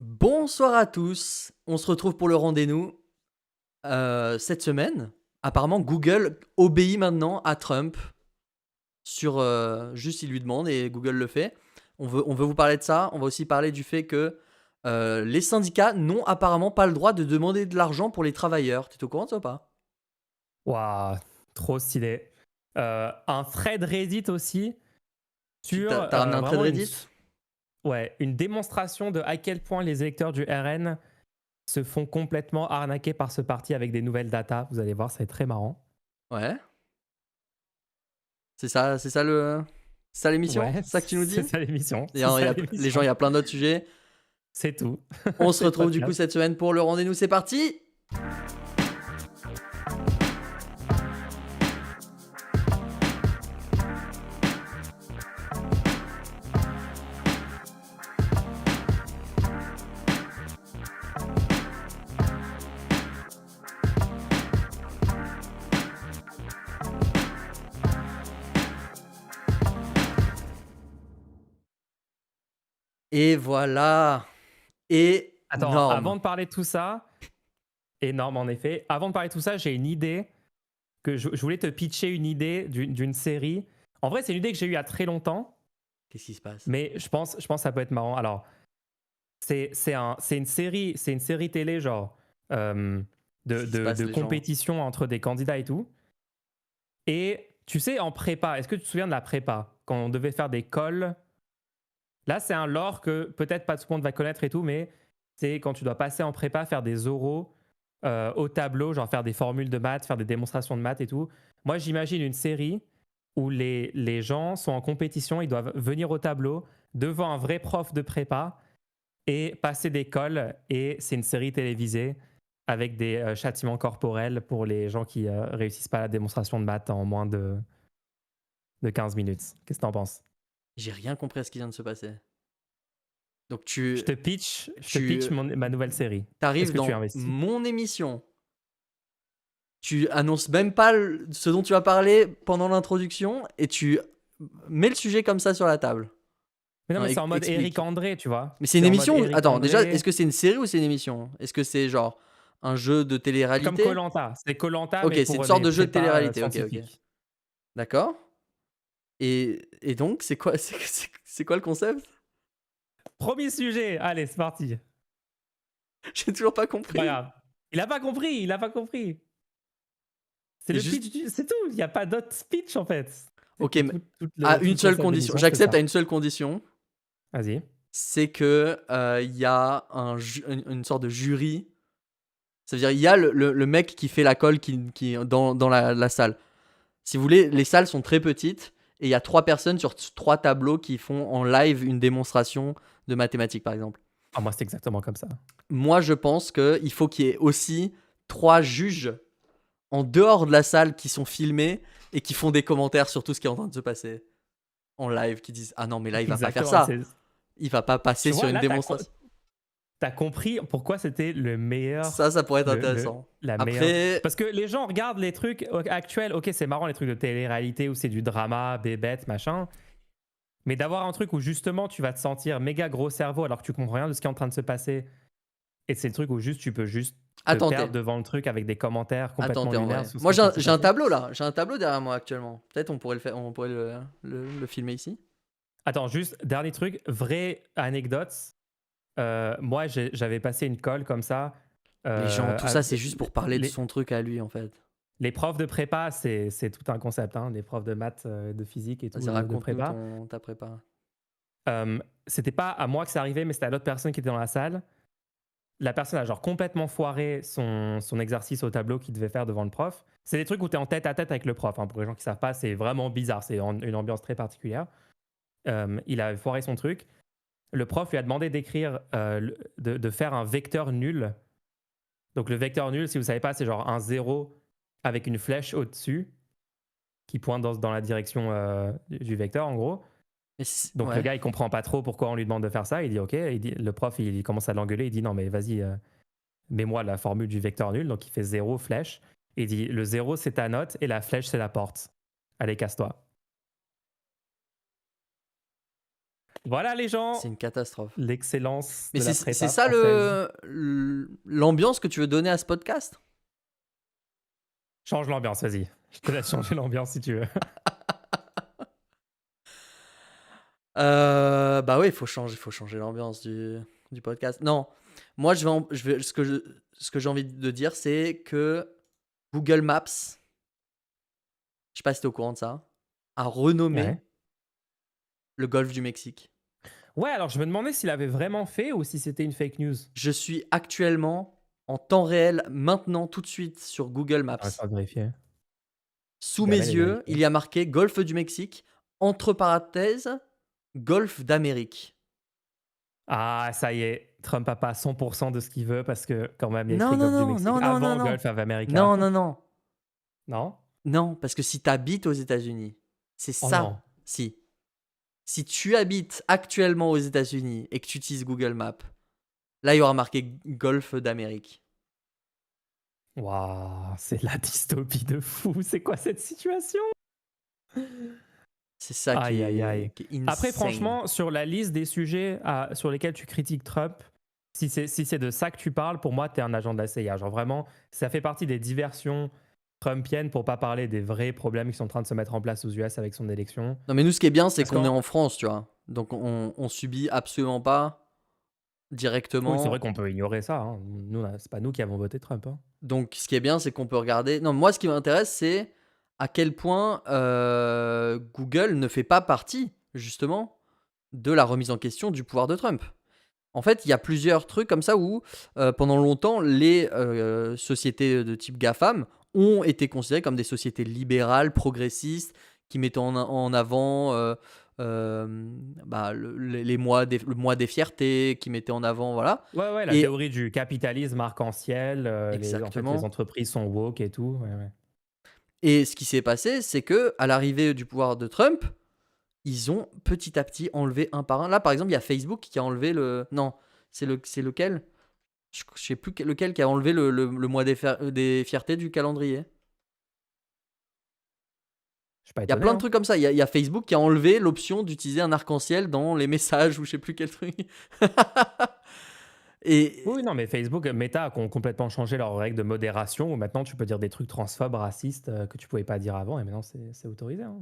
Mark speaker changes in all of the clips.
Speaker 1: Bonsoir à tous, on se retrouve pour le rendez-nous. Cette semaine, apparemment Google obéit maintenant à Trump sur, juste il lui demande et Google le fait. On veut vous parler de ça, on va aussi parler du fait que, les syndicats n'ont apparemment pas le droit de demander de l'argent pour les travailleurs. Tu es au courant de ça ou pas?
Speaker 2: Waouh, trop stylé. Un thread Reddit aussi
Speaker 1: Tu
Speaker 2: sur
Speaker 1: as ramené un thread
Speaker 2: vraiment
Speaker 1: Reddit?
Speaker 2: ouais, une démonstration de à quel point les électeurs du RN se font complètement arnaquer par ce parti avec des nouvelles datas. Vous allez voir, c'est très marrant.
Speaker 1: Ouais, c'est ça l'émission?
Speaker 2: Ouais,
Speaker 1: C'est ça que tu nous
Speaker 2: c'est
Speaker 1: dis?
Speaker 2: ça l'émission.
Speaker 1: Il y
Speaker 2: C'est
Speaker 1: a il y
Speaker 2: ça
Speaker 1: a les gens, il
Speaker 2: l'émission.
Speaker 1: y a plein d'autres sujets.
Speaker 2: C'est tout.
Speaker 1: On se
Speaker 2: C'est le
Speaker 1: retrouve du coup
Speaker 2: podcast.
Speaker 1: cette semaine pour le rendez-vous, c'est parti! Et voilà!
Speaker 2: Attends,
Speaker 1: Énorme!
Speaker 2: avant de parler de tout ça, énorme en effet. Avant de parler de tout ça, j'ai une idée que je voulais te pitcher une idée d'une série. En vrai, c'est une idée que j'ai eue il y a très longtemps.
Speaker 1: Qu'est-ce qui se passe?
Speaker 2: Mais je pense que ça peut être marrant. Alors, c'est une série télé, genre,
Speaker 1: Qu'est-ce qui se passe
Speaker 2: de
Speaker 1: les gens?
Speaker 2: compétition entre des candidats et tout. Et tu sais, en prépa, est-ce que tu te souviens de la prépa? Quand on devait faire des calls. Là, c'est un lore que peut-être pas tout le monde va connaître et tout, mais c'est quand tu dois passer en prépa, faire des oraux au tableau, genre faire des formules de maths, faire des démonstrations de maths et tout. Moi, j'imagine une série où les gens sont en compétition, ils doivent venir au tableau devant un vrai prof de prépa et passer des cols. Et c'est une série télévisée avec des châtiments corporels pour les gens qui réussissent pas la démonstration de maths en moins de 15 minutes. Qu'est-ce que t'en penses?
Speaker 1: J'ai rien compris à ce qui vient de se passer. Donc
Speaker 2: Je te pitch
Speaker 1: tu
Speaker 2: ma nouvelle série. Est-ce
Speaker 1: arrives
Speaker 2: que tu
Speaker 1: dans
Speaker 2: investis?
Speaker 1: mon émission, tu annonces même pas ce dont tu vas parler pendant l'introduction et tu mets le sujet comme ça sur la table.
Speaker 2: Mais non,
Speaker 1: Non,
Speaker 2: mais c'est en mode Eric
Speaker 1: explique.
Speaker 2: André, tu vois.
Speaker 1: Mais c'est une
Speaker 2: C'est en mode
Speaker 1: émission?
Speaker 2: Eric
Speaker 1: Attends, déjà, est-ce
Speaker 2: André.
Speaker 1: que c'est une série ou c'est une émission? Est-ce que c'est genre un jeu de
Speaker 2: C'est comme
Speaker 1: télé-réalité?
Speaker 2: Colanta. C'est Colanta,
Speaker 1: Ok,
Speaker 2: mais
Speaker 1: c'est une
Speaker 2: pour
Speaker 1: sorte
Speaker 2: les
Speaker 1: de jeu de
Speaker 2: prépas
Speaker 1: télé-réalité. Ok, ok.
Speaker 2: scientifiques.
Speaker 1: D'accord. Et donc, c'est quoi, c'est quoi le concept?
Speaker 2: Premier sujet. Allez, c'est parti.
Speaker 1: J'ai toujours pas
Speaker 2: C'est pas
Speaker 1: compris.
Speaker 2: grave. Il a pas compris. Il a pas compris. C'est
Speaker 1: C'est
Speaker 2: le
Speaker 1: juste.
Speaker 2: pitch. C'est tout. Il n'y a pas d'autre speech, en fait.
Speaker 1: Ok,
Speaker 2: Tout
Speaker 1: une
Speaker 2: le
Speaker 1: seule
Speaker 2: concept de
Speaker 1: condition.
Speaker 2: l'émission, c'est
Speaker 1: J'accepte à
Speaker 2: ça.
Speaker 1: une seule condition.
Speaker 2: Vas-y.
Speaker 1: C'est que il y a une sorte de jury. Ça veut dire il y a le mec qui fait la colle qui dans la salle. Si vous voulez, les salles sont très petites et il y a 3 personnes sur 3 tableaux qui font en live une démonstration de mathématiques, par exemple.
Speaker 2: Ah, moi, c'est exactement comme ça.
Speaker 1: Moi, je pense qu'il faut qu'il y ait aussi 3 juges en dehors de la salle qui sont filmés et qui font des commentaires sur tout ce qui est en train de se passer en live, qui disent: «Ah non, mais là, il va pas faire
Speaker 2: Exactement.
Speaker 1: ça. Il va pas passer
Speaker 2: Tu
Speaker 1: sur
Speaker 2: vois,
Speaker 1: une
Speaker 2: là,
Speaker 1: démonstration».
Speaker 2: t'as compris pourquoi c'était le meilleur.
Speaker 1: Ça pourrait être intéressant.
Speaker 2: La meilleure.
Speaker 1: Après,
Speaker 2: Parce que les gens regardent les trucs actuels. Ok, c'est marrant les trucs de télé-réalité où c'est du drama, bébête, machin. Mais d'avoir un truc où justement tu vas te sentir méga gros cerveau alors que tu comprends rien de ce qui est en train de se passer. Et c'est le truc où juste tu peux juste te perdre
Speaker 1: attendez.
Speaker 2: devant le truc avec des commentaires complètement
Speaker 1: Attendez, en
Speaker 2: lunaires
Speaker 1: vrai.
Speaker 2: sur ce
Speaker 1: Moi,
Speaker 2: qui est en train de se
Speaker 1: j'ai un
Speaker 2: passer.
Speaker 1: tableau là. J'ai un tableau derrière moi actuellement. Peut-être on pourrait le faire, on pourrait le filmer ici.
Speaker 2: Attends, juste dernier truc, vraie anecdote. Moi, j'avais passé une colle comme ça.
Speaker 1: Les gens, tout ça, c'est juste pour parler de
Speaker 2: Les,
Speaker 1: son truc à lui, en fait.
Speaker 2: les profs de prépa, c'est tout un concept. Hein, les profs de maths, de physique et tout
Speaker 1: Vas-y,
Speaker 2: de
Speaker 1: raconte-nous
Speaker 2: prépa.
Speaker 1: ta prépa.
Speaker 2: C'était pas à moi que ça arrivait, mais c'était à l'autre personne qui était dans la salle. La personne a genre complètement foiré son exercice au tableau qu'il devait faire devant le prof. C'est des trucs où tu es en tête à tête avec le prof. Hein. Pour les gens qui savent pas, c'est vraiment bizarre. C'est une ambiance très particulière. Il a foiré son truc. Le prof lui a demandé d'écrire, de faire un vecteur nul. Donc le vecteur nul, si vous savez pas, c'est genre un zéro avec une flèche au-dessus qui pointe dans la direction du vecteur, en gros. Donc le
Speaker 1: Ouais.
Speaker 2: gars, il comprend pas trop pourquoi on lui demande de faire ça. Il dit OK. Le prof, il commence à l'engueuler. Il dit non, mais vas-y, mets-moi la formule du vecteur nul. Donc il fait zéro flèche. Et il dit le zéro, c'est ta note et la flèche, c'est la porte. Allez, casse-toi. Voilà les
Speaker 1: C'est
Speaker 2: gens,
Speaker 1: une catastrophe.
Speaker 2: l'excellence
Speaker 1: Mais
Speaker 2: de la
Speaker 1: c'est
Speaker 2: prépa
Speaker 1: ça
Speaker 2: française.
Speaker 1: l'ambiance que tu veux donner à ce podcast?
Speaker 2: Change l'ambiance, vas-y. Je te laisse changer l'ambiance si tu veux.
Speaker 1: Bah oui, il faut changer l'ambiance du podcast. Non, moi ce que j'ai envie de dire, c'est que Google Maps, je sais pas si tu es au courant de ça, a
Speaker 2: Ouais.
Speaker 1: renommé le golfe du Mexique.
Speaker 2: Ouais, alors je me demandais s'il avait vraiment fait ou si c'était une fake news.
Speaker 1: Je suis actuellement en temps réel, maintenant, tout de suite, sur Google
Speaker 2: Attends,
Speaker 1: Maps.
Speaker 2: laisse-moi vérifier.
Speaker 1: Sous mes
Speaker 2: Gamel est
Speaker 1: yeux,
Speaker 2: vérifié.
Speaker 1: il y a marqué golfe du Mexique, entre parenthèses, golfe d'Amérique.
Speaker 2: Ah, ça y est. Trump a pas 100% de ce qu'il veut parce que quand même, il y a
Speaker 1: Non,
Speaker 2: écrit
Speaker 1: non,
Speaker 2: Golfe du
Speaker 1: non,
Speaker 2: Mexique
Speaker 1: non, non, non,
Speaker 2: avant
Speaker 1: non.
Speaker 2: Gulf of America.
Speaker 1: Non, non, non.
Speaker 2: Non?
Speaker 1: Non, parce que si tu habites aux États-Unis, c'est
Speaker 2: Oh non.
Speaker 1: ça. Si. Si tu habites actuellement aux États-Unis et que tu utilises Google Maps, là, il y aura marqué Golfe d'Amérique.
Speaker 2: Waouh, c'est la dystopie de fou. C'est quoi cette situation?
Speaker 1: C'est ça
Speaker 2: Aïe, aïe, aïe.
Speaker 1: qui est
Speaker 2: Après,
Speaker 1: insane.
Speaker 2: franchement, sur la liste des sujets sur lesquels tu critiques Trump, si c'est de ça que tu parles, pour moi, tu es un agent de la CIA. Genre vraiment, ça fait partie des diversions trumpiennes pour pas parler des vrais problèmes qui sont en train de se mettre en place aux US avec son élection.
Speaker 1: Non, mais nous, ce qui est bien, c'est
Speaker 2: Parce
Speaker 1: qu'on est
Speaker 2: qu'en
Speaker 1: en France, tu vois. Donc, on subit absolument pas
Speaker 2: Oui, c'est vrai
Speaker 1: directement.
Speaker 2: qu'on peut ignorer ça, hein. Nous, c'est pas nous qui avons voté Trump, hein.
Speaker 1: Donc, ce qui est bien, c'est qu'on peut regarder. Non, moi, ce qui m'intéresse, c'est à quel point Google ne fait pas partie, justement, de la remise en question du pouvoir de Trump. En fait, il y a plusieurs trucs comme ça où, pendant longtemps, les sociétés de type GAFAM ont été considérées comme des sociétés libérales, progressistes, qui mettaient en avant bah, le mois des fiertés, qui mettaient en avant, voilà.
Speaker 2: Ouais, ouais, la
Speaker 1: Et
Speaker 2: théorie du capitalisme arc-en-ciel, en fait, les
Speaker 1: exactement.
Speaker 2: entreprises sont woke et tout. Ouais, ouais.
Speaker 1: Et ce qui s'est passé, c'est que à l'arrivée du pouvoir de Trump, ils ont petit à petit enlevé un par un. Là, par exemple, il y a Facebook qui a enlevé le. Non, c'est lequel? Je sais plus lequel qui a enlevé le mois des fiertés du calendrier.
Speaker 2: Je suis pas
Speaker 1: Il y a
Speaker 2: étonné,
Speaker 1: plein de
Speaker 2: hein.
Speaker 1: trucs comme ça. Il y a Facebook qui a enlevé l'option d'utiliser un arc-en-ciel dans les messages ou je sais plus quel truc.
Speaker 2: Oui,
Speaker 1: et,
Speaker 2: non, mais Facebook, Meta ont complètement changé leurs règles de modération où maintenant tu peux dire des trucs transphobes, racistes que tu pouvais pas dire avant et maintenant c'est autorisé, hein.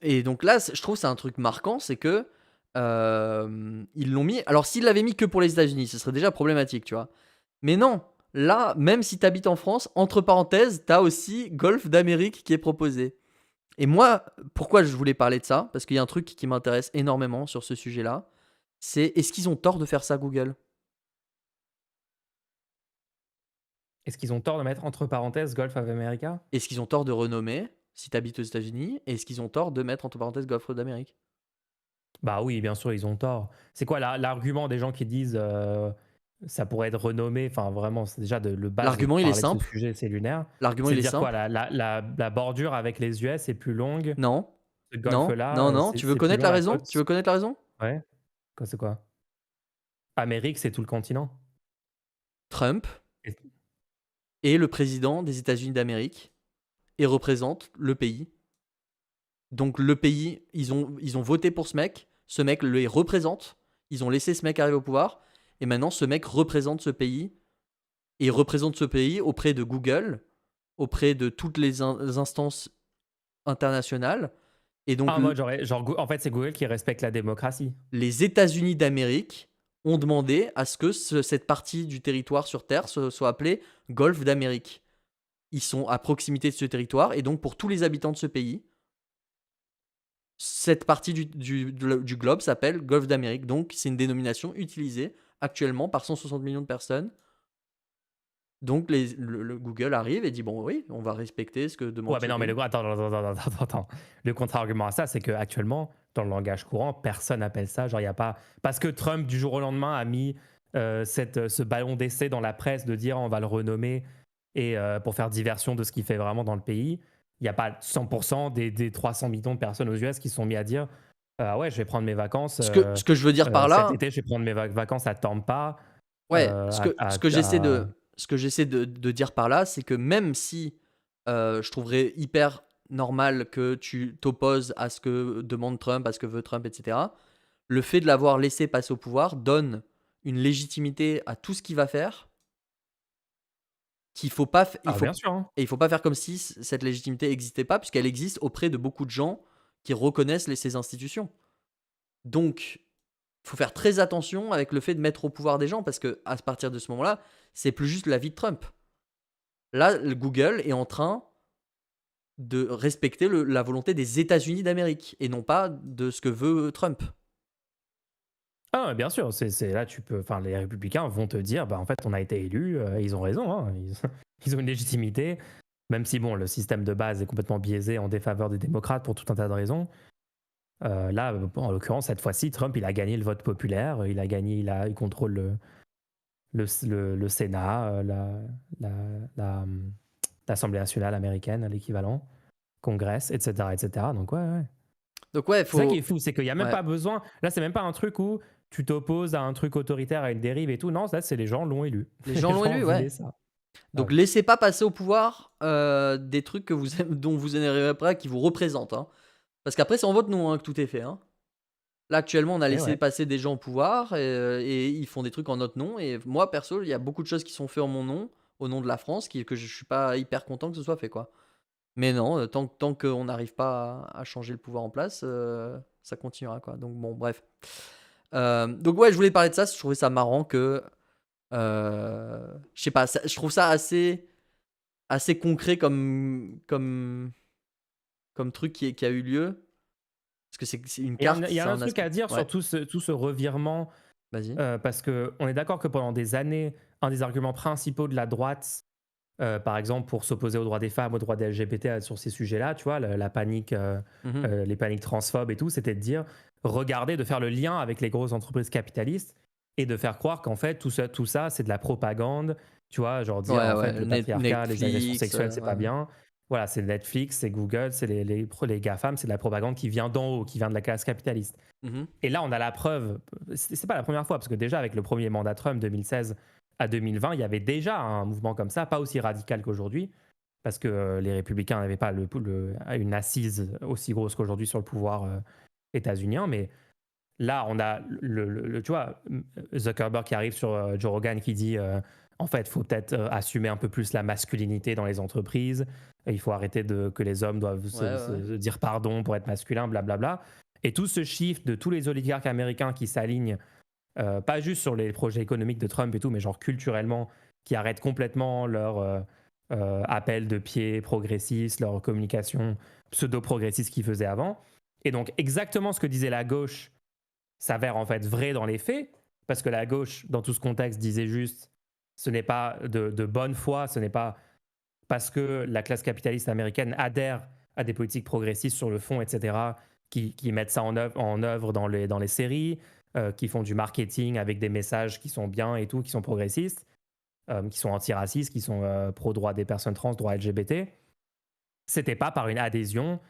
Speaker 1: et donc là, je trouve que c'est un truc marquant, c'est que ils l'ont mis. Alors s'ils l'avaient mis que pour les États-Unis, ce serait déjà problématique, tu vois. Mais non, là, même si tu habites en France, entre parenthèses, tu as aussi Golfe d'Amérique qui est proposé. Et moi, pourquoi je voulais parler de ça? Parce qu'il y a un truc qui m'intéresse énormément sur ce sujet-là. C'est est-ce qu'ils ont tort de faire ça, Google?
Speaker 2: Est-ce qu'ils ont tort de mettre entre parenthèses Gulf of America?
Speaker 1: Est-ce qu'ils ont tort de renommer si tu habites aux États-Unis? Et est-ce qu'ils ont tort de mettre entre parenthèses Golfe d'Amérique?
Speaker 2: Bah oui, bien sûr, ils ont tort. C'est quoi l'argument des gens qui disent ça pourrait être renommé? Enfin, vraiment, c'est déjà le base de
Speaker 1: L'argument, il est
Speaker 2: parler de ce
Speaker 1: simple.
Speaker 2: sujet, c'est lunaire.
Speaker 1: L'argument,
Speaker 2: C'est
Speaker 1: il
Speaker 2: de
Speaker 1: est
Speaker 2: dire quoi?
Speaker 1: simple.
Speaker 2: La bordure avec les US est plus longue.
Speaker 1: Non,
Speaker 2: Ce
Speaker 1: non, non,
Speaker 2: golfe-là,
Speaker 1: non. Tu veux
Speaker 2: c'est plus
Speaker 1: connaître
Speaker 2: long
Speaker 1: la
Speaker 2: à
Speaker 1: raison?
Speaker 2: cause.
Speaker 1: Tu veux connaître la raison?
Speaker 2: Ouais. Quoi, c'est quoi? Amérique, c'est tout le continent.
Speaker 1: Trump
Speaker 2: Et-
Speaker 1: est le président des États-Unis d'Amérique et représente le pays. Donc le pays, ils ont voté pour ce mec. Ce mec les représente. Ils ont laissé ce mec arriver au pouvoir. Et maintenant, ce mec représente ce pays. Et il représente ce pays auprès de Google, auprès de toutes les instances internationales. Et donc,
Speaker 2: Ah, moi, en fait, c'est Google qui respecte la démocratie.
Speaker 1: les États-Unis d'Amérique ont demandé à ce que cette partie du territoire sur Terre soit appelée Golfe d'Amérique. Ils sont à proximité de ce territoire. Et donc, pour tous les habitants de ce pays, cette partie du globe s'appelle Golfe d'Amérique. Donc, c'est une dénomination utilisée actuellement par 160 millions de personnes. Donc, le Google arrive et dit bon, oui, on va respecter ce que demande
Speaker 2: Ouais, mais
Speaker 1: ce
Speaker 2: non, mais
Speaker 1: pays.
Speaker 2: attends. Le contre-argument à ça, c'est qu'actuellement, dans le langage courant, personne n'appelle ça. Genre, il n'y a pas. Parce que Trump, du jour au lendemain, a mis ce ballon d'essai dans la presse de dire on va le renommer et pour faire diversion de ce qu'il fait vraiment dans le pays. Il n'y a pas 100% des 300 millions de personnes aux US qui se sont mis à dire ah ouais, je vais prendre mes vacances
Speaker 1: Ce que je veux dire par
Speaker 2: cet
Speaker 1: là,
Speaker 2: été, je vais prendre mes vacances à Tampa.
Speaker 1: ouais, ce que j'essaie
Speaker 2: À...
Speaker 1: de dire par là, c'est que même si je trouverais hyper normal que tu t'opposes à ce que demande Trump, à ce que veut Trump, etc., le fait de l'avoir laissé passer au pouvoir donne une légitimité à tout ce qu'il va faire, qu'il faut pas, f- il
Speaker 2: Ah,
Speaker 1: faut,
Speaker 2: bien sûr, hein.
Speaker 1: et il faut pas faire comme si cette légitimité n'existait pas, puisqu'elle existe auprès de beaucoup de gens qui reconnaissent ces institutions. Donc, faut faire très attention avec le fait de mettre au pouvoir des gens, parce que à partir de ce moment-là, c'est plus juste la vie de Trump. Là, le Google est en train de respecter la volonté des États-Unis d'Amérique et non pas de ce que veut Trump.
Speaker 2: Ah, bien sûr, là tu peux, enfin les républicains vont te dire, bah en fait on a été élus, ils ont raison, hein, ils ont une légitimité, même si bon le système de base est complètement biaisé en défaveur des démocrates pour tout un tas de raisons. Là, en l'occurrence cette fois-ci, Trump il a gagné le vote populaire, il contrôle le Sénat, la, la, l'Assemblée nationale américaine, l'équivalent, Congrès, etc., etc. Donc ouais.
Speaker 1: Donc ouais,
Speaker 2: C'est ça qui
Speaker 1: faut...
Speaker 2: est fou, c'est qu'il n'y a même
Speaker 1: Ouais.
Speaker 2: pas besoin. Là, c'est même pas un truc où tu t'opposes à un truc autoritaire, à une dérive et tout. Non, ça, c'est les gens l'ont élu.
Speaker 1: Les
Speaker 2: Les
Speaker 1: gens l'ont
Speaker 2: gens
Speaker 1: élu, ouais.
Speaker 2: voulaient ça. Ah
Speaker 1: Donc
Speaker 2: ouais.
Speaker 1: laissez pas passer au pouvoir des trucs dont vous n'aimeriez pas, qui vous représentent. Hein. Parce qu'après, c'est en votre nom, hein, que tout est fait. Hein. Là, actuellement, on a
Speaker 2: Et
Speaker 1: laissé
Speaker 2: ouais.
Speaker 1: passer des gens au pouvoir et ils font des trucs en notre nom. Et moi, perso, il y a beaucoup de choses qui sont faites en mon nom, au nom de la France, que je suis pas hyper content que ce soit fait, quoi. Mais non, tant qu'on n'arrive pas à changer le pouvoir en place, ça continuera, quoi. Donc bon, bref. Donc ouais, je voulais parler de ça. Je trouvais ça marrant que, je sais pas, je trouve ça assez concret comme truc qui a eu lieu. Parce que c'est une
Speaker 2: Il y a un,
Speaker 1: carte,
Speaker 2: il y a
Speaker 1: c'est
Speaker 2: un
Speaker 1: un
Speaker 2: truc
Speaker 1: aspect.
Speaker 2: à dire
Speaker 1: Ouais,
Speaker 2: sur tout ce revirement,
Speaker 1: vas-y.
Speaker 2: parce qu'on est d'accord que pendant des années, un des arguments principaux de la droite, par exemple, pour s'opposer aux droits des femmes, aux droits des LGBT sur ces sujets-là, tu vois, la panique,
Speaker 1: Mhm.
Speaker 2: les paniques transphobes et tout, c'était de dire, regardez, de faire le lien avec les grosses entreprises capitalistes et de faire croire qu'en fait, tout ça, c'est de la propagande, tu vois, genre dire,
Speaker 1: Ouais,
Speaker 2: en fait,
Speaker 1: ouais.
Speaker 2: le patriarcat, les agressions
Speaker 1: Netflix,
Speaker 2: sexuelles, c'est
Speaker 1: ouais.
Speaker 2: pas bien. Voilà, c'est Netflix, c'est Google, c'est les GAFAM, c'est de la propagande qui vient d'en haut, qui vient de la classe capitaliste.
Speaker 1: Mhm.
Speaker 2: Et là, on a la preuve, c'est pas la première fois, parce que déjà, avec le premier mandat Trump, 2016 à 2020, il y avait déjà un mouvement comme ça, pas aussi radical qu'aujourd'hui, parce que les républicains n'avaient pas une assise aussi grosse qu'aujourd'hui sur le pouvoir états-unien, mais là, on a tu vois, Zuckerberg qui arrive sur Joe Rogan qui dit en fait, il faut peut-être assumer un peu plus la masculinité dans les entreprises. Il faut arrêter que les hommes doivent
Speaker 1: Ouais, ouais, ouais.
Speaker 2: se dire pardon pour être masculin, blablabla. Et tout ce shift de tous les oligarques américains qui s'alignent, pas juste sur les projets économiques de Trump et tout, mais genre culturellement, qui arrêtent complètement leur appel de pied progressiste, leur communication pseudo-progressiste qu'ils faisaient avant. Et donc, exactement ce que disait la gauche s'avère en fait vrai dans les faits, parce que la gauche, dans tout ce contexte, disait juste ce n'est pas de bonne foi, ce n'est pas parce que la classe capitaliste américaine adhère à des politiques progressistes sur le fond, etc., qui mettent ça en œuvre dans les séries, qui font du marketing avec des messages qui sont bien et tout, qui sont progressistes, qui sont antiracistes, qui sont pro-droit des personnes trans, droit LGBT. C'était pas par une adhésion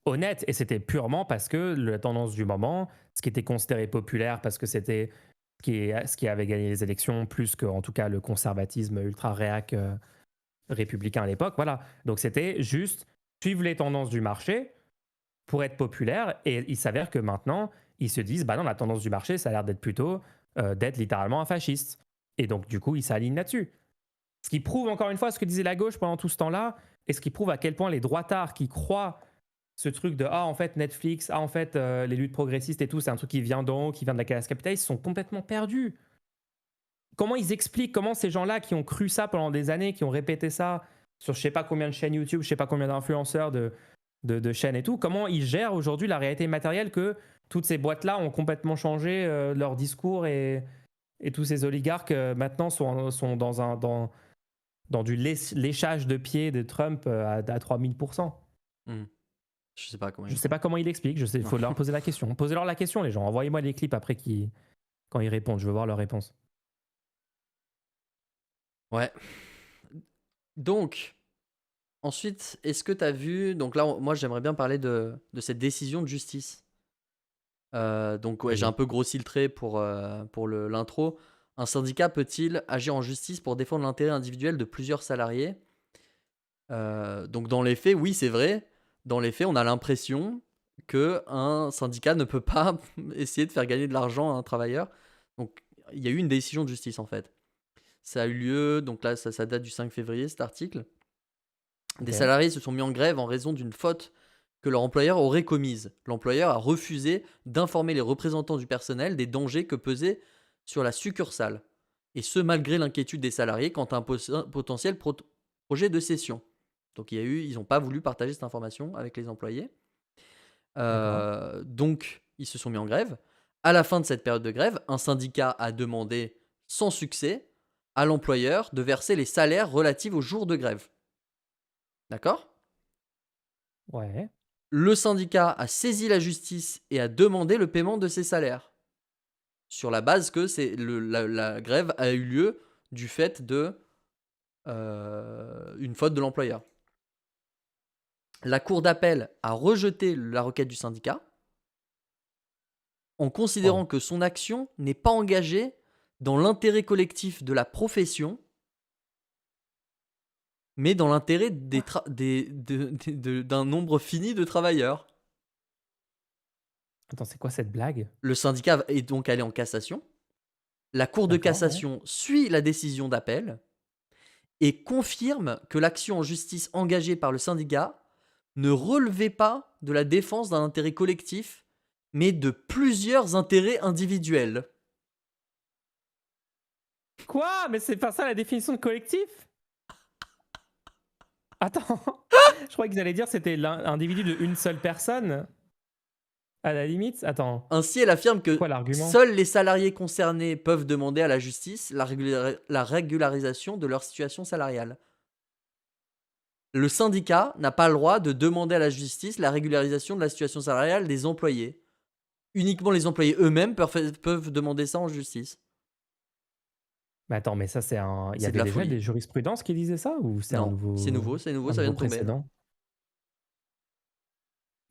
Speaker 2: honnête et c'était purement parce que la tendance du moment, ce qui était considéré populaire parce que c'était ce qui avait gagné les élections, plus que en tout cas le conservatisme ultra réac républicain à l'époque. Voilà. Donc c'était juste suivre les tendances du marché pour être populaire. Et il s'avère que maintenant, ils se disent, bah non, la tendance du marché, ça a l'air d'être plutôt d'être littéralement un fasciste. Et donc, du coup, ils s'alignent là-dessus. Ce qui prouve encore une fois ce que disait la gauche pendant tout ce temps-là, et ce qui prouve à quel point les droitards qui croient ce truc de ah en fait Netflix, ah en fait les luttes progressistes et tout, c'est un truc qui vient d'en haut, qui vient de la classe capitaliste, sont complètement perdus. Comment ils expliquent, comment ces gens-là qui ont cru ça pendant des années, qui ont répété ça sur je sais pas combien de chaînes YouTube, je sais pas combien d'influenceurs de chaînes et tout, comment ils gèrent aujourd'hui la réalité matérielle que toutes ces boîtes-là ont complètement changé leur discours et tous ces oligarques maintenant sont dans du léchage de pied de Trump à 3000%.
Speaker 1: Mhm. Je sais pas comment
Speaker 2: Je
Speaker 1: ils
Speaker 2: ne sais
Speaker 1: font.
Speaker 2: pas comment il explique, il
Speaker 1: Non.
Speaker 2: faut leur poser la question. Posez-leur la question, les gens. Envoyez-moi les clips après quand ils répondent. Je veux voir leur réponse.
Speaker 1: Ouais. Donc, ensuite, est-ce que tu as vu. Donc là, moi, j'aimerais bien parler de cette décision de justice. Donc, ouais, j'ai un
Speaker 2: Vas-y.
Speaker 1: peu grossi le trait pour l'intro. Un syndicat peut-il agir en justice pour défendre l'intérêt individuel de plusieurs salariés? Donc, dans les faits, oui, c'est vrai. Dans les faits, on a l'impression qu'un syndicat ne peut pas essayer de faire gagner de l'argent à un travailleur. Donc, il y a eu une décision de justice en fait. Ça a eu lieu, donc là, ça date du 5 février, cet article. Des
Speaker 2: Ok.
Speaker 1: salariés se sont mis en grève en raison d'une faute que leur employeur aurait commise. L'employeur a refusé d'informer les représentants du personnel des dangers que pesait sur la succursale. Et ce, malgré l'inquiétude des salariés quant à un potentiel projet de cession. Donc ils n'ont pas voulu partager cette information avec les employés.
Speaker 2: D'accord.
Speaker 1: Donc, ils se sont mis en grève. À la fin de cette période de grève, un syndicat a demandé, sans succès, à l'employeur de verser les salaires relatifs aux jours de grève. D'accord?
Speaker 2: Ouais.
Speaker 1: Le syndicat a saisi la justice et a demandé le paiement de ces salaires. Sur la base que la grève a eu lieu du fait de une faute de l'employeur. La cour d'appel a rejeté la requête du syndicat en considérant
Speaker 2: Wow.
Speaker 1: que son action n'est pas engagée dans l'intérêt collectif de la profession, mais dans l'intérêt d'un nombre fini de travailleurs.
Speaker 2: Attends, c'est quoi cette blague?
Speaker 1: Le syndicat est donc allé en cassation. La Cour de
Speaker 2: D'accord, ouais.
Speaker 1: cassation suit la décision d'appel et confirme que l'action en justice engagée par le syndicat ne relevait pas de la défense d'un intérêt collectif, mais de plusieurs intérêts individuels.
Speaker 2: Quoi? Mais c'est pas ça la définition de collectif? Attends, je croyais qu'ils allaient dire c'était l'individu de une seule personne. À la limite, attends,
Speaker 1: Ainsi, elle affirme
Speaker 2: c'est
Speaker 1: que
Speaker 2: quoi l'argument?
Speaker 1: seuls les salariés concernés peuvent demander à la justice la régularisation de leur situation salariale. Le syndicat n'a pas le droit de demander à la justice la régularisation de la situation salariale des employés. Uniquement les employés eux-mêmes peuvent demander ça en justice.
Speaker 2: Mais attends, mais ça c'est un. Il y
Speaker 1: C'est de
Speaker 2: avait
Speaker 1: la
Speaker 2: déjà
Speaker 1: folie.
Speaker 2: des jurisprudences qui disaient ça ou c'est
Speaker 1: Non, c'est nouveau,
Speaker 2: un
Speaker 1: ça vient
Speaker 2: nouveau
Speaker 1: de tomber là.
Speaker 2: précédent?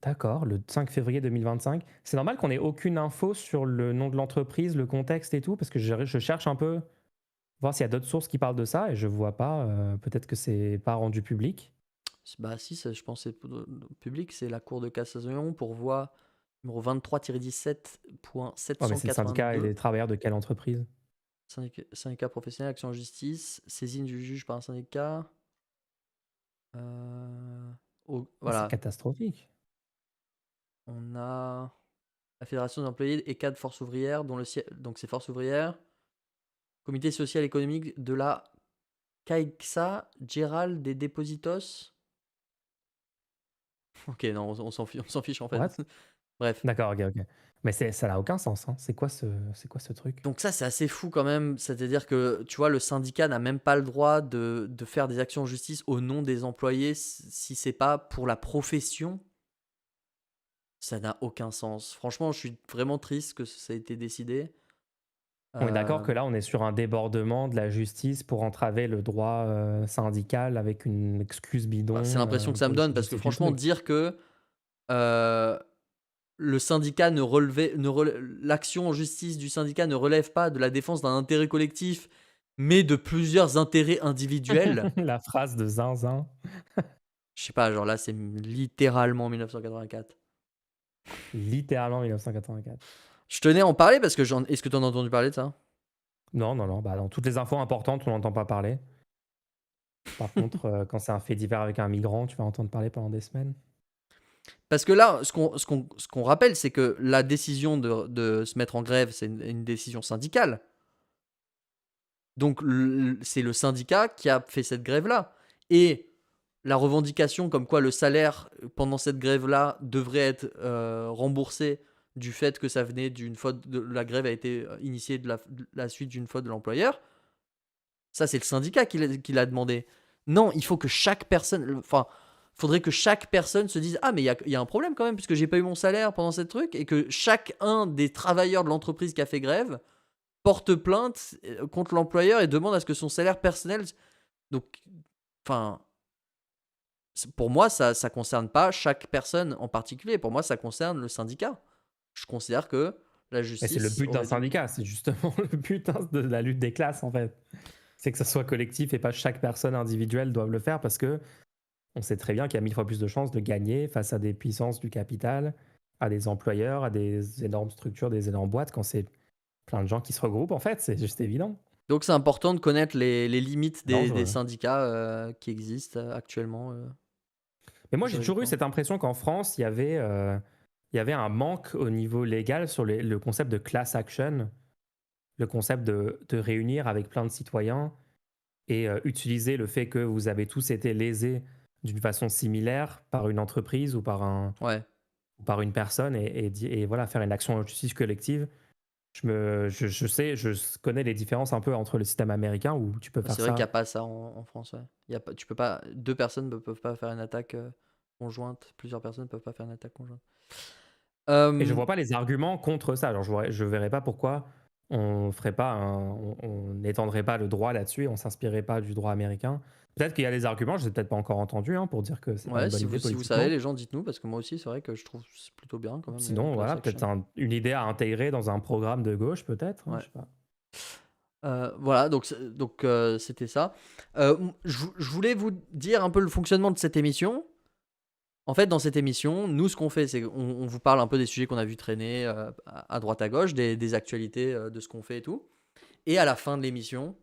Speaker 2: D'accord, le 5 février 2025. C'est normal qu'on ait aucune info sur le nom de l'entreprise, le contexte et tout, parce que je cherche un peu, voir s'il y a d'autres sources qui parlent de ça et je vois pas. Peut-être que c'est pas rendu public.
Speaker 1: Bah si, je pense que c'est public, c'est la Cour de cassation, pourvoi numéro
Speaker 2: Ouais, mais c'est le syndicat et
Speaker 1: 23-17.782.
Speaker 2: les travailleurs de quelle entreprise?
Speaker 1: Syndicat professionnel, action en justice, saisine du juge par un syndicat. Euh,
Speaker 2: Ah, c'est
Speaker 1: voilà,
Speaker 2: catastrophique.
Speaker 1: on a la Fédération des employés et cadres Force ouvrière, dont le siège, donc c'est Force ouvrière, Comité social et économique de la CAIXA, Gérald des Dépositos. Ok, non, on s'en fiche en fait.
Speaker 2: What?
Speaker 1: Bref.
Speaker 2: D'accord, ok, ok. Mais ça n'a aucun sens, hein. C'est quoi ce truc?
Speaker 1: Donc ça, c'est assez fou quand même. C'est-à-dire que, tu vois, le syndicat n'a même pas le droit de faire des actions en justice au nom des employés si c'est pas pour la profession. Ça n'a aucun sens. Franchement, je suis vraiment triste que ça ait été décidé.
Speaker 2: On est d'accord
Speaker 1: Euh,
Speaker 2: que là, on est sur un débordement de la justice pour entraver le droit syndical avec une excuse
Speaker 1: c'est
Speaker 2: bidon
Speaker 1: l'impression que ça me
Speaker 2: pour
Speaker 1: donne parce que
Speaker 2: justifier le
Speaker 1: franchement,
Speaker 2: truc.
Speaker 1: dire que euh, le syndicat l'action en justice du syndicat ne relève pas de la défense d'un intérêt collectif, mais de plusieurs intérêts individuels.
Speaker 2: La phrase de Zinzin.
Speaker 1: Je sais pas, genre là, c'est littéralement 1984.
Speaker 2: Littéralement 1984.
Speaker 1: Je tenais à en parler parce que est-ce que tu en as entendu parler de ça?
Speaker 2: Non, non, non. Bah, dans toutes les infos importantes, on n'entend pas parler. Par contre, quand c'est un fait divers avec un migrant, tu vas entendre parler pendant des semaines.
Speaker 1: Parce que là, ce qu'on rappelle, c'est que la décision de se mettre en grève, c'est une décision syndicale. Donc c'est le syndicat qui a fait cette grève-là. Et la revendication comme quoi le salaire pendant cette grève-là devrait être remboursé du fait que ça venait d'une faute, la grève a été initiée de la suite d'une faute de l'employeur, ça c'est le syndicat qui l'a demandé. Non, il faut que chaque personne, enfin, faudrait que chaque personne se dise, ah mais il y a un problème quand même puisque j'ai pas eu mon salaire pendant cette truc, et que chacun des travailleurs de l'entreprise qui a fait grève porte plainte contre l'employeur et demande à ce que son salaire personnel. Donc, enfin, pour moi, ça concerne pas chaque personne en particulier. Pour moi, ça concerne le syndicat. Je considère que la
Speaker 2: Mais c'est le
Speaker 1: justice
Speaker 2: but d'un
Speaker 1: aurait dû.
Speaker 2: syndicat. C'est justement le but de la lutte des classes, en fait. C'est que ça soit collectif et pas chaque personne individuelle doive le faire parce que on sait très bien qu'il y a 1000 fois plus de chances de gagner face à des puissances du capital à des employeurs, à des énormes structures, des énormes boîtes, quand c'est plein de gens qui se regroupent, en fait, c'est juste évident.
Speaker 1: Donc c'est important de connaître les limites des
Speaker 2: Dangereux.
Speaker 1: syndicats qui existent actuellement.
Speaker 2: Mais moi, j'ai toujours eu
Speaker 1: juridiquement.
Speaker 2: cette impression qu'en France, il y avait un manque au niveau légal sur le concept de class action, le concept de réunir avec plein de citoyens et utiliser le fait que vous avez tous été lésés d'une façon similaire par une entreprise ou
Speaker 1: Ouais,
Speaker 2: ou par une personne et voilà, faire une action en justice collective. Je connais les différences un peu entre le système américain où tu peux faire
Speaker 1: c'est vrai qu'il n'y a
Speaker 2: ça.
Speaker 1: pas ça en France. Ouais. Y a pas, tu peux pas, deux personnes ne peuvent pas faire une attaque conjointe, plusieurs personnes ne peuvent pas faire une attaque conjointe.
Speaker 2: Et je
Speaker 1: Euh,
Speaker 2: vois pas les arguments contre ça. Alors je verrais pas pourquoi on ferait pas on n'étendrait pas le droit là-dessus et on s'inspirerait pas du droit américain. Peut-être qu'il y a des arguments, je les ai peut-être pas encore entendus pour dire que c'est pas
Speaker 1: ouais,
Speaker 2: une bonne idée
Speaker 1: si vous savez,
Speaker 2: politiquement.
Speaker 1: les gens, dites-nous, parce que moi aussi, c'est vrai que je trouve c'est plutôt bien quand même, les
Speaker 2: Sinon,
Speaker 1: class
Speaker 2: voilà, peut-être
Speaker 1: action.
Speaker 2: une idée à intégrer dans un programme de gauche, peut-être.
Speaker 1: Ouais.
Speaker 2: Je sais pas.
Speaker 1: Voilà, donc c'était ça. Je voulais vous dire un peu le fonctionnement de cette émission. En fait, dans cette émission, nous, ce qu'on fait, c'est qu'on vous parle un peu des sujets qu'on a vu traîner à droite à gauche, des actualités de ce qu'on fait et tout. Et à la fin de l'émission,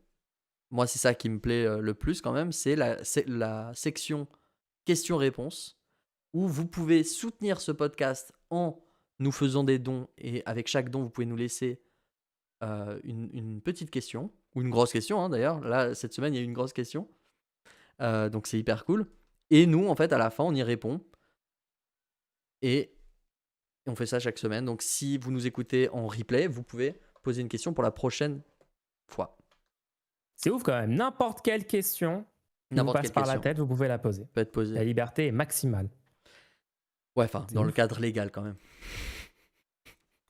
Speaker 1: moi, c'est ça qui me plaît le plus quand même, c'est la section questions-réponses où vous pouvez soutenir ce podcast en nous faisant des dons. Et avec chaque don, vous pouvez nous laisser une petite question, ou une grosse question d'ailleurs. Là, cette semaine, il y a eu une grosse question. Donc, c'est hyper cool. Et nous, en fait, à la fin, on y répond. Et on fait ça chaque semaine. Donc, si vous nous écoutez en replay, vous pouvez poser une question pour la prochaine fois.
Speaker 2: C'est ouf quand même. N'importe quelle question qui vous
Speaker 1: N'importe
Speaker 2: passe
Speaker 1: quelle
Speaker 2: par la
Speaker 1: question
Speaker 2: tête, vous pouvez la poser.
Speaker 1: peut être posée.
Speaker 2: La liberté est maximale.
Speaker 1: Ouais, enfin,
Speaker 2: C'est
Speaker 1: dans le
Speaker 2: ouf.
Speaker 1: cadre légal quand même.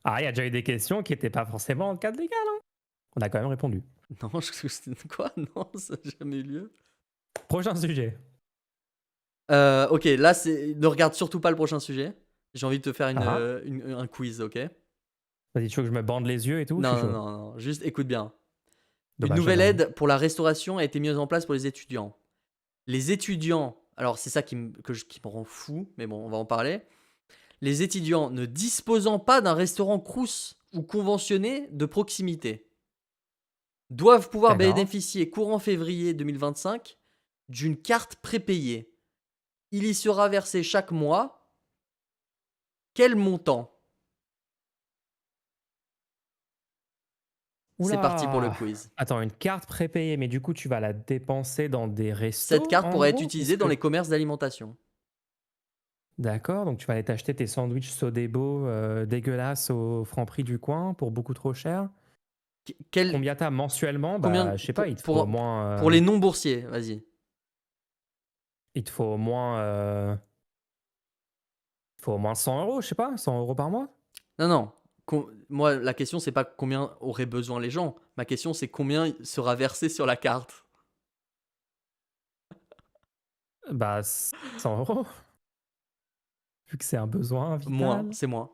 Speaker 2: Ah, il y a déjà eu des questions qui n'étaient pas forcément dans le cadre légal. On a quand même répondu.
Speaker 1: Non, quoi? Non, ça n'a jamais eu lieu.
Speaker 2: Prochain sujet.
Speaker 1: Ok, là, ne regarde surtout pas le prochain sujet. J'ai envie de te faire
Speaker 2: Ah,
Speaker 1: un quiz, ok?
Speaker 2: vas-y, tu veux que je me bande les yeux et tout? Je suis
Speaker 1: Non,
Speaker 2: chaud.
Speaker 1: non, non, non, juste écoute bien. Une
Speaker 2: Dommage,
Speaker 1: nouvelle
Speaker 2: j'avais envie.
Speaker 1: aide pour la restauration a été mise en place pour les étudiants. Les étudiants, alors c'est ça qui me rend fou, mais bon, on va en parler. Les étudiants ne disposant pas d'un restaurant Crous ou conventionné de proximité doivent pouvoir
Speaker 2: D'accord.
Speaker 1: bénéficier courant février 2025 d'une carte prépayée. Il y sera versé chaque mois quel montant? C'est parti pour le
Speaker 2: Oula!
Speaker 1: quiz.
Speaker 2: Attends, une carte prépayée, mais du coup, tu vas la dépenser dans des
Speaker 1: Cette
Speaker 2: restos,
Speaker 1: carte
Speaker 2: en
Speaker 1: pourra être
Speaker 2: gros? Parce
Speaker 1: utilisée dans
Speaker 2: que
Speaker 1: les commerces d'alimentation.
Speaker 2: d'accord, donc tu vas aller t'acheter tes sandwichs Sodebo dégueulasses au Franprix du coin pour beaucoup trop cher.
Speaker 1: Quel,
Speaker 2: Combien t'as mensuellement?
Speaker 1: combien
Speaker 2: Bah, je sais pas,
Speaker 1: pour les non boursiers, vas-y.
Speaker 2: il te faut au moins, il faut au moins 100 €, je sais pas, 100 € par mois?
Speaker 1: Non, non. Moi, la question, c'est pas combien auraient besoin les gens. Ma question, c'est combien sera versé sur la carte.
Speaker 2: Bah, 100 €, vu que c'est un besoin
Speaker 1: Moins,
Speaker 2: vital.
Speaker 1: c'est moins.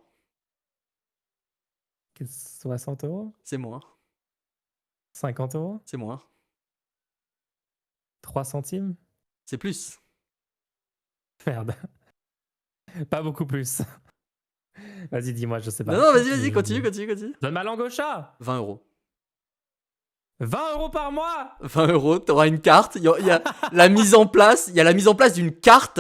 Speaker 2: 60 €?
Speaker 1: C'est moins.
Speaker 2: 50 €?
Speaker 1: C'est moins.
Speaker 2: 3 centimes?
Speaker 1: C'est plus.
Speaker 2: Merde, pas beaucoup plus. Vas-y, dis-moi, je sais
Speaker 1: Non,
Speaker 2: pas.
Speaker 1: non, vas-y, continue.
Speaker 2: Donne ma langue au chat!
Speaker 1: 20 euros.
Speaker 2: 20 € par mois!
Speaker 1: 20 euros, t'auras une carte. Il y a la mise en place. Il y a la mise en place d'une carte.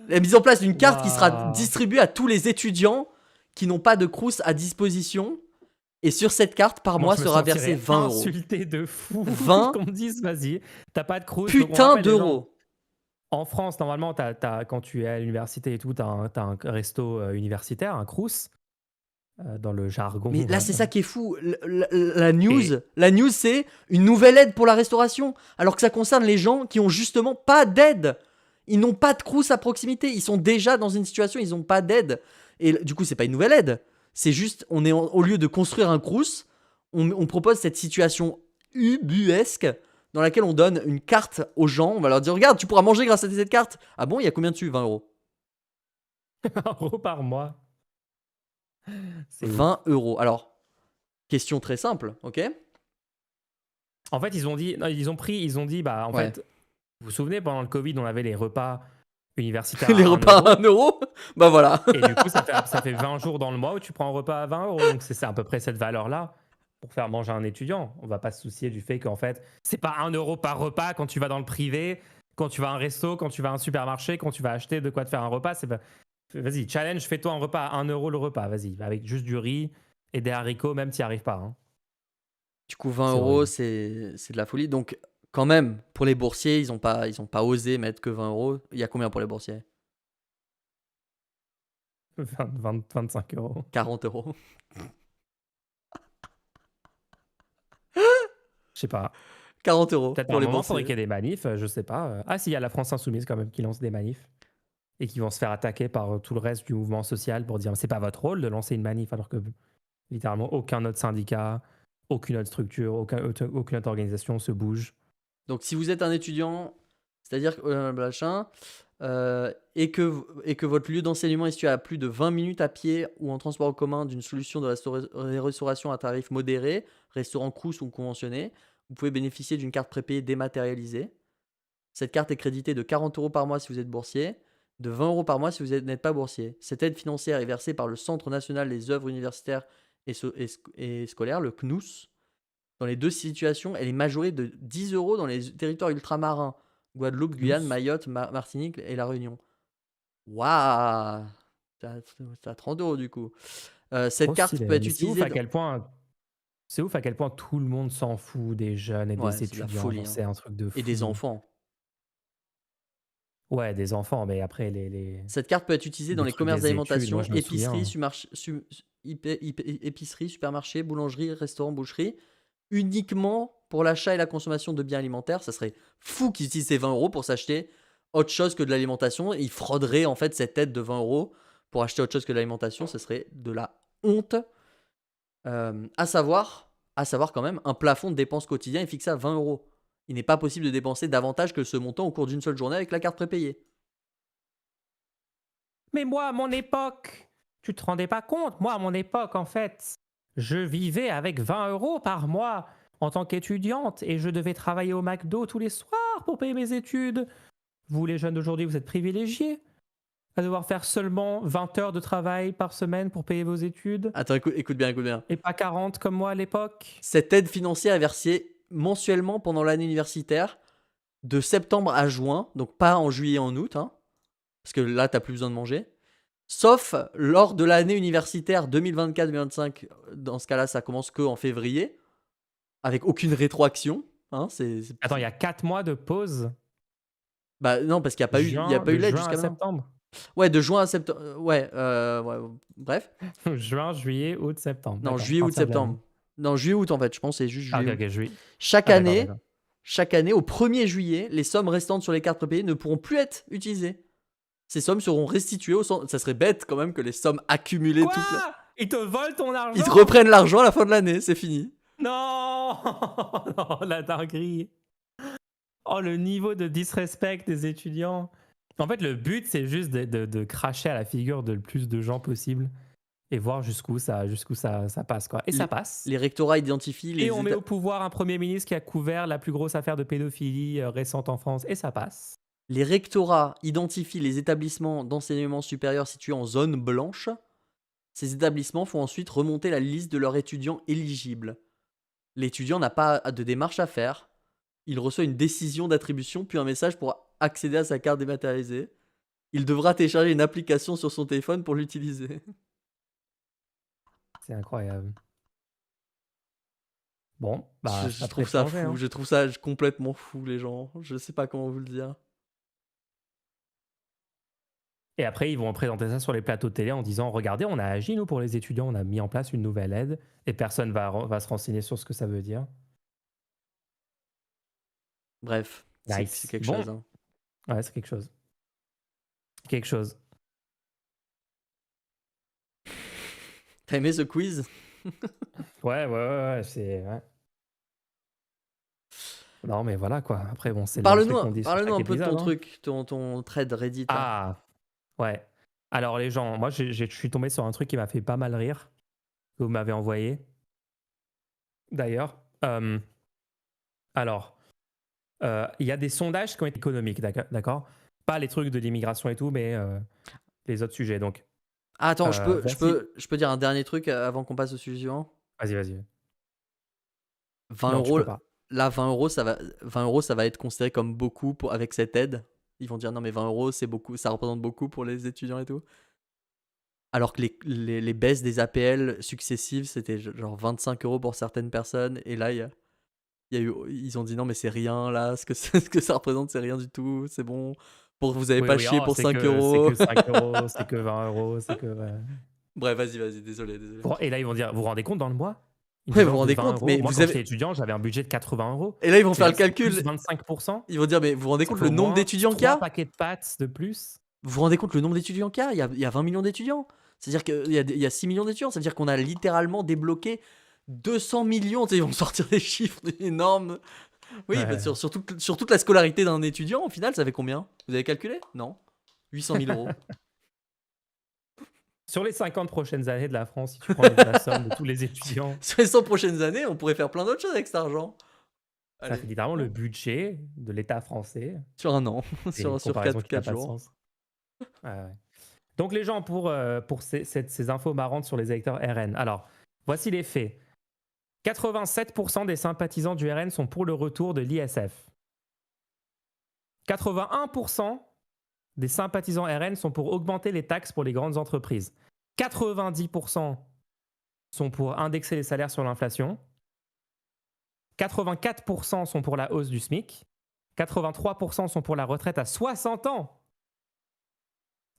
Speaker 1: La mise en place d'une carte qui sera
Speaker 2: Waouh!
Speaker 1: distribuée à tous les étudiants qui n'ont pas de crous à disposition. Et sur cette carte, par
Speaker 2: Moi,
Speaker 1: mois,
Speaker 2: je me
Speaker 1: sera versé
Speaker 2: sentirais
Speaker 1: 20 euros.
Speaker 2: insulté de fou
Speaker 1: 20
Speaker 2: qu'on me dise, vas-y, t'as pas de crous. Donc, on
Speaker 1: putain
Speaker 2: rappelle les gens,
Speaker 1: d'euros.
Speaker 2: en France, normalement, quand tu es à l'université et tout, t'as un resto universitaire, un crous, dans le jargon.
Speaker 1: Mais là, c'est ça qui est fou.
Speaker 2: Et
Speaker 1: La news, c'est une nouvelle aide pour la restauration. Alors que ça concerne les gens qui ont justement pas d'aide. Ils n'ont pas de crous à proximité. Ils sont déjà dans une situation, ils n'ont pas d'aide. Et du coup, c'est pas une nouvelle aide. C'est juste, au lieu de construire un crous, on propose cette situation ubuesque dans laquelle on donne une carte aux gens. On va leur dire, regarde, tu pourras manger grâce à cette carte. Ah bon, il y a combien dessus? 20 euros.
Speaker 2: 1 € par mois. C'est ouf.
Speaker 1: 20 euros. Alors, question très simple, ok?
Speaker 2: En fait, ils ont dit, bah, en
Speaker 1: Ouais.
Speaker 2: fait, vous vous souvenez, pendant le Covid, on avait les repas universitaire
Speaker 1: Les
Speaker 2: à 1
Speaker 1: repas à
Speaker 2: euro.
Speaker 1: 1 euro. Bah voilà.
Speaker 2: Et du coup, ça fait 20 jours dans le mois où tu prends un repas à 20 euros. Donc, c'est à peu près cette valeur-là pour faire manger un étudiant. On va pas se soucier du fait qu'en fait, c'est pas 1 euro par repas quand tu vas dans le privé, quand tu vas à un resto, quand tu vas à un supermarché, quand tu vas acheter de quoi te faire un repas. C'est pas... Vas-y, challenge, fais-toi un repas à 1 euro le repas. Vas-y, avec juste du riz et des haricots, même tu n'y arrives pas. Hein.
Speaker 1: Du coup, 20
Speaker 2: C'est
Speaker 1: euros,
Speaker 2: horrible.
Speaker 1: c'est de la folie. Donc, quand même, pour les boursiers, ils ont pas osé mettre que 20 euros. Il y a combien pour les boursiers?
Speaker 2: 25 euros.
Speaker 1: 40 euros.
Speaker 2: Je sais pas.
Speaker 1: 40 euros
Speaker 2: Peut-être à
Speaker 1: pour
Speaker 2: un
Speaker 1: les
Speaker 2: moment, il faudrait qu'il
Speaker 1: boursiers.
Speaker 2: y ait des manifs, je sais pas. Ah, si, il y a la France Insoumise quand même qui lance des manifs et qui vont se faire attaquer par tout le reste du mouvement social pour dire c'est pas votre rôle de lancer une manif alors que littéralement aucun autre syndicat, aucune autre structure, aucune autre organisation se bouge.
Speaker 1: Donc, si vous êtes un étudiant, c'est-à-dire machin, et que votre lieu d'enseignement est situé à plus de 20 minutes à pied ou en transport en commun d'une solution de restauration à tarif modéré, restaurant Crous ou conventionné, vous pouvez bénéficier d'une carte prépayée dématérialisée. Cette carte est créditée de 40 euros par mois si vous êtes boursier, de 20 euros par mois si vous n'êtes pas boursier. Cette aide financière est versée par le Centre national des œuvres universitaires et scolaires, le CNUS. Dans les deux situations, elle est majorée de 10 euros dans les territoires ultramarins, Guadeloupe, Guyane,
Speaker 2: Nous,
Speaker 1: Mayotte, Martinique et La Réunion. Waouh! T'as 30 euros du coup. Cette
Speaker 2: trop
Speaker 1: carte peut
Speaker 2: stylé.
Speaker 1: être
Speaker 2: Mais
Speaker 1: utilisée dans...
Speaker 2: c'est ouf à quel point tout le monde s'en fout des jeunes et
Speaker 1: Ouais,
Speaker 2: des
Speaker 1: c'est de la
Speaker 2: étudiants.
Speaker 1: folie,
Speaker 2: Genre,
Speaker 1: hein.
Speaker 2: c'est un truc de
Speaker 1: Et des
Speaker 2: fou.
Speaker 1: enfants.
Speaker 2: Ouais, des enfants, mais après,
Speaker 1: Cette carte peut être utilisée dans
Speaker 2: les
Speaker 1: les
Speaker 2: trucs
Speaker 1: commerces
Speaker 2: des études, moi
Speaker 1: d'alimentation,
Speaker 2: je me
Speaker 1: épiceries,
Speaker 2: souviens.
Speaker 1: épiceries, supermarchés, boulangeries, restaurants, boucheries, uniquement pour l'achat et la consommation de biens alimentaires. Ça serait fou qu'ils utilisent ces 20 euros pour s'acheter autre chose que de l'alimentation. Ils frauderaient en fait cette aide de 20 euros pour acheter autre chose que de l'alimentation. Ce serait de la honte. À savoir quand même, un plafond de dépenses quotidien est fixé à 20 euros. Il n'est pas possible de dépenser davantage que ce montant au cours d'une seule journée avec la carte prépayée.
Speaker 2: Mais moi, à mon époque, tu te rendais pas compte, moi, à mon époque, en fait, je vivais avec 20 euros par mois en tant qu'étudiante et je devais travailler au McDo tous les soirs pour payer mes études. Vous, les jeunes d'aujourd'hui, vous êtes privilégiés à devoir faire seulement 20 heures de travail par semaine pour payer vos études
Speaker 1: Attends, écoute bien, écoute bien.
Speaker 2: et pas 40 comme moi à l'époque.
Speaker 1: Cette aide financière est versée mensuellement pendant l'année universitaire de septembre à juin, donc pas en juillet et en août, hein, parce que là, tu n'as plus besoin de manger. Sauf lors de l'année universitaire 2024-2025. Dans ce cas-là, ça commence qu'en février, avec aucune rétroaction. Hein,
Speaker 2: Attends, il y a 4 mois de pause,
Speaker 1: Bah non, parce qu'il n'y a pas eu, il y a pas
Speaker 2: de
Speaker 1: eu l'aide
Speaker 2: juin à
Speaker 1: jusqu'à maintenant.
Speaker 2: septembre.
Speaker 1: Ouais, de juin à septembre. Ouais, ouais, bref.
Speaker 2: Juin, juillet, août, septembre.
Speaker 1: Non,
Speaker 2: D'accord,
Speaker 1: juillet, août,
Speaker 2: entière de l'année.
Speaker 1: septembre. Non, juillet, août en fait. Je pense que c'est juste
Speaker 2: Ah,
Speaker 1: juillet,
Speaker 2: ok,
Speaker 1: août.
Speaker 2: ok, juillet.
Speaker 1: Chaque
Speaker 2: Ah, d'accord, d'accord.
Speaker 1: année, chaque année, au 1er juillet, les sommes restantes sur les cartes prépayées ne pourront plus être utilisées. Ces sommes seront restituées au centre. Ça serait bête quand même que les sommes accumulées
Speaker 2: Quoi?
Speaker 1: toute la...
Speaker 2: Ils te volent ton
Speaker 1: Ils te
Speaker 2: argent?
Speaker 1: reprennent l'argent à la fin de l'année, c'est fini.
Speaker 2: Non! Non, la dinguerie. Oh, le niveau de disrespect des étudiants. En fait, le but, c'est juste de cracher à la figure de le plus de gens possible et voir jusqu'où ça passe, quoi. Et ça
Speaker 1: Les,
Speaker 2: passe.
Speaker 1: les rectorats identifient
Speaker 2: Et
Speaker 1: les
Speaker 2: on met
Speaker 1: états...
Speaker 2: au pouvoir un premier ministre qui a couvert la plus grosse affaire de pédophilie récente en France. Et ça passe.
Speaker 1: Les rectorats identifient les établissements d'enseignement supérieur situés en zone blanche. Ces établissements font ensuite remonter la liste de leurs étudiants éligibles. L'étudiant n'a pas de démarche à faire. Il reçoit une décision d'attribution puis un message pour accéder à sa carte dématérialisée. Il devra télécharger une application sur son téléphone pour l'utiliser.
Speaker 2: C'est incroyable. Bon,
Speaker 1: Je,
Speaker 2: bah,
Speaker 1: je
Speaker 2: ça
Speaker 1: trouve
Speaker 2: prête
Speaker 1: ça
Speaker 2: changer,
Speaker 1: fou,
Speaker 2: hein.
Speaker 1: je trouve ça complètement fou les gens. Je sais pas comment vous le dire.
Speaker 2: Et après, ils vont présenter ça sur les plateaux de télé en disant regardez, on a agi, nous, pour les étudiants, on a mis en place une nouvelle aide et personne va se renseigner sur ce que ça veut dire.
Speaker 1: Bref, c'est
Speaker 2: Nice.
Speaker 1: quelque
Speaker 2: Bon,
Speaker 1: chose. Hein.
Speaker 2: ouais, c'est quelque chose. Quelque chose.
Speaker 1: T'as aimé ce quiz?
Speaker 2: Ouais, c'est. Ouais. Non, mais voilà, quoi. Après, bon, c'est le même truc qu'on
Speaker 1: Parle-nous
Speaker 2: dit sur
Speaker 1: parle-nous
Speaker 2: chaque
Speaker 1: un peu de
Speaker 2: épisode.
Speaker 1: ton
Speaker 2: Hein.
Speaker 1: truc, ton thread Reddit là.
Speaker 2: Ah, ouais. Alors, les gens, moi, je suis tombé sur un truc qui m'a fait pas mal rire, que vous m'avez envoyé, d'ailleurs. Alors, il y a des sondages qui ont été économiques, d'accord? Pas les trucs de l'immigration et tout, mais les autres sujets. Donc,
Speaker 1: Ah, attends,
Speaker 2: voici.
Speaker 1: je peux dire un dernier truc avant qu'on passe au sujet suivant?
Speaker 2: Vas-y, vas-y.
Speaker 1: 20
Speaker 2: Non, tu
Speaker 1: euros,
Speaker 2: peux pas.
Speaker 1: là, 20 euros, ça va être considéré comme beaucoup avec cette aide. Ils vont dire non, mais 20 euros, c'est beaucoup, ça représente beaucoup pour les étudiants et tout. Alors que les baisses des APL successives, c'était genre 25 euros pour certaines personnes. Et là, ils ont dit non, mais c'est rien là, ce que ça représente, c'est rien du tout, c'est bon. Vous avez
Speaker 2: Oui,
Speaker 1: pas
Speaker 2: oui,
Speaker 1: chié
Speaker 2: oh,
Speaker 1: pour 5 euros.
Speaker 2: 5 euros, c'est que 20 euros, c'est que.
Speaker 1: Bref, vas-y, désolé, désolé.
Speaker 2: Et là, ils vont dire, vous vous rendez compte dans le mois? Une
Speaker 1: Ouais, vous vous
Speaker 2: différence de
Speaker 1: rendez
Speaker 2: 20
Speaker 1: compte,
Speaker 2: euros.
Speaker 1: mais
Speaker 2: Moi,
Speaker 1: vous
Speaker 2: quand
Speaker 1: avez.
Speaker 2: j'étais étudiant, j'avais un budget de 80 euros.
Speaker 1: Et là, ils vont faire
Speaker 2: Là,
Speaker 1: le
Speaker 2: c'est plus
Speaker 1: calcul.
Speaker 2: 25%.
Speaker 1: Ils vont dire, mais vous vous rendez
Speaker 2: Ça
Speaker 1: compte
Speaker 2: fait
Speaker 1: le
Speaker 2: au
Speaker 1: nombre
Speaker 2: moins
Speaker 1: d'étudiants qu'il y
Speaker 2: 3
Speaker 1: a?
Speaker 2: paquets de pâtes de plus.
Speaker 1: Vous vous rendez compte le nombre d'étudiants qu'il y a? Il y a 20 millions d'étudiants. C'est-à-dire il y a 6 millions d'étudiants. Ça veut dire qu'on a littéralement débloqué 200 millions. Tu sais, ils vont sortir des chiffres énormes. Oui, bah,
Speaker 2: Ouais.
Speaker 1: sur toute la scolarité d'un étudiant, au final, ça fait combien? Vous avez calculé? Non. 800 000 euros.
Speaker 2: Sur les 50 prochaines années de la France, si tu prends la somme de tous les étudiants,
Speaker 1: Sur les 100 prochaines années, on pourrait faire plein d'autres choses avec cet argent.
Speaker 2: ça fait
Speaker 1: Allez,
Speaker 2: littéralement le budget de l'État français.
Speaker 1: sur un an,
Speaker 2: C'est une
Speaker 1: sur
Speaker 2: comparaison
Speaker 1: 4,
Speaker 2: qui n'a
Speaker 1: 4
Speaker 2: pas de
Speaker 1: jours.
Speaker 2: sens. Ouais, ouais. Donc les gens, pour ces infos marrantes sur les électeurs RN. Alors, voici les faits. 87% des sympathisants du RN sont pour le retour de l'ISF. 81% des sympathisants RN sont pour augmenter les taxes pour les grandes entreprises. 90% sont pour indexer les salaires sur l'inflation. 84% sont pour la hausse du SMIC. 83% sont pour la retraite à 60 ans.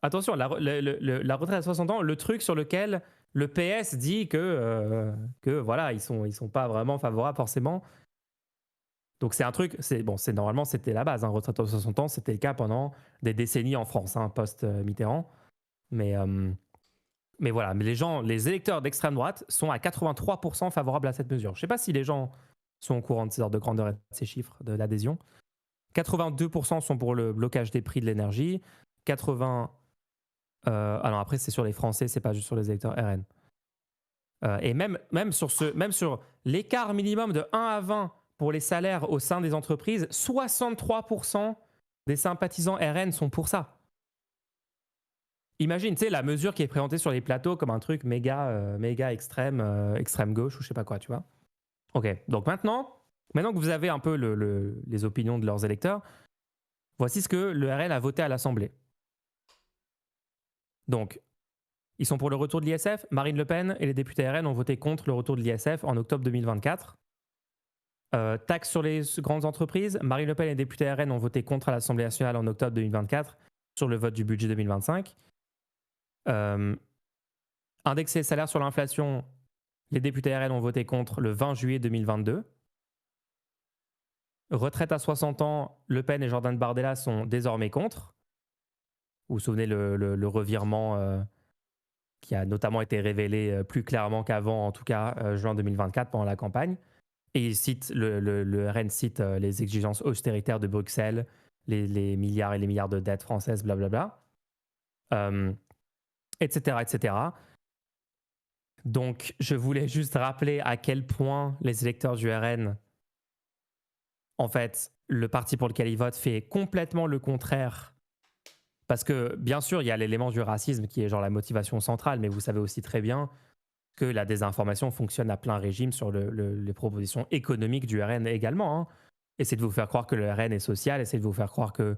Speaker 2: Attention, la retraite à 60 ans, le truc sur lequel le PS dit que voilà, ils sont pas vraiment favorables forcément. Donc c'est un truc, normalement c'était la base, hein, retraite à 60 ans, c'était le cas pendant des décennies en France, hein, post-Mitterrand. Mais voilà, mais les électeurs d'extrême droite sont à 83% favorables à cette mesure. Je ne sais pas si les gens sont au courant de ces ordres de grandeur et de ces chiffres de l'adhésion. 82% sont pour le blocage des prix de l'énergie. 80. Ah non, après c'est sur les Français, c'est pas juste sur les électeurs RN. Et même sur l'écart minimum de 1 à 20 pour les salaires au sein des entreprises, 63% des sympathisants RN sont pour ça. Imagine, tu sais, la mesure qui est présentée sur les plateaux comme un truc méga extrême, extrême gauche ou je sais pas quoi, tu vois. Ok, donc maintenant que vous avez un peu les opinions de leurs électeurs, voici ce que le RN a voté à l'Assemblée. Donc, ils sont pour le retour de l'ISF. Marine Le Pen et les députés RN ont voté contre le retour de l'ISF en octobre 2024. Taxe sur les grandes entreprises. Marine Le Pen et les députés RN ont voté contre à l'Assemblée nationale en octobre 2024 sur le vote du budget 2025. Indexer les salaires sur l'inflation, les députés RN ont voté contre le 20 juillet 2022. Retraite à 60 ans, Le Pen et Jordan Bardella sont désormais contre. Vous vous souvenez le revirement qui a notamment été révélé plus clairement qu'avant, en tout cas juin 2024 pendant la campagne. Et le RN cite les exigences austéritaires de Bruxelles, les milliards et les milliards de dettes françaises, blablabla, etc., etc. Donc, je voulais juste rappeler à quel point les électeurs du RN, en fait, le parti pour lequel ils votent fait complètement le contraire. Parce que, bien sûr, il y a l'élément du racisme qui est genre la motivation centrale, mais vous savez aussi très bien que la désinformation fonctionne à plein régime sur les propositions économiques du RN également. Hein. Essayez de vous faire croire que le RN est social, essayez de vous faire croire que,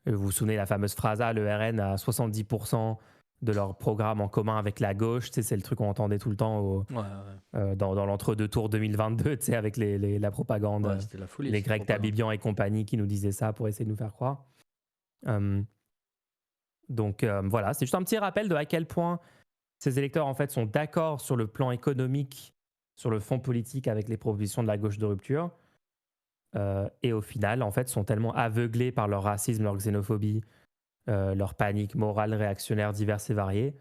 Speaker 2: vous vous souvenez la fameuse phrase, le RN a 70% de leur programme en commun avec la gauche, c'est le truc qu'on entendait tout le temps dans l'entre-deux tours 2022, avec la propagande,
Speaker 1: Ouais, c'était la folie.
Speaker 2: les
Speaker 1: cette
Speaker 2: Grecs
Speaker 1: propagande.
Speaker 2: Tabibian et compagnie qui nous disaient ça pour essayer de nous faire croire. Donc voilà, c'est juste un petit rappel de à quel point ces électeurs en fait sont d'accord sur le plan économique, sur le fond politique avec les propositions de la gauche de rupture, et au final en fait sont tellement aveuglés par leur racisme, leur xénophobie, leur panique morale réactionnaire diverses et variées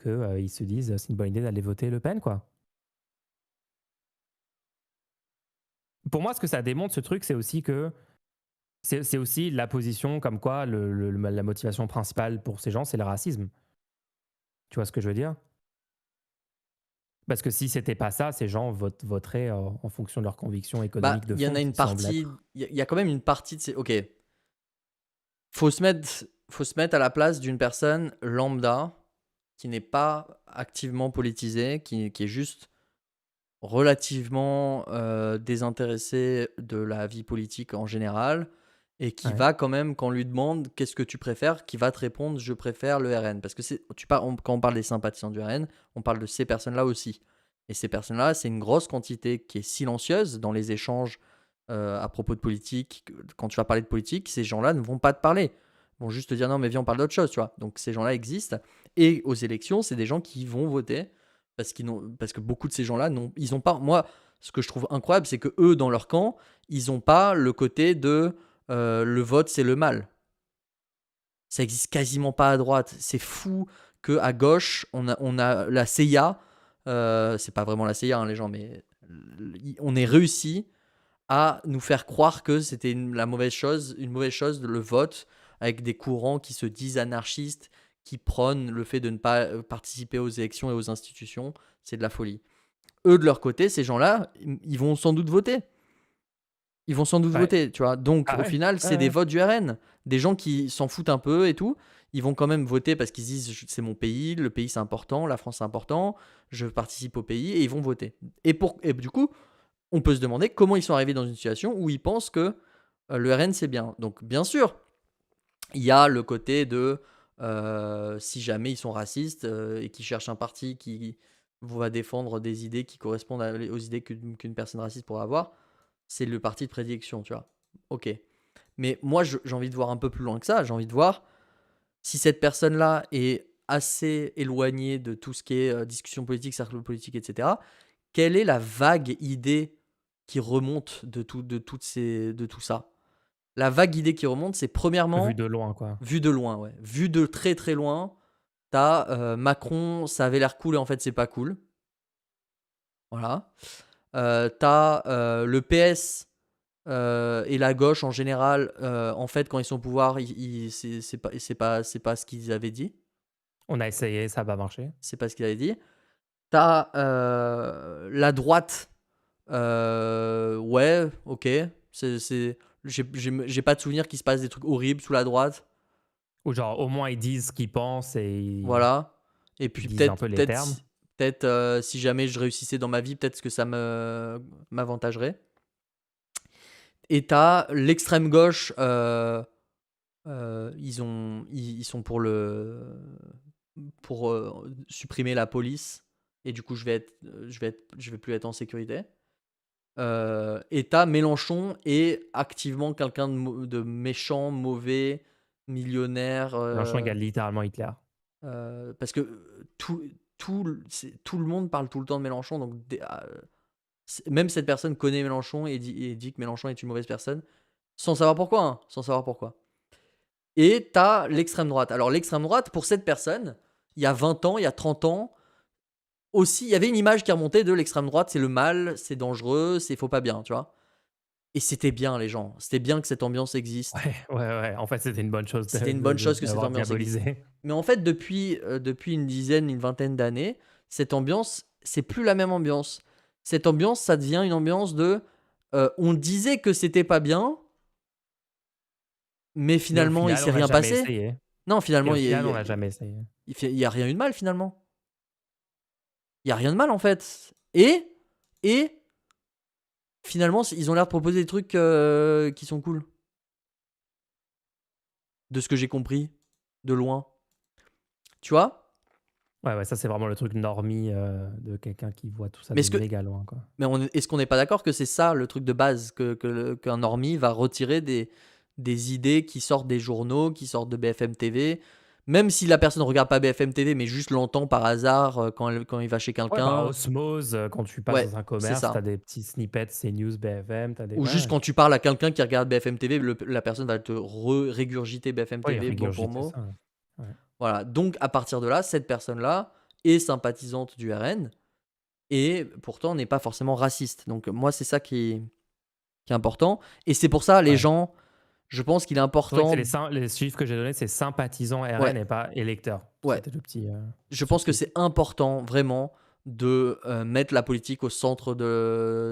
Speaker 2: qu'ils se disent c'est une bonne idée d'aller voter Le Pen quoi. Pour moi, ce que ça démontre ce truc, c'est aussi que c'est aussi la position comme quoi la motivation principale pour ces gens, c'est le racisme. Tu vois ce que je veux dire? Parce que si c'était pas ça, ces gens voteraient en fonction de leurs convictions
Speaker 1: Bah,
Speaker 2: économiques de
Speaker 1: il y en
Speaker 2: fond
Speaker 1: a une
Speaker 2: qui semblent
Speaker 1: partie.
Speaker 2: être.
Speaker 1: Il y a quand même une partie de ces. Ok. Faut se mettre à la place d'une personne lambda qui n'est pas activement politisée, qui est juste relativement désintéressée de la vie politique en général et qui
Speaker 2: Ouais.
Speaker 1: va quand même, quand on lui demande qu'est-ce que tu préfères, qui va te répondre je préfère le RN. Parce que quand on parle des sympathisants du RN, on parle de ces personnes-là aussi. Et ces personnes-là, c'est une grosse quantité qui est silencieuse dans les échanges à propos de politique. Quand tu vas parler de politique, ces gens-là ne vont pas te parler. Ils vont juste te dire non, mais viens, on parle d'autre chose, tu vois. Donc ces gens-là existent. Et aux élections, c'est des gens qui vont voter parce que beaucoup de ces gens-là, ils ont pas. Moi, ce que je trouve incroyable, c'est que eux, dans leur camp, ils n'ont pas le côté de le vote, c'est le mal. Ça existe quasiment pas à droite. C'est fou que à gauche, on a la CIA. C'est pas vraiment la CIA, hein, les gens, mais on ait réussi à nous faire croire que c'était une mauvaise chose, le vote, avec des courants qui se disent anarchistes, qui prônent le fait de ne pas participer aux élections et aux institutions. C'est de la folie. Eux, de leur côté, ces gens-là, ils vont sans doute voter. Ils vont sans doute
Speaker 2: Ouais.
Speaker 1: voter, tu vois. Donc,
Speaker 2: Ah
Speaker 1: au
Speaker 2: ouais.
Speaker 1: final,
Speaker 2: Ouais,
Speaker 1: c'est des
Speaker 2: ouais.
Speaker 1: votes du RN. Des gens qui s'en foutent un peu et tout. Ils vont quand même voter parce qu'ils disent c'est mon pays, le pays c'est important, la France c'est important, je participe au pays et ils vont voter. Et du coup, on peut se demander comment ils sont arrivés dans une situation où ils pensent que le RN c'est bien. Donc, bien sûr, il y a le côté de si jamais ils sont racistes et qu'ils cherchent un parti qui va défendre des idées qui correspondent aux idées qu'une personne raciste pourrait avoir, c'est le parti de prédilection, tu vois. Ok. Mais moi, j'ai envie de voir un peu plus loin que ça. J'ai envie de voir si cette personne-là est assez éloignée de tout ce qui est discussion politique, cercle politique, etc. Quelle est la vague idée qui remonte de tout ça? La vague idée qui remonte, c'est
Speaker 2: Vu
Speaker 1: premièrement,
Speaker 2: de loin, quoi.
Speaker 1: vu de loin, ouais. Vu de très très loin, t'as Macron, ça avait l'air cool et en fait, c'est pas cool. Voilà. T'as le PS et la gauche en général, en fait, quand ils sont au pouvoir, c'est pas ce qu'ils avaient dit.
Speaker 2: On a essayé, ça n'a pas marché.
Speaker 1: C'est pas ce qu'ils avaient dit. T'as la droite, ouais, ok. J'ai pas de souvenir qu'il se passe des trucs horribles sous la droite.
Speaker 2: Ou genre, au moins, ils disent ce qu'ils pensent et
Speaker 1: Voilà. Et
Speaker 2: ils
Speaker 1: puis
Speaker 2: disent un
Speaker 1: peut-être,
Speaker 2: peu les
Speaker 1: peut-être,
Speaker 2: termes.
Speaker 1: peut-être si jamais je réussissais dans ma vie, peut-être que ça m'avantagerait. Et t'as l'extrême gauche, ils sont pour supprimer la police et du coup je vais plus être en sécurité. Et t'as Mélenchon est activement quelqu'un de méchant, mauvais, millionnaire,
Speaker 2: Mélenchon égale littéralement Hitler.
Speaker 1: parce que tout le monde parle tout le temps de Mélenchon, donc même cette personne connaît Mélenchon et dit que Mélenchon est une mauvaise personne, sans savoir pourquoi, hein, sans savoir pourquoi. Et t'as l'extrême droite. Alors l'extrême droite, pour cette personne, il y a 20 ans, il y a 30 ans, aussi, il y avait une image qui remontait de l'extrême droite, c'est le mal, c'est dangereux, c'est faut pas bien, tu vois. Et c'était bien les gens, c'était bien que cette ambiance existe.
Speaker 2: Ouais, ouais, ouais. En fait, c'était une bonne chose
Speaker 1: C'était une bonne chose que cette
Speaker 2: d'avoir
Speaker 1: ambiance existe.
Speaker 2: diabolisé.
Speaker 1: Mais en fait, depuis une vingtaine d'années, cette ambiance, c'est plus la même ambiance. Cette ambiance, ça devient une ambiance de on disait que c'était pas bien, mais
Speaker 2: Mais au
Speaker 1: finalement, il
Speaker 2: final,
Speaker 1: s'est
Speaker 2: on n'a
Speaker 1: rien
Speaker 2: jamais
Speaker 1: passé.
Speaker 2: essayé.
Speaker 1: Non,
Speaker 2: Et
Speaker 1: finalement,
Speaker 2: au
Speaker 1: il
Speaker 2: final,
Speaker 1: y
Speaker 2: on
Speaker 1: a,
Speaker 2: n'a jamais essayé.
Speaker 1: il y a rien eu de mal finalement. Il y a rien de mal en fait. Et finalement, ils ont l'air de proposer des trucs qui sont cool. De ce que j'ai compris, de loin. Tu vois?
Speaker 2: Ouais, ouais, ça, c'est vraiment le truc normie de quelqu'un qui voit tout ça
Speaker 1: Mais
Speaker 2: de méga loin, quoi.
Speaker 1: est-ce qu'on n'est pas d'accord que c'est ça le truc de base, qu'un normie va retirer des idées qui sortent des journaux, qui sortent de BFM TV, même si la personne ne regarde pas BFM TV, mais juste l'entend par hasard quand il va chez
Speaker 2: Ouais, par
Speaker 1: quelqu'un.
Speaker 2: osmose, quand tu passes
Speaker 1: Ouais,
Speaker 2: dans un
Speaker 1: c'est
Speaker 2: commerce, t'as
Speaker 1: ça.
Speaker 2: des petits snippets, c'est news BFM, t'as des...
Speaker 1: Ou
Speaker 2: Ouais,
Speaker 1: juste
Speaker 2: ouais,
Speaker 1: quand tu parles à quelqu'un qui regarde BFM TV, la personne va te régurgiter BFM
Speaker 2: ouais,
Speaker 1: TV mot pour
Speaker 2: régurgiter
Speaker 1: mot.
Speaker 2: ça. Ouais. Ouais.
Speaker 1: Voilà. Donc à partir de là, cette personne-là est sympathisante du RN et pourtant n'est pas forcément raciste. Donc moi, c'est ça qui est important. Et c'est pour ça, les
Speaker 2: Ouais.
Speaker 1: gens, je pense qu'il est
Speaker 2: C'est vrai que c'est
Speaker 1: important.
Speaker 2: les chiffres que j'ai donnés, c'est sympathisants
Speaker 1: Ouais,
Speaker 2: RN et pas électeurs.
Speaker 1: ouais.
Speaker 2: C'était le petit
Speaker 1: Je pense que
Speaker 2: subtil.
Speaker 1: c'est important vraiment de mettre la politique au centre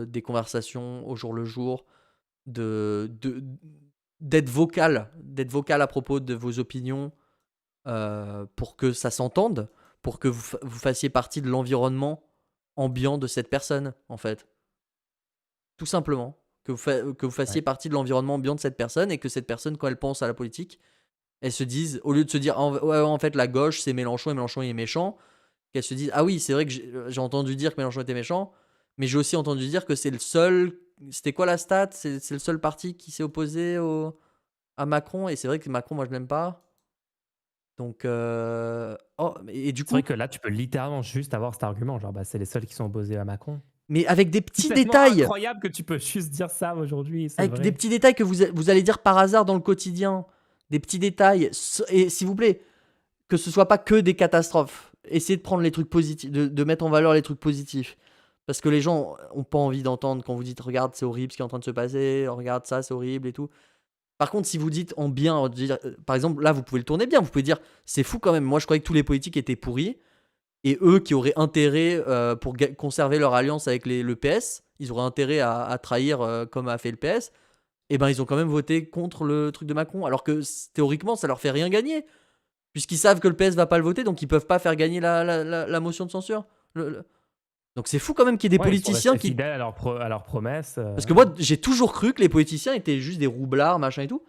Speaker 1: des conversations au jour le jour, de d'être vocal à propos de vos opinions, pour que ça s'entende, pour que vous fassiez partie de l'environnement ambiant de cette personne, en fait. Tout simplement. Que vous fassiez
Speaker 2: Ouais.
Speaker 1: partie de l'environnement ambiant de cette personne et que cette personne, quand elle pense à la politique, elle se dise, au lieu de se dire, ouais, ouais, en fait, la gauche, c'est Mélenchon et Mélenchon il est méchant, qu'elle se dise, ah oui, c'est vrai que j'ai entendu dire que Mélenchon était méchant, mais j'ai aussi entendu dire que c'est le seul. C'était quoi la stat? C'est le seul parti qui s'est opposé à Macron, et c'est vrai que Macron, moi, je l'aime pas. Donc, oh, et du
Speaker 2: C'est vrai
Speaker 1: coup,
Speaker 2: que là, tu peux littéralement juste avoir cet argument, genre, bah, c'est les seuls qui sont opposés à Macron.
Speaker 1: mais avec des
Speaker 2: C'est
Speaker 1: petits
Speaker 2: tellement
Speaker 1: détails,
Speaker 2: incroyable que tu peux juste dire ça aujourd'hui, c'est vrai.
Speaker 1: que vous allez dire par hasard dans le quotidien, des petits détails, et s'il vous plaît, que ce soit pas que des catastrophes. Essayez de prendre les trucs positifs, de mettre en valeur les trucs positifs. Parce que les gens ont pas envie d'entendre quand vous dites regarde, c'est horrible ce qui est en train de se passer, regarde ça, c'est horrible et tout. Par contre, si vous dites en bien, par exemple, là, vous pouvez le tourner bien, vous pouvez dire c'est fou quand même. Moi, je croyais que tous les politiques étaient pourris, et eux qui auraient intérêt, pour conserver leur alliance avec le PS, ils auraient intérêt à trahir, comme a fait le PS. Et ben, ils ont quand même voté contre le truc de Macron, alors que théoriquement, ça leur fait rien gagner. Puisqu'ils savent que le PS va pas le voter, donc ils peuvent pas faire gagner la motion de censure. Donc c'est fou quand même qu'il y ait des
Speaker 2: Ouais, ils sont
Speaker 1: politiciens
Speaker 2: restés
Speaker 1: qui.
Speaker 2: fidèles à leurs promesses.
Speaker 1: Parce que moi, j'ai toujours cru que les politiciens étaient juste des roublards, machin et tout.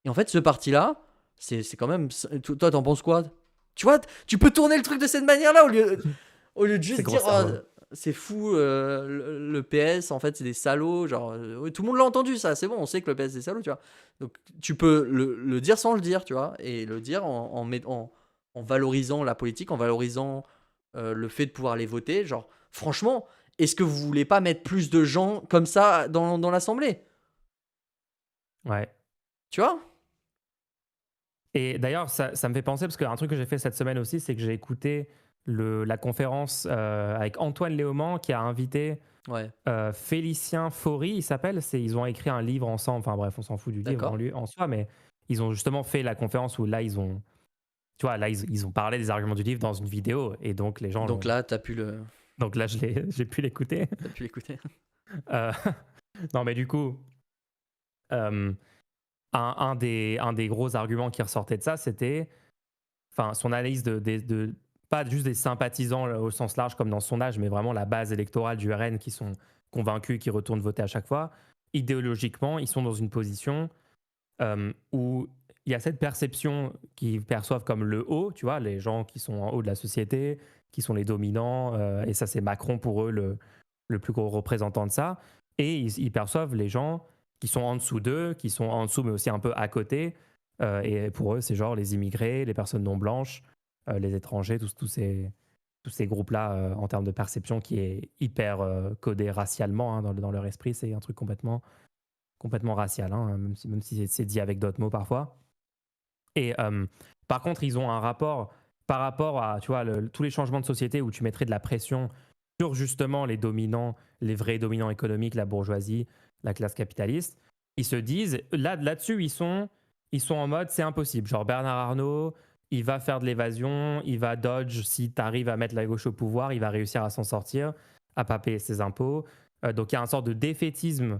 Speaker 1: Et en fait, ce parti-là, c'est quand même. Toi, t'en penses quoi? Tu vois, tu peux tourner le truc de cette manière-là au lieu de
Speaker 2: C'est
Speaker 1: juste
Speaker 2: gros
Speaker 1: dire oh,
Speaker 2: cerveau.
Speaker 1: c'est fou, le PS, en fait, c'est des salauds. Genre, ouais, tout le monde l'a entendu, ça, c'est bon, on sait que le PS, c'est des salauds, tu vois. Donc, tu peux le dire sans le dire, tu vois, et le dire en valorisant la politique, en valorisant, le fait de pouvoir les voter. Genre, franchement, est-ce que vous voulez pas mettre plus de gens comme ça dans l'Assemblée?
Speaker 2: Ouais.
Speaker 1: Tu vois?
Speaker 2: Et d'ailleurs, ça me fait penser, parce qu'un truc que j'ai fait cette semaine aussi, c'est que j'ai écouté la conférence avec Antoine Léaumont qui a invité
Speaker 1: Ouais,
Speaker 2: Félicien Faury, il s'appelle. Ils ont écrit un livre ensemble. Enfin bref, on s'en fout du livre
Speaker 1: d'accord.
Speaker 2: en soi, mais ils ont justement fait la conférence où là, tu vois, là, ils ont parlé des arguments du livre dans une vidéo. Et donc, les gens
Speaker 1: Donc
Speaker 2: l'ont.
Speaker 1: là,
Speaker 2: Donc là, j'ai pu l'écouter.
Speaker 1: t'as pu l'écouter.
Speaker 2: Euh, non, mais du coup, euh, un des gros arguments qui ressortait de ça, c'était son analyse pas juste des sympathisants au sens large comme dans son sondage, mais vraiment la base électorale du RN qui sont convaincus, qui retournent voter à chaque fois. Idéologiquement, ils sont dans une position où il y a cette perception qu'ils perçoivent comme le haut, tu vois, les gens qui sont en haut de la société, qui sont les dominants, et ça c'est Macron pour eux le plus gros représentant de ça, et ils perçoivent les gens qui sont en dessous d'eux, qui sont en dessous mais aussi un peu à côté, et pour eux c'est genre les immigrés, les personnes non blanches, les étrangers, tous ces groupes-là en termes de perception qui est hyper codé racialement dans leur esprit, c'est un truc complètement racial, hein, même si c'est dit avec d'autres mots parfois. Et par contre, ils ont un rapport par rapport à, tu vois, tous les changements de société où tu mettrais de la pression sur justement les dominants, les vrais dominants économiques, la bourgeoisie, la classe capitaliste. Ils se disent, là-dessus, ils sont en mode, c'est impossible. Genre Bernard Arnault, il va faire de l'évasion, il va dodge, si tu arrives à mettre la gauche au pouvoir, il va réussir à s'en sortir, à pas payer ses impôts. Donc il y a une sorte de défaitisme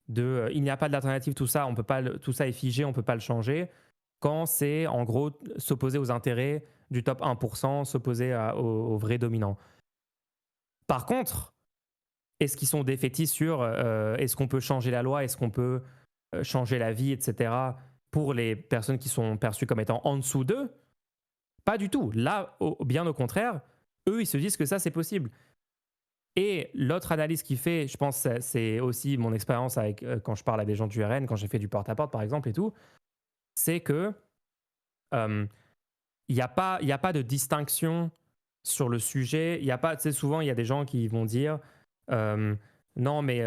Speaker 2: il n'y a pas d'alternative, tout ça, on peut pas tout ça est figé, on peut pas le changer. Quand c'est en gros s'opposer aux intérêts du top 1%, s'opposer aux vrais dominants. Par contre, est-ce qu'ils sont défaitistes sur est-ce qu'on peut changer la loi, est-ce qu'on peut changer la vie, etc. pour les personnes qui sont perçues comme étant en dessous d'eux? Pas du tout. Là, bien au contraire, eux, ils se disent que ça, c'est possible. Et l'autre analyse qu'il fait, je pense, c'est aussi mon expérience avec quand je parle à des gens du RN, quand j'ai fait du porte-à-porte, par exemple, et tout, c'est que il n'y a pas de distinction sur le sujet. Il y a pas, tu sais, souvent, il y a des gens qui vont dire non, mais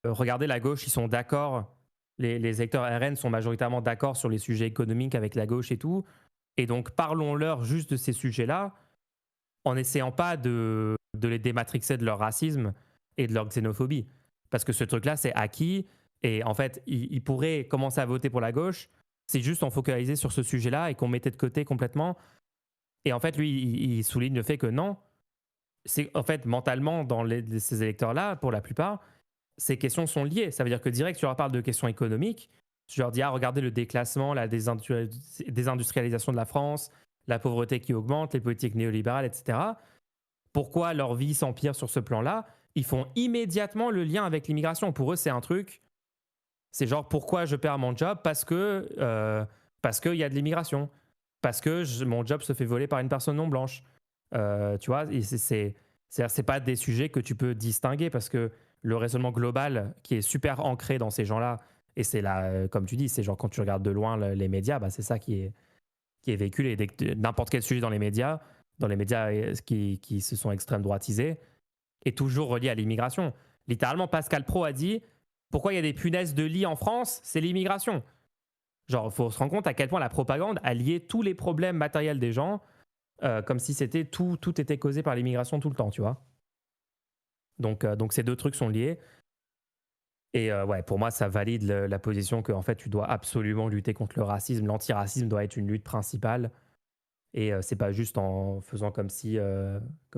Speaker 2: regardez, la gauche, ils sont d'accord. Les électeurs RN sont majoritairement d'accord sur les sujets économiques avec la gauche et tout. Et donc, parlons-leur juste de ces sujets-là en n'essayant pas de les dématrixer de leur racisme et de leur xénophobie. Parce que ce truc-là, c'est acquis. Et en fait, ils pourraient commencer à voter pour la gauche. C'est juste en focaliser sur ce sujet-là et qu'on mettait de côté complètement. Et en fait, lui, il souligne le fait que non, c'est en fait mentalement, dans ces électeurs-là, pour la plupart, ces questions sont liées. Ça veut dire que direct, tu leur parles de questions économiques, Je leur dis, ah, regardez le déclassement, la désindustrialisation de la France, la pauvreté qui augmente, les politiques néolibérales, etc. Pourquoi leur vie s'empire sur ce plan-là? Ils font immédiatement le lien avec l'immigration. Pour eux, c'est un truc, c'est genre, pourquoi je perds mon job? Parce qu'il y a de l'immigration. Parce que mon job se fait voler par une personne non blanche. Tu vois, et c'est pas des sujets que tu peux distinguer parce que le raisonnement global qui est super ancré dans ces gens-là, et c'est là, comme tu dis, c'est genre quand tu regardes de loin les médias, bah, c'est ça qui est véhiculé. Et n'importe quel sujet dans les médias qui se sont extrême droitisés, est toujours relié à l'immigration. Littéralement, Pascal Praud a dit pourquoi il y a des punaises de lit en France, c'est l'immigration. Genre, il faut se rendre compte à quel point la propagande a lié tous les problèmes matériels des gens comme si c'était tout était causé par l'immigration tout le temps, tu vois. Donc ces deux trucs sont liés. Et ouais, pour moi, ça valide la position que en fait, tu dois absolument lutter contre le racisme. L'antiracisme doit être une lutte principale. Et c'est pas juste en faisant comme si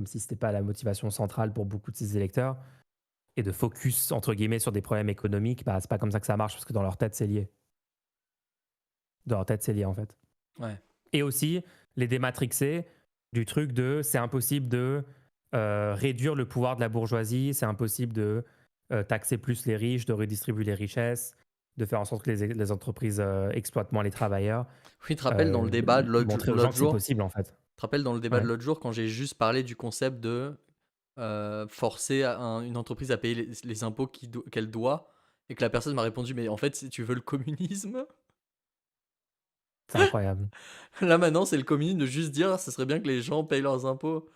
Speaker 2: c'était pas la motivation centrale pour beaucoup de ces électeurs. Et de focus, entre guillemets, sur des problèmes économiques, bah, c'est pas comme ça que ça marche, parce que dans leur tête, c'est lié. Dans leur tête, c'est lié, en fait.
Speaker 1: Ouais.
Speaker 2: Et aussi, les dématrixer du truc de c'est impossible de réduire le pouvoir de la bourgeoisie, c'est impossible de taxer plus les riches, de redistribuer les richesses, de faire en sorte que les entreprises exploitent moins les travailleurs.
Speaker 1: Oui, tu te rappelles dans le débat de
Speaker 2: Montrer aux gens
Speaker 1: l'autre
Speaker 2: que c'est
Speaker 1: jour,
Speaker 2: possible, en fait.
Speaker 1: tu te rappelles dans le débat de
Speaker 2: Ouais.
Speaker 1: l'autre jour quand j'ai juste parlé du concept de forcer une entreprise à payer les impôts qu'elle doit et que la personne m'a répondu mais en fait si tu veux le communisme,
Speaker 2: C'est incroyable.
Speaker 1: là maintenant c'est le communisme de juste dire ce serait bien que les gens payent leurs impôts.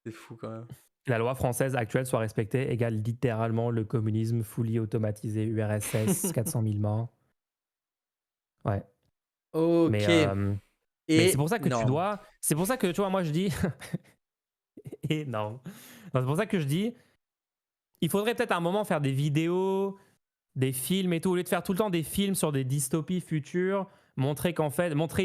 Speaker 1: C'est fou quand même.
Speaker 2: La loi française actuelle soit respectée égale littéralement le communisme fully automatisé, URSS, 400 000 morts. Ouais.
Speaker 1: Ok.
Speaker 2: Mais c'est
Speaker 1: Et
Speaker 2: pour ça que tu
Speaker 1: non.
Speaker 2: dois. C'est pour ça que, tu vois, moi je dis. Et non. C'est pour ça que je dis. Il faudrait peut-être à un moment faire des vidéos, des films et tout, au lieu de faire tout le temps des films sur des dystopies futures, montrer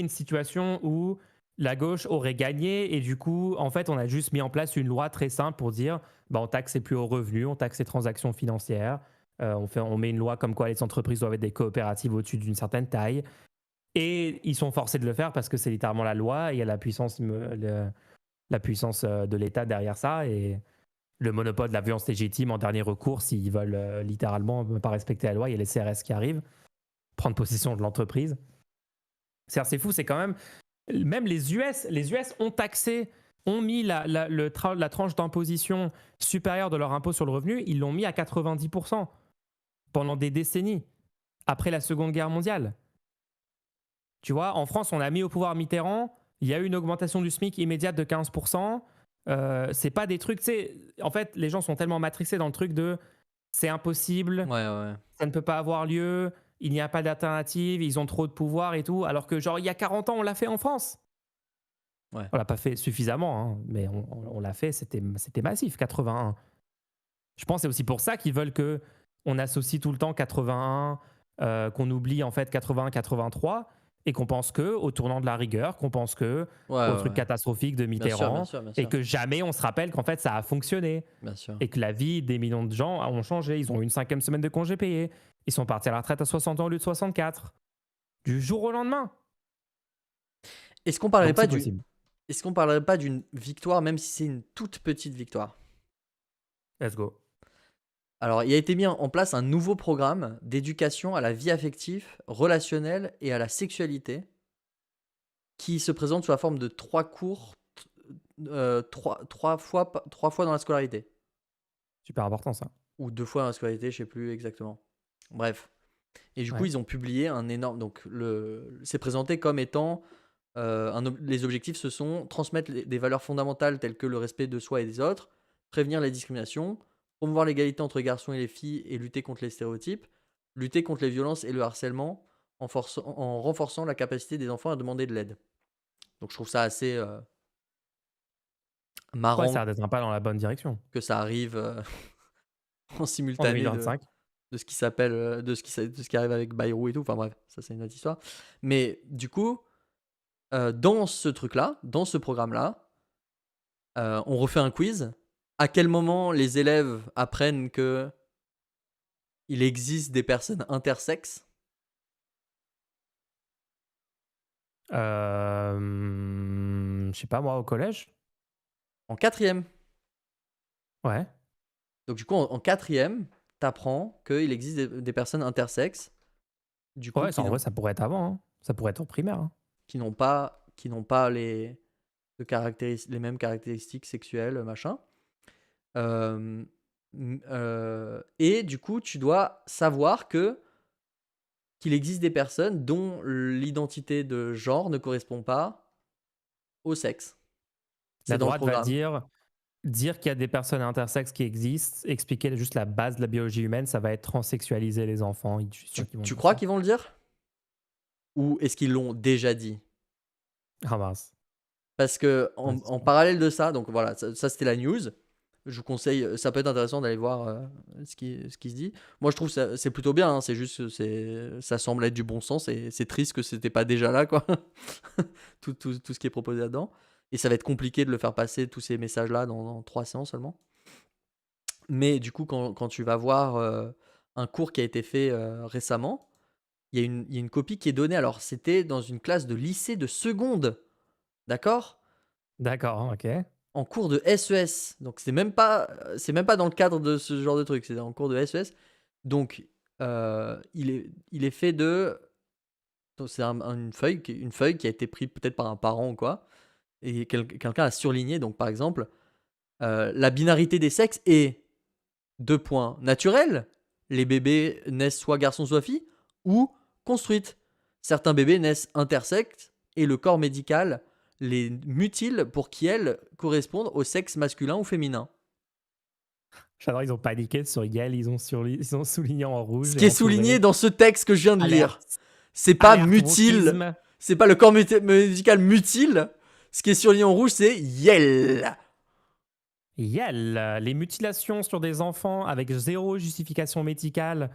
Speaker 2: une situation où la gauche aurait gagné et du coup, en fait, on a juste mis en place une loi très simple pour dire, bah, on taxe les plus hauts revenus, on taxe les transactions financières, on met une loi comme quoi les entreprises doivent être des coopératives au-dessus d'une certaine taille. Et ils sont forcés de le faire parce que c'est littéralement la loi et il y a la puissance de l'État derrière ça et le monopole de la violence légitime en dernier recours s'ils veulent littéralement ne pas respecter la loi. Il y a les CRS qui arrivent, prendre possession de l'entreprise. C'est assez fou, c'est quand même les US ont mis la tranche d'imposition supérieure de leur impôt sur le revenu, ils l'ont mis à 90% pendant des décennies, après la Seconde Guerre mondiale. Tu vois, en France, on a mis au pouvoir Mitterrand, il y a eu une augmentation du SMIC immédiate de 15%. C'est pas des trucs, tu sais, en fait, les gens sont tellement matrixés dans le truc de c'est impossible,
Speaker 1: Ouais.
Speaker 2: ça ne peut pas avoir lieu, il n'y a pas d'alternative, ils ont trop de pouvoir et tout, alors que genre il y a 40 ans, on l'a fait en France.
Speaker 1: Ouais.
Speaker 2: On l'a pas fait suffisamment, hein, mais on l'a fait, c'était massif, 81. Je pense que c'est aussi pour ça qu'ils veulent que on associe tout le temps 81, qu'on oublie en fait 80, 83, et qu'on pense que au tournant de la rigueur, qu'on pense que au truc
Speaker 1: Ouais.
Speaker 2: catastrophique de
Speaker 1: Bien sûr, bien
Speaker 2: Mitterrand,
Speaker 1: sûr, bien
Speaker 2: et
Speaker 1: sûr.
Speaker 2: que jamais on se rappelle qu'en fait ça a fonctionné,
Speaker 1: Bien sûr.
Speaker 2: et que la vie des millions de gens ont changé. Ils ont eu une 5e semaine de congé payé. Ils sont partis à la retraite à 60 ans au lieu de 64. Du jour au lendemain.
Speaker 1: Est-ce qu'on parlerait
Speaker 2: Donc
Speaker 1: pas
Speaker 2: c'est possible.
Speaker 1: Est-ce qu'on parlerait pas d'une victoire même si c'est une toute petite victoire?
Speaker 2: Let's go.
Speaker 1: Alors, il a été mis en place un nouveau programme d'éducation à la vie affective, relationnelle et à la sexualité qui se présente sous la forme de 3 cours, 3 fois dans la scolarité.
Speaker 2: Super important ça.
Speaker 1: Ou 2 fois dans la scolarité, je sais plus exactement. Bref. Et du coup,
Speaker 2: Ouais.
Speaker 1: ils ont publié un énorme. Donc, c'est présenté comme étant. Les objectifs, ce sont transmettre des valeurs fondamentales telles que le respect de soi et des autres, prévenir les discriminations, promouvoir l'égalité entre les garçons et les filles et lutter contre les stéréotypes, lutter contre les violences et le harcèlement en renforçant la capacité des enfants à demander de l'aide. Donc, je trouve ça assez
Speaker 2: Ouais, ça a
Speaker 1: marrant
Speaker 2: l'air d'être un pas dans la bonne direction.
Speaker 1: que ça arrive en
Speaker 2: En
Speaker 1: simultané
Speaker 2: 2025.
Speaker 1: de ce qui s'appelle de ce qui arrive avec Bayrou et tout. Enfin bref, ça c'est une autre histoire. Mais du coup, dans ce truc-là, dans ce programme-là, on refait un quiz. À quel moment les élèves apprennent que il existe des personnes intersexes?
Speaker 2: Je sais pas, moi, au collège.
Speaker 1: En quatrième.
Speaker 2: Ouais.
Speaker 1: Donc, du coup, en quatrième, t'apprends qu'il existe des personnes intersexes, du coup,
Speaker 2: Ouais, ça, en vrai, ça pourrait être avant. Hein. Ça pourrait être en primaire. Hein.
Speaker 1: qui n'ont pas les mêmes caractéristiques sexuelles, machin. Euh, et du coup, tu dois savoir qu'il existe des personnes dont l'identité de genre ne correspond pas au sexe. C'est
Speaker 2: La
Speaker 1: dans le
Speaker 2: droite va
Speaker 1: programme.
Speaker 2: dire qu'il y a des personnes intersexes qui existent, expliquer juste la base de la biologie humaine, ça va être transsexualiser les enfants. Je suis sûr qu'ils vont
Speaker 1: Tu
Speaker 2: dire
Speaker 1: crois
Speaker 2: ça.
Speaker 1: qu'ils vont le dire? Ou est-ce qu'ils l'ont déjà dit?
Speaker 2: Ah mince.
Speaker 1: Parce que
Speaker 2: Ouais,
Speaker 1: en parallèle de ça, donc voilà, ça c'était la news. Je vous conseille, ça peut être intéressant d'aller voir ce qui se dit. Moi je trouve que c'est plutôt bien, hein, c'est juste, ça semble être du bon sens et c'est triste que c'était pas déjà là, quoi. Tout ce qui est proposé là-dedans. Et ça va être compliqué de le faire passer, tous ces messages-là, dans 3 séances seulement. Mais du coup, quand tu vas voir un cours qui a été fait récemment, il y a une copie qui est donnée. Alors, c'était dans une classe de lycée de seconde, d'accord?
Speaker 2: d'accord, ok.
Speaker 1: En cours de SES. Donc, c'est même pas dans le cadre de ce genre de truc, c'est en cours de SES. Donc, il est fait de. Donc, c'est une feuille qui a été prise peut-être par un parent ou quoi. Et quelqu'un a surligné, donc par exemple, la binarité des sexes est 2 points naturels. Les bébés naissent soit garçon soit fille, ou construites. Certains bébés naissent intersexes et le corps médical les mutile pour qu'elles correspondent au sexe masculin ou féminin.
Speaker 2: J'adore, ils ont paniqué sur Yale, ils ont souligné en
Speaker 1: Ce
Speaker 2: rouge
Speaker 1: qui
Speaker 2: et
Speaker 1: est souligné
Speaker 2: entouré.
Speaker 1: dans ce texte que je viens de lire,
Speaker 2: Alerte,
Speaker 1: c'est pas
Speaker 2: alerte
Speaker 1: mutile,
Speaker 2: wokisme.
Speaker 1: c'est pas le corps médical mutile. Ce qui est surligné en rouge, c'est Yale.
Speaker 2: Yale, les mutilations sur des enfants avec zéro justification médicale,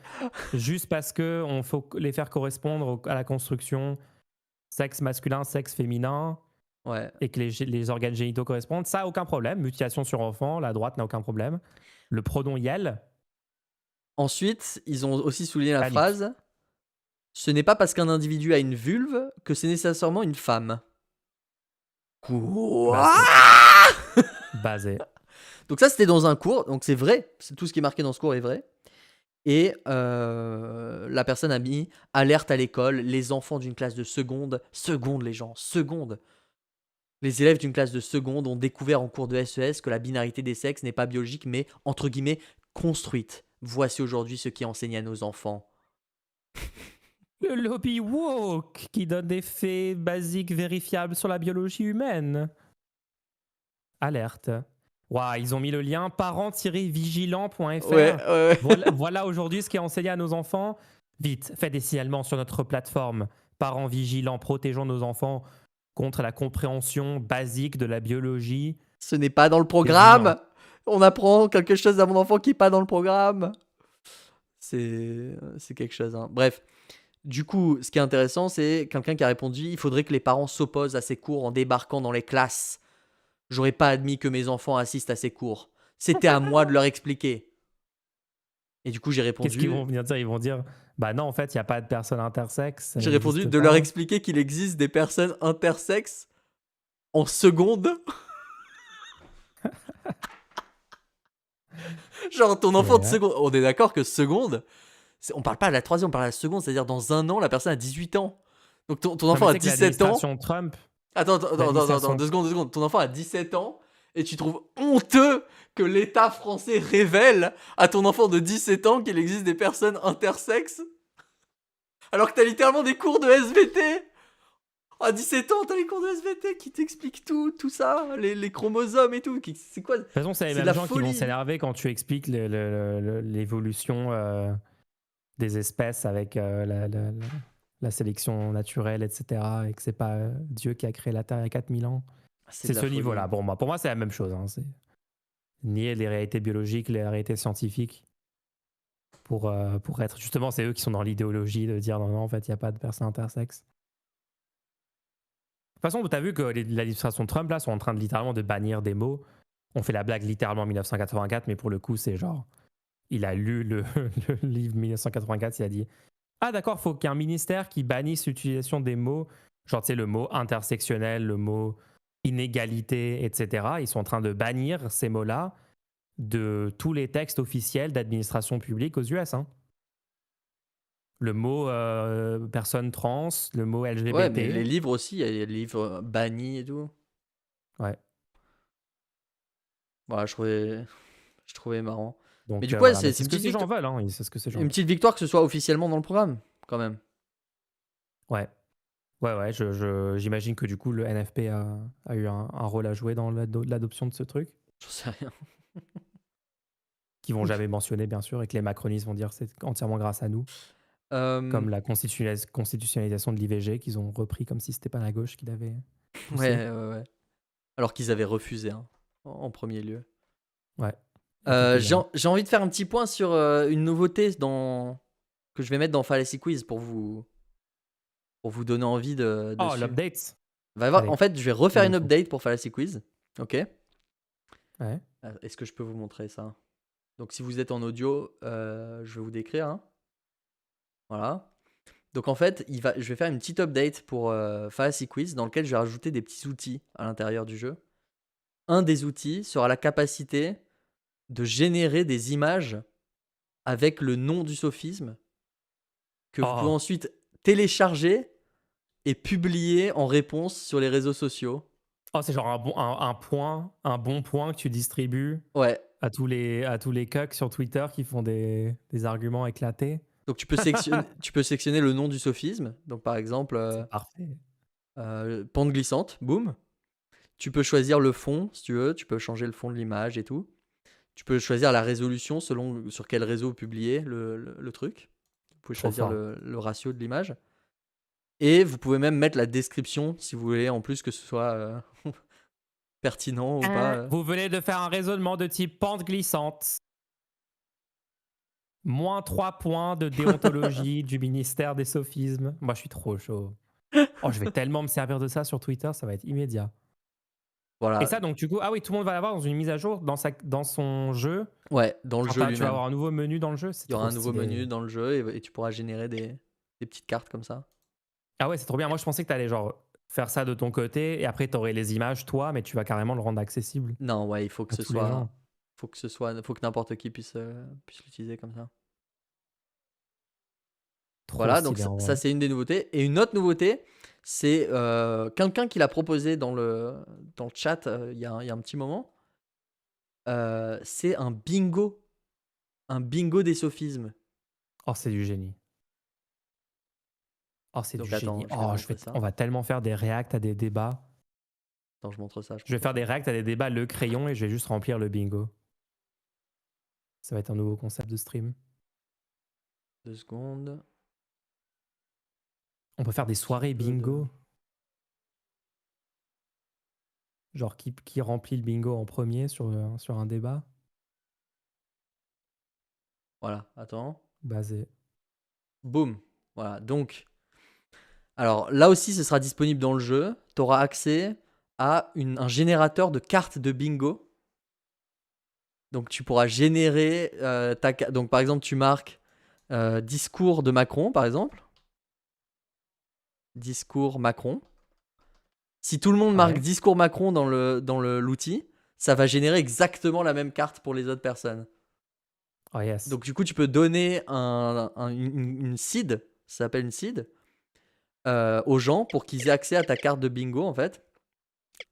Speaker 2: juste parce que on faut les faire correspondre à la construction sexe masculin, sexe féminin,
Speaker 1: Ouais.
Speaker 2: et que les organes génitaux correspondent, ça, aucun problème. Mutilation sur enfant, la droite n'a aucun problème. Le pronom Yale,
Speaker 1: Ensuite, ils ont aussi souligné la
Speaker 2: panique.
Speaker 1: phrase: ce n'est pas parce qu'un individu a une vulve que c'est nécessairement une femme.
Speaker 2: Bah,
Speaker 1: Quoi?
Speaker 2: c'est basé.
Speaker 1: Donc ça, c'était dans un cours, donc c'est vrai, tout ce qui est marqué dans ce cours est vrai. Et la personne a mis alerte à l'école, les enfants d'une classe de seconde les gens, seconde. Les élèves d'une classe de seconde ont découvert en cours de SES que la binarité des sexes n'est pas biologique mais, entre guillemets, construite. Voici aujourd'hui ce qui est enseigné à nos enfants.
Speaker 2: Le lobby woke qui donne des faits basiques vérifiables sur la biologie humaine. Alerte. Waouh, ils ont mis le lien
Speaker 1: Ouais,
Speaker 2: parent-vigilant.fr.
Speaker 1: ouais,
Speaker 2: Voilà aujourd'hui ce qui est enseigné à nos enfants. Vite, faites des signalements sur notre plateforme. Parents vigilants, protégeons nos enfants contre la compréhension basique de la biologie
Speaker 1: ce n'est pas dans le
Speaker 2: des humains.
Speaker 1: programme. On apprend quelque chose à mon enfant qui n'est pas dans le programme. C'est quelque chose, hein. Bref. Du coup, ce qui est intéressant, c'est quelqu'un qui a répondu: il faudrait que les parents s'opposent à ces cours en débarquant dans les classes. J'aurais pas admis que mes enfants assistent à ces cours. C'était à moi de leur expliquer. Et du coup,
Speaker 2: Qu'est-ce qu'ils vont venir dire? Ils vont dire, bah non, en fait, il n'y a pas de personne intersexe, ça
Speaker 1: j'ai répondu
Speaker 2: n'existe
Speaker 1: de leur
Speaker 2: pas.
Speaker 1: expliquer qu'il existe des personnes intersexes en seconde. Genre ton enfant de
Speaker 2: Ouais.
Speaker 1: seconde. On est d'accord que seconde, on parle pas de la troisième, on parle de la seconde, c'est-à-dire dans un an, la personne a 18 ans. Donc ton
Speaker 2: Non, mais
Speaker 1: enfant
Speaker 2: tu
Speaker 1: a
Speaker 2: sais que
Speaker 1: 17 ans.
Speaker 2: l'administration Trump,
Speaker 1: Attends,
Speaker 2: l'administration
Speaker 1: 2 secondes. Ton enfant a 17 ans et tu trouves honteux que l'État français révèle à ton enfant de 17 ans qu'il existe des personnes intersexes alors que t'as littéralement des cours de SVT. À 17 ans, t'as les cours de SVT qui t'expliquent tout ça, les chromosomes et tout. C'est quoi?
Speaker 2: de toute façon, c'est les
Speaker 1: C'est de
Speaker 2: mêmes
Speaker 1: la
Speaker 2: gens qui vont
Speaker 1: folie.
Speaker 2: s'énerver quand tu expliques l'évolution des espèces avec la sélection naturelle, etc. Et que c'est pas Dieu qui a créé la Terre il y a 4000 ans.
Speaker 1: C'est
Speaker 2: C'est
Speaker 1: de la
Speaker 2: ce
Speaker 1: folie.
Speaker 2: niveau-là. Bon, pour moi, c'est la même chose. Hein. C'est nier les réalités biologiques, les réalités scientifiques pour être. Justement, c'est eux qui sont dans l'idéologie de dire non, non, en fait, il n'y a pas de personnes intersexes. De toute façon, tu as vu que l'administration de Trump, là, sont en train de littéralement de bannir des mots. On fait la blague littéralement en 1984, mais pour le coup, c'est genre. Il a lu le livre 1984, il a dit ah d'accord, faut qu'il y ait un ministère qui bannisse l'utilisation des mots Genre, tu sais, le mot intersectionnel, le mot inégalité, etc. Ils sont en train de bannir ces mots-là de tous les textes officiels d'administration publique aux US. Hein. Le mot personne trans, le mot
Speaker 1: Ouais, mais les
Speaker 2: LGBT.
Speaker 1: livres aussi, il y a les livres bannis et tout.
Speaker 2: Ouais.
Speaker 1: Voilà, je trouvais marrant. Mais
Speaker 2: Donc
Speaker 1: du coup, ouais,
Speaker 2: voilà, mais
Speaker 1: c'est
Speaker 2: c'est
Speaker 1: une
Speaker 2: ce que
Speaker 1: petite
Speaker 2: ces gens
Speaker 1: victoire.
Speaker 2: veulent. Hein. C'est ce que ces gens
Speaker 1: Une
Speaker 2: veulent.
Speaker 1: petite victoire que ce soit officiellement dans le programme, quand même.
Speaker 2: Ouais. Ouais, j'imagine que du coup, le NFP a eu un rôle à jouer dans l'adoption de ce truc,
Speaker 1: J'en sais rien.
Speaker 2: qu'ils vont jamais mentionner, bien sûr, et que les macronistes vont dire c'est entièrement grâce à nous,
Speaker 1: Euh,
Speaker 2: comme la constitutionnalisation de l'IVG qu'ils ont repris comme si c'était pas la gauche qui l'avait poussé.
Speaker 1: ouais. Alors qu'ils avaient refusé, hein, en premier lieu.
Speaker 2: Ouais. Il y a quelques années.
Speaker 1: J'ai envie de faire un petit point sur une nouveauté que je vais mettre dans Fallacy Quiz pour vous donner envie de
Speaker 2: Oh,
Speaker 1: suivre.
Speaker 2: l'update.
Speaker 1: Va y avoir-
Speaker 2: Allez,
Speaker 1: En fait, je vais refaire
Speaker 2: dis-moi
Speaker 1: une
Speaker 2: tout.
Speaker 1: update pour Fallacy Quiz. Ok.
Speaker 2: Ouais.
Speaker 1: Est-ce que je peux vous montrer ça? Donc, si vous êtes en audio, je vais vous décrire, hein. Voilà. Donc, en fait, je vais faire une petite update pour Fallacy Quiz dans lequel je vais rajouter des petits outils à l'intérieur du jeu. Un des outils sera la capacité de générer des images avec le nom du sophisme que vous pouvez
Speaker 2: Oh,
Speaker 1: ensuite télécharger et publier en réponse sur les réseaux sociaux.
Speaker 2: oh c'est genre un bon point que tu distribues
Speaker 1: Ouais.
Speaker 2: à tous les cucks sur Twitter qui font des arguments éclatés.
Speaker 1: Donc tu peux sélectionner le nom du sophisme. Donc par exemple,
Speaker 2: C'est parfait.
Speaker 1: pente glissante, boum. Tu peux choisir le fond si tu veux. Tu peux changer le fond de l'image et tout. Tu peux choisir la résolution selon sur quel réseau publier le truc. Vous pouvez
Speaker 2: Trop
Speaker 1: choisir
Speaker 2: fort.
Speaker 1: le ratio de l'image. Et vous pouvez même mettre la description si vous voulez, en plus que ce soit pertinent ou pas.
Speaker 2: Vous venez de faire un raisonnement de type pente glissante. Moins 3 points de déontologie du ministère des sophismes. Moi, je suis trop chaud. Oh, je vais tellement me servir de ça sur Twitter, ça va être immédiat.
Speaker 1: Voilà.
Speaker 2: Et ça, donc, du coup, ah oui, tout le monde va l'avoir dans une mise à jour dans son jeu.
Speaker 1: Ouais, dans le
Speaker 2: Genre,
Speaker 1: jeu
Speaker 2: tu vas
Speaker 1: lui-même.
Speaker 2: avoir un nouveau menu dans le jeu. C'est
Speaker 1: Il y aura
Speaker 2: trop
Speaker 1: un nouveau
Speaker 2: stylé.
Speaker 1: menu dans le jeu et tu pourras générer des petites cartes comme ça.
Speaker 2: Ah ouais, c'est trop bien. Moi, je pensais que tu allais genre faire ça de ton côté et après, tu aurais les images, toi, mais tu vas carrément le rendre accessible
Speaker 1: Non, ouais, il faut que
Speaker 2: à
Speaker 1: ce
Speaker 2: tous les gens.
Speaker 1: faut que n'importe qui puisse l'utiliser comme ça.
Speaker 2: Trop
Speaker 1: Voilà, donc
Speaker 2: stylé en
Speaker 1: ça
Speaker 2: vrai.
Speaker 1: c'est une des nouveautés. Et une autre nouveauté, c'est quelqu'un qui l'a proposé dans le chat il y a un petit moment. C'est un bingo des sophismes.
Speaker 2: Oh, c'est du génie. Oh, c'est du
Speaker 1: Donc
Speaker 2: génie.
Speaker 1: attends, je vais
Speaker 2: Oh,
Speaker 1: montrer ça.
Speaker 2: on va tellement faire des reacts à des débats.
Speaker 1: Attends, je montre ça.
Speaker 2: Je vais faire des reacts à des débats le crayon et je vais juste remplir le bingo. Ça va être un nouveau concept de stream.
Speaker 1: 2 secondes.
Speaker 2: On peut faire des soirées
Speaker 1: peu de-
Speaker 2: bingo. Genre qui remplit le bingo en premier sur un débat
Speaker 1: Voilà, attends.
Speaker 2: basé.
Speaker 1: Boum. Voilà, donc. Alors là aussi, ce sera disponible dans le jeu. Tu auras accès à un générateur de cartes de bingo. Donc tu pourras générer donc par exemple, tu marques discours de Macron, par exemple. Discours Macron. Si tout le monde marque
Speaker 2: Ouais.
Speaker 1: discours Macron dans l'outil, ça va générer exactement la même carte pour les autres personnes.
Speaker 2: Oh yes.
Speaker 1: Donc du coup, tu peux donner une seed, ça s'appelle une seed, aux gens pour qu'ils aient accès à ta carte de bingo en fait,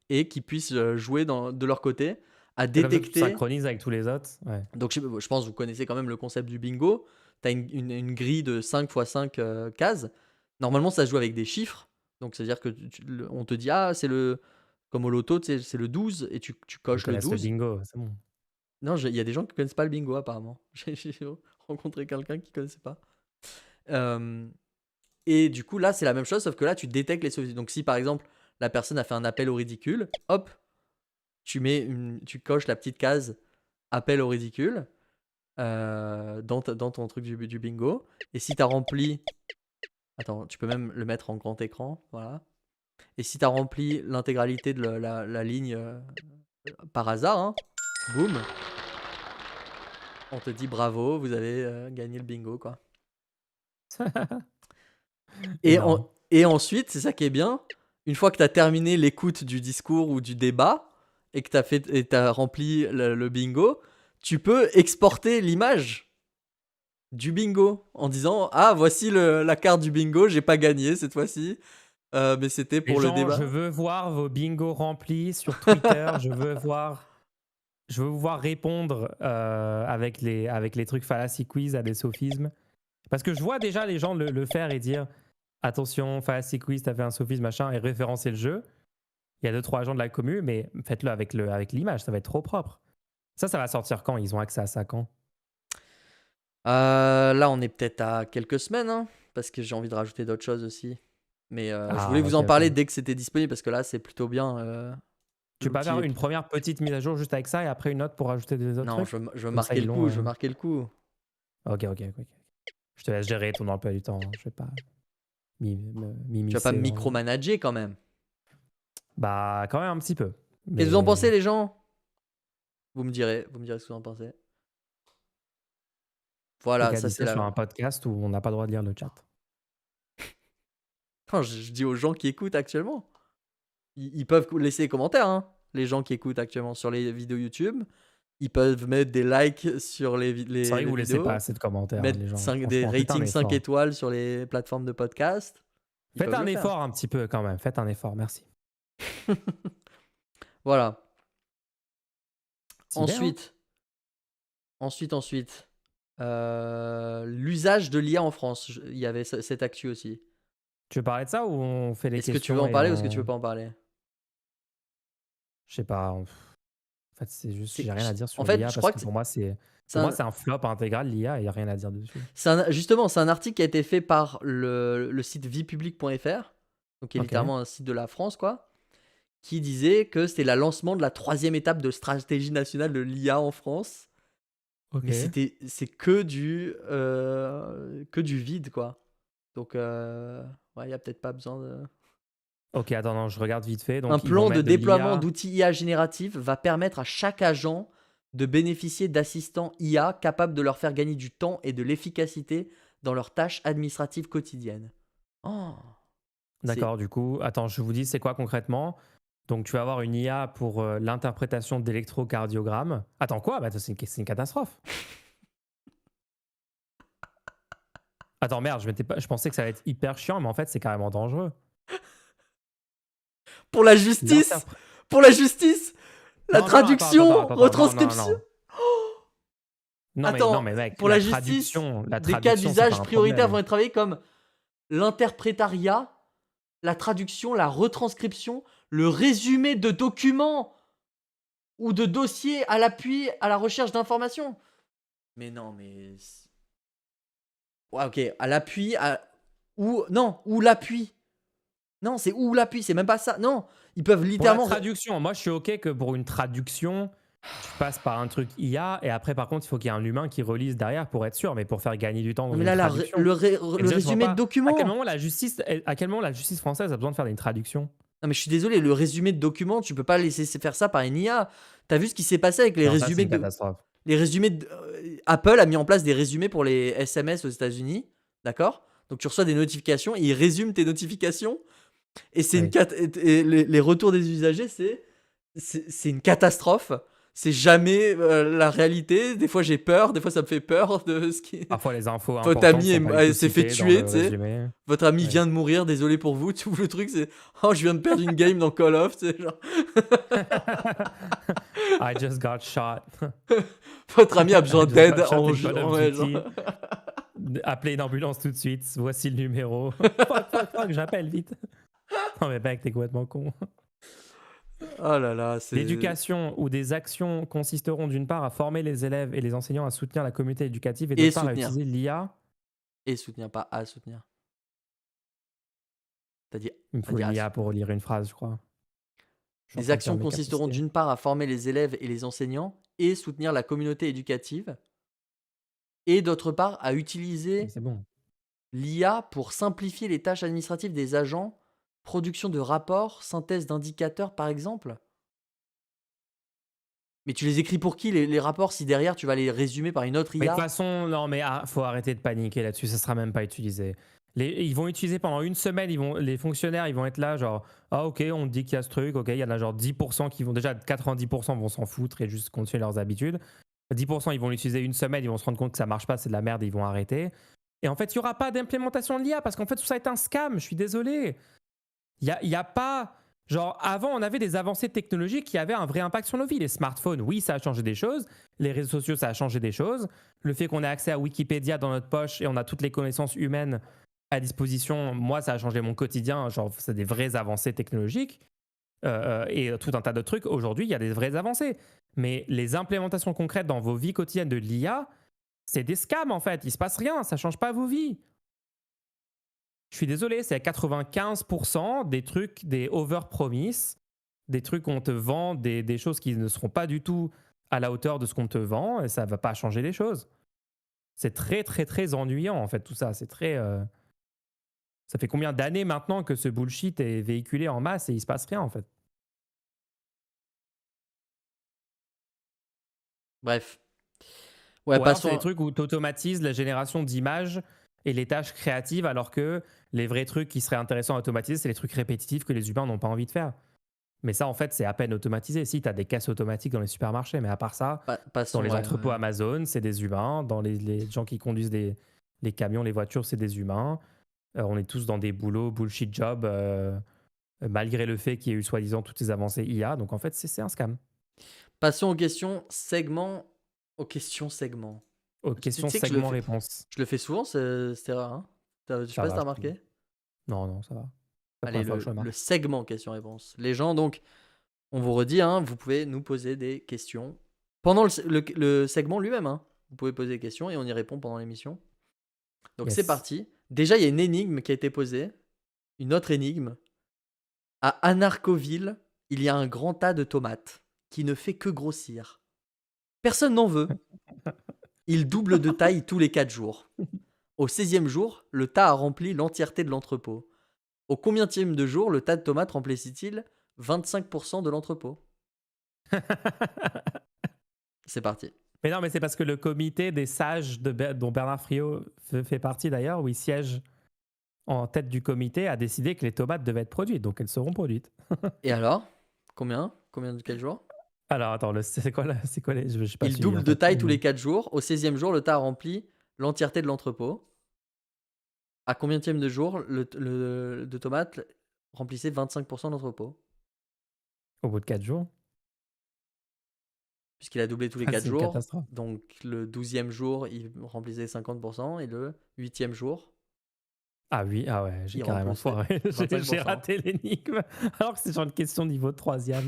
Speaker 1: et qu'ils puissent jouer de leur côté à
Speaker 2: Comme ça, tu
Speaker 1: détecter.
Speaker 2: synchronises avec tous les autres. Ouais.
Speaker 1: Donc je pense que vous connaissez quand même le concept du bingo. Tu as une grille de 5 x 5 cases. Normalement, ça se joue avec des chiffres. Donc c'est-à-dire que on te dit, ah, c'est comme au loto, tu sais, c'est le 12 et tu
Speaker 2: Ils
Speaker 1: coches le
Speaker 2: connaissent le
Speaker 1: 12.
Speaker 2: bingo, c'est bon.
Speaker 1: Non, il y a des gens qui connaissent pas le bingo apparemment. J'ai rencontré quelqu'un qui connaissait pas. Et du coup, là, c'est la même chose, sauf que là, tu détectes les sophismes. Donc si par exemple, la personne a fait un appel au ridicule, hop, tu coches la petite case appel au ridicule dans ton truc du bingo. Et si tu as rempli. Attends, tu peux même le mettre en grand écran. Voilà. Et si tu as rempli l'intégralité de la ligne par hasard, hein, boum, on te dit bravo, vous avez gagné le bingo, quoi. Et
Speaker 2: Énorme.
Speaker 1: Et ensuite, c'est ça qui est bien, une fois que tu as terminé l'écoute du discours ou du débat et que tu as rempli le bingo, tu peux exporter l'image du bingo en disant ah voici la carte du bingo, j'ai pas gagné cette fois-ci, mais c'était
Speaker 2: Les
Speaker 1: pour le
Speaker 2: gens,
Speaker 1: débat.
Speaker 2: je veux voir vos bingos remplis sur Twitter. Je veux vous voir répondre avec les trucs fallacy quiz à des sophismes. Parce que je vois déjà les gens le faire et dire attention, fallacy quiz, t'as fait un sophisme, machin, et référencer le jeu. Il y a 2-3 gens de la commu, mais faites-le avec l'image, ça va être trop propre. Ça va sortir quand? Ils ont accès à ça quand?
Speaker 1: Là, on est peut-être à quelques semaines, hein, parce que j'ai envie de rajouter d'autres choses aussi. Mais je voulais vous
Speaker 2: ok,
Speaker 1: en parler
Speaker 2: ok.
Speaker 1: dès que c'était disponible, parce que là, c'est plutôt bien.
Speaker 2: Tu peux pas
Speaker 1: l'outil
Speaker 2: faire
Speaker 1: est-
Speaker 2: une première petite mise à jour juste avec ça et après une autre pour rajouter des autres
Speaker 1: Non,
Speaker 2: trucs?
Speaker 1: je veux
Speaker 2: Comme ça,
Speaker 1: marquer
Speaker 2: ils
Speaker 1: le
Speaker 2: l'ont.
Speaker 1: coup, je veux marquer le coup.
Speaker 2: Ok. Je te laisse gérer ton emploi du temps. Hein. Je vais pas
Speaker 1: Tu vas pas
Speaker 2: m'immiscer
Speaker 1: me
Speaker 2: dans.
Speaker 1: micromanager quand même.
Speaker 2: Bah, quand même un petit peu.
Speaker 1: Qu'est-ce que vous en
Speaker 2: Mais
Speaker 1: pensez, les gens? Vous me direz ce que vous en pensez. Voilà,
Speaker 2: Coca
Speaker 1: ça
Speaker 2: dit
Speaker 1: c'est
Speaker 2: ça sur
Speaker 1: la.
Speaker 2: un podcast où on n'a pas le droit de lire le chat.
Speaker 1: Non, je dis aux gens qui écoutent actuellement. Ils peuvent laisser des commentaires, hein, les gens qui écoutent actuellement sur les vidéos YouTube. Ils peuvent mettre des likes sur
Speaker 2: C'est vrai que
Speaker 1: les
Speaker 2: vous laissez pas
Speaker 1: vidéos,
Speaker 2: assez de commentaires, hein,
Speaker 1: mettre
Speaker 2: les gens.
Speaker 1: des
Speaker 2: Franchement, faites un
Speaker 1: ratings 5
Speaker 2: effort.
Speaker 1: étoiles sur les plateformes de podcast. Ils
Speaker 2: Faites
Speaker 1: peuvent
Speaker 2: un
Speaker 1: le faire.
Speaker 2: effort un petit peu quand même. Faites un effort, merci.
Speaker 1: Voilà.
Speaker 2: Stylé, hein?
Speaker 1: Ensuite. L'usage de l'IA en France. Il y avait cette actu aussi.
Speaker 2: Tu veux parler de ça ou on fait les
Speaker 1: Est-ce que tu veux
Speaker 2: questions
Speaker 1: en
Speaker 2: et
Speaker 1: parler ou est-ce que
Speaker 2: on.
Speaker 1: tu veux pas en parler?
Speaker 2: Je sais pas. En fait, c'est juste, j'ai rien à dire
Speaker 1: En
Speaker 2: sur
Speaker 1: fait,
Speaker 2: l'IA
Speaker 1: je
Speaker 2: parce
Speaker 1: crois
Speaker 2: que
Speaker 1: que
Speaker 2: pour moi, c'est un flop intégral, l'IA, et il n'y a rien à dire dessus.
Speaker 1: justement, c'est un article qui a été fait par le site viepublic.fr, donc qui est
Speaker 2: Ok.
Speaker 1: littéralement un site de la France, quoi, qui disait que c'était le lancement de la 3e étape de stratégie nationale de l'IA en France.
Speaker 2: Ok.
Speaker 1: Mais c'est que du vide, quoi. Donc, ouais, il n'y a peut-être pas besoin de.
Speaker 2: Ok, attends, non, je regarde vite fait.
Speaker 1: Un
Speaker 2: Donc, ils vont
Speaker 1: plan de
Speaker 2: mettre de
Speaker 1: déploiement
Speaker 2: l'IA.
Speaker 1: d'outils IA génératifs va permettre à chaque agent de bénéficier d'assistants IA capables de leur faire gagner du temps et de l'efficacité dans leurs tâches administratives quotidiennes. Oh, c'est
Speaker 2: D'accord, du coup, attends, je vous dis, c'est quoi concrètement? Donc, tu vas avoir une IA pour l'interprétation d'électrocardiogramme. Attends, quoi? Bah, c'est une catastrophe. Attends, merde, je pensais que ça allait être hyper chiant, mais en fait, c'est carrément dangereux.
Speaker 1: pour la justice,
Speaker 2: L'interpré-
Speaker 1: pour la justice, la
Speaker 2: Non, non,
Speaker 1: traduction,
Speaker 2: non, non,
Speaker 1: retranscription.
Speaker 2: non. Non,
Speaker 1: Attends,
Speaker 2: mais mec,
Speaker 1: pour la justice,
Speaker 2: la
Speaker 1: des cas
Speaker 2: traduction, c'est pas
Speaker 1: d'usage
Speaker 2: un
Speaker 1: prioritaires vont
Speaker 2: problème.
Speaker 1: être travaillés comme l'interprétariat, la traduction, la retranscription, le résumé de documents ou de dossiers à l'appui à la recherche d'informations. Mais non, mais. Ouais, ok, à l'appui, ou. Non, ou l'appui. Non, c'est ou l'appui, c'est même pas ça. Non, ils peuvent
Speaker 2: Pour la
Speaker 1: littéralement.
Speaker 2: traduction, moi, je suis OK que pour une traduction, tu passes par un truc IA, et après, par contre, il faut qu'il y ait un humain qui relise derrière pour être sûr, mais pour faire gagner du temps
Speaker 1: Non,
Speaker 2: dans
Speaker 1: mais
Speaker 2: une
Speaker 1: là,
Speaker 2: traduction.
Speaker 1: le
Speaker 2: Et déjà, je vois
Speaker 1: résumé de
Speaker 2: pas
Speaker 1: documents.
Speaker 2: à quel moment la justice française a besoin de faire une traduction.
Speaker 1: Non, mais je suis désolé, le résumé de documents, tu peux pas laisser faire ça par une IA. T'as vu ce qui s'est passé avec les
Speaker 2: Non, ça, c'est
Speaker 1: résumés
Speaker 2: une
Speaker 1: de.
Speaker 2: catastrophe.
Speaker 1: Les résumés de. Apple a mis en place des résumés pour les SMS aux États-Unis. D'accord. Donc tu reçois des notifications, et ils résument tes notifications. Et c'est
Speaker 2: Oui.
Speaker 1: et les retours des usagers, c'est une catastrophe. C'est jamais la réalité. Des fois j'ai peur, des fois ça me fait peur de ce qui.
Speaker 2: Parfois, les infos
Speaker 1: Votre
Speaker 2: importantes
Speaker 1: ami
Speaker 2: sont pas du tout
Speaker 1: s'est fait
Speaker 2: citées dans
Speaker 1: tuer,
Speaker 2: le
Speaker 1: tu sais.
Speaker 2: résumé.
Speaker 1: Votre ami
Speaker 2: Ouais.
Speaker 1: vient de mourir, désolé pour vous. Tout le truc c'est oh je viens de perdre une game dans Call of, tu sais genre.
Speaker 2: I just got shot.
Speaker 1: Votre ami a besoin
Speaker 2: I just
Speaker 1: d'aide
Speaker 2: got shot
Speaker 1: en
Speaker 2: in Call of
Speaker 1: ouais,
Speaker 2: Duty.
Speaker 1: genre.
Speaker 2: Appelez une ambulance tout de suite. Voici le numéro. fuck, j'appelle vite. Non, mais mec, t'es complètement con.
Speaker 1: Oh là là, c'est.
Speaker 2: L'éducation ou des actions consisteront d'une part à former les élèves et les enseignants à soutenir la communauté éducative et
Speaker 1: Et
Speaker 2: d'autre part à
Speaker 1: soutenir.
Speaker 2: utiliser l'IA.
Speaker 1: Et soutenir, pas à soutenir. T'as dit.
Speaker 2: Il me faut une IA pour lire une phrase, je crois. Je suis en
Speaker 1: Les
Speaker 2: train de
Speaker 1: actions
Speaker 2: perdre mes
Speaker 1: consisteront
Speaker 2: capacités.
Speaker 1: d'une part à former les élèves et les enseignants et soutenir la communauté éducative, et d'autre part à
Speaker 2: Mais
Speaker 1: utiliser
Speaker 2: c'est bon.
Speaker 1: l'IA pour simplifier les tâches administratives des agents, production de rapports, synthèse d'indicateurs par exemple. Mais tu les écris pour qui les rapports si derrière tu vas les résumer par une autre
Speaker 2: Mais de toute
Speaker 1: IA?
Speaker 2: façon, non, mais faut arrêter de paniquer là-dessus. Ça sera même pas utilisé. Ils vont utiliser pendant une semaine, les fonctionnaires, ils vont être là, genre, ah ok, on dit qu'il y a ce truc, ok, il y en a genre 10% qui vont, déjà 90% vont s'en foutre et juste continuer leurs habitudes. 10% ils vont l'utiliser une semaine, ils vont se rendre compte que ça marche pas, c'est de la merde et ils vont arrêter. Et en fait, il n'y aura pas d'implémentation de l'IA parce qu'en fait, tout ça est un scam, je suis désolé. Il y a pas. Genre, avant, on avait des avancées technologiques qui avaient un vrai impact sur nos vies. Les smartphones, oui, ça a changé des choses. Les réseaux sociaux, ça a changé des choses. Le fait qu'on ait accès à Wikipédia dans notre poche et on a toutes les connaissances humaines à disposition, moi, ça a changé mon quotidien. Genre, c'est des vraies avancées technologiques. Et tout un tas de trucs. Aujourd'hui, il y a des vraies avancées. Mais les implémentations concrètes dans vos vies quotidiennes de l'IA, c'est des scams, en fait. Il se passe rien. Ça change pas vos vies. Je suis désolé, c'est à 95% des trucs, des over-promises, des trucs où on te vend des choses qui ne seront pas du tout à la hauteur de ce qu'on te vend, et ça ne va pas changer les choses. C'est très, très, très ennuyant, en fait, tout ça. C'est très... Ça fait combien d'années maintenant que ce bullshit est véhiculé en masse et il ne se passe rien, en fait.
Speaker 1: Bref. Ouais,
Speaker 2: Ou alors, c'est
Speaker 1: passons.
Speaker 2: des trucs où tu automatises la génération d'images et les tâches créatives, alors que les vrais trucs qui seraient intéressants à automatiser, c'est les trucs répétitifs que les humains n'ont pas envie de faire. Mais ça, en fait, c'est à peine automatisé. Si, tu as des caisses automatiques dans les supermarchés, mais à part ça, dans
Speaker 1: Passons,
Speaker 2: les
Speaker 1: ouais,
Speaker 2: entrepôts
Speaker 1: ouais.
Speaker 2: Amazon, c'est des humains. Dans les gens qui conduisent les camions, les voitures, c'est des humains. On est tous dans des boulots, bullshit job, malgré le fait qu'il y ait eu soi-disant toutes ces avancées IA. Donc, en fait, c'est un scam.
Speaker 1: Passons aux questions segment. Aux questions segment.
Speaker 2: Aux
Speaker 1: Tu
Speaker 2: questions
Speaker 1: sais que
Speaker 2: segment-réponse.
Speaker 1: je le fais souvent, c'est rare. Hein. Je sais
Speaker 2: Ça
Speaker 1: pas si
Speaker 2: va,
Speaker 1: t'as
Speaker 2: je trouve.
Speaker 1: remarqué.
Speaker 2: Non, non, ça va. C'est la
Speaker 1: Allez,
Speaker 2: première fois que je
Speaker 1: le
Speaker 2: remarque.
Speaker 1: segment question-réponse. Les gens, donc, on vous redit, hein, vous pouvez nous poser des questions pendant le segment lui-même. Hein. Vous pouvez poser des questions et on y répond pendant l'émission. Donc c'est
Speaker 2: Yes.
Speaker 1: parti. Déjà, il y a une énigme qui a été posée. Une autre énigme. À Anarcoville, il y a un grand tas de tomates qui ne fait que grossir. Personne n'en veut. Il double de taille tous les 4 jours. Au 16e jour, le tas a rempli l'entièreté de l'entrepôt. Au combienième de jour, le tas de tomates remplissait-il 25% de l'entrepôt? C'est parti.
Speaker 2: Mais non, mais c'est parce que le comité des sages dont Bernard Friot fait partie d'ailleurs, où il siège en tête du comité, a décidé que les tomates devaient être produites, donc elles seront produites.
Speaker 1: Et alors? Combien de quel jour?
Speaker 2: Alors attends, c'est quoi, je sais pas
Speaker 1: Il
Speaker 2: suivi
Speaker 1: double
Speaker 2: en
Speaker 1: de
Speaker 2: fait.
Speaker 1: taille tous les 4 jours. Au 16e jour, le tas a rempli l'entièreté de l'entrepôt. À combienième de jour, le de tomates remplissait 25% de l'entrepôt?
Speaker 2: Au bout de 4 jours.
Speaker 1: Puisqu'il a doublé tous les 4
Speaker 2: C'est une
Speaker 1: jours.
Speaker 2: catastrophe.
Speaker 1: Donc le 12e jour, il remplissait 50%. Et le 8e jour,
Speaker 2: Ah oui, ah ouais, j'ai
Speaker 1: il
Speaker 2: carrément
Speaker 1: remplissait
Speaker 2: foiré. J'ai
Speaker 1: 25%.
Speaker 2: raté l'énigme, alors que c'est genre une question niveau 3e.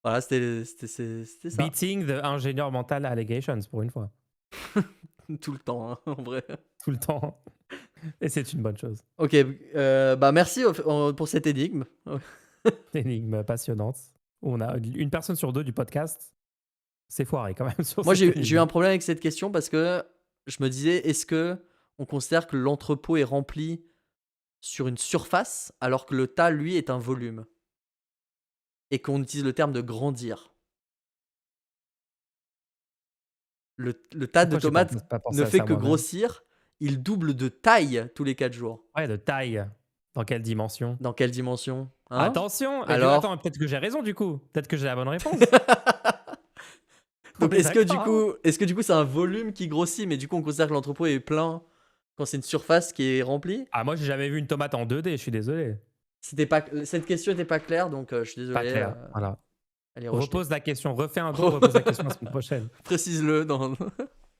Speaker 1: Voilà, c'était ça.
Speaker 2: Beating the ingénieur mental allegations, pour une fois.
Speaker 1: Tout le temps, hein, en vrai.
Speaker 2: Tout le temps. Et c'est une bonne chose.
Speaker 1: Ok, bah merci pour cette énigme.
Speaker 2: Énigme passionnante. Où on a une personne sur 2 du podcast. C'est foiré quand même sur
Speaker 1: Moi,
Speaker 2: cette
Speaker 1: j'ai eu
Speaker 2: énigme.
Speaker 1: un problème avec cette question parce que je me disais, est-ce que on considère que l'entrepôt est rempli sur une surface alors que le tas, lui, est un volume et qu'on utilise le terme de grandir? Le tas de
Speaker 2: Pourquoi j'ai
Speaker 1: tomates
Speaker 2: pas pensé
Speaker 1: ne
Speaker 2: à
Speaker 1: fait
Speaker 2: ça
Speaker 1: que
Speaker 2: moi-même?
Speaker 1: grossir, il double de taille tous les 4 jours.
Speaker 2: Ouais, de taille. Dans quelle dimension?
Speaker 1: Dans quelle dimension? Hein?
Speaker 2: Attention!
Speaker 1: Alors?
Speaker 2: Attends, peut-être que j'ai raison du coup. Peut-être que j'ai la bonne réponse. On
Speaker 1: Donc
Speaker 2: est d'accord.
Speaker 1: est-ce que du coup c'est un volume qui grossit, mais du coup on considère que l'entrepôt est plein quand c'est une surface qui est remplie?
Speaker 2: Ah, moi, j'ai jamais vu une tomate en 2D, je suis désolé.
Speaker 1: Cette question n'était pas claire, donc je suis
Speaker 2: Pas
Speaker 1: désolé,
Speaker 2: clair. Voilà.
Speaker 1: elle est rejetée.
Speaker 2: Repose la question, refais un tour, repose la question la semaine prochaine.
Speaker 1: Précise-le dans.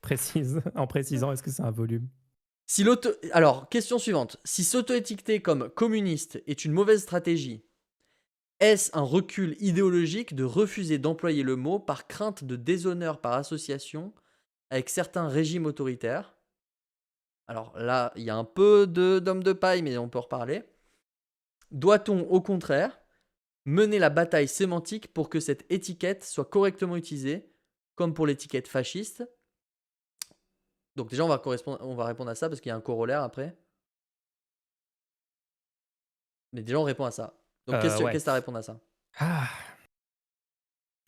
Speaker 2: Précise, en précisant, est-ce que c'est un volume?
Speaker 1: Si Alors, question suivante. Si s'auto-étiqueter comme communiste est une mauvaise stratégie, est-ce un recul idéologique de refuser d'employer le mot par crainte de déshonneur par association avec certains régimes autoritaires? Alors là, il y a un peu d'homme de paille, mais on peut en reparler. Doit-on, au contraire, mener la bataille sémantique pour que cette étiquette soit correctement utilisée, comme pour l'étiquette fasciste? Donc déjà, on va répondre à ça parce qu'il y a un corollaire après. Mais déjà, on répond à ça. Donc qu'est-ce
Speaker 2: Ouais.
Speaker 1: que tu as à répondre à ça?
Speaker 2: Ah.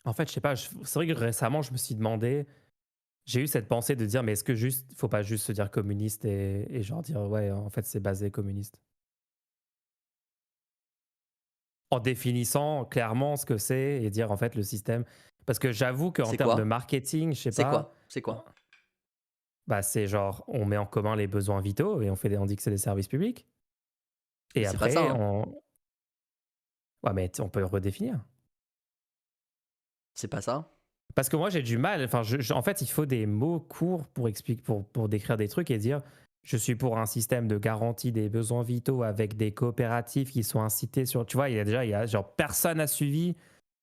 Speaker 2: En fait, je sais pas, c'est vrai que récemment, je me suis demandé, j'ai eu cette pensée de dire, mais est-ce que juste, faut pas juste se dire communiste et genre dire, ouais, en fait, c'est basé communiste. En définissant clairement ce que c'est et dire, en fait, le système. Parce que j'avoue qu'en
Speaker 1: C'est
Speaker 2: termes de
Speaker 1: quoi?
Speaker 2: marketing, je sais
Speaker 1: C'est
Speaker 2: pas,
Speaker 1: quoi? C'est quoi?
Speaker 2: bah, c'est genre, on met en commun les besoins vitaux et on dit que c'est des services publics.
Speaker 1: Mais
Speaker 2: Et
Speaker 1: c'est pas ça,
Speaker 2: après,
Speaker 1: hein.
Speaker 2: ouais, mais on peut le redéfinir.
Speaker 1: C'est pas ça.
Speaker 2: Parce que moi, j'ai du mal. Enfin, en fait, il faut des mots courts pour expliquer, pour décrire des trucs et dire je suis pour un système de garantie des besoins vitaux avec des coopératives qui sont incitées sur. Tu vois, il y a genre personne n'a suivi,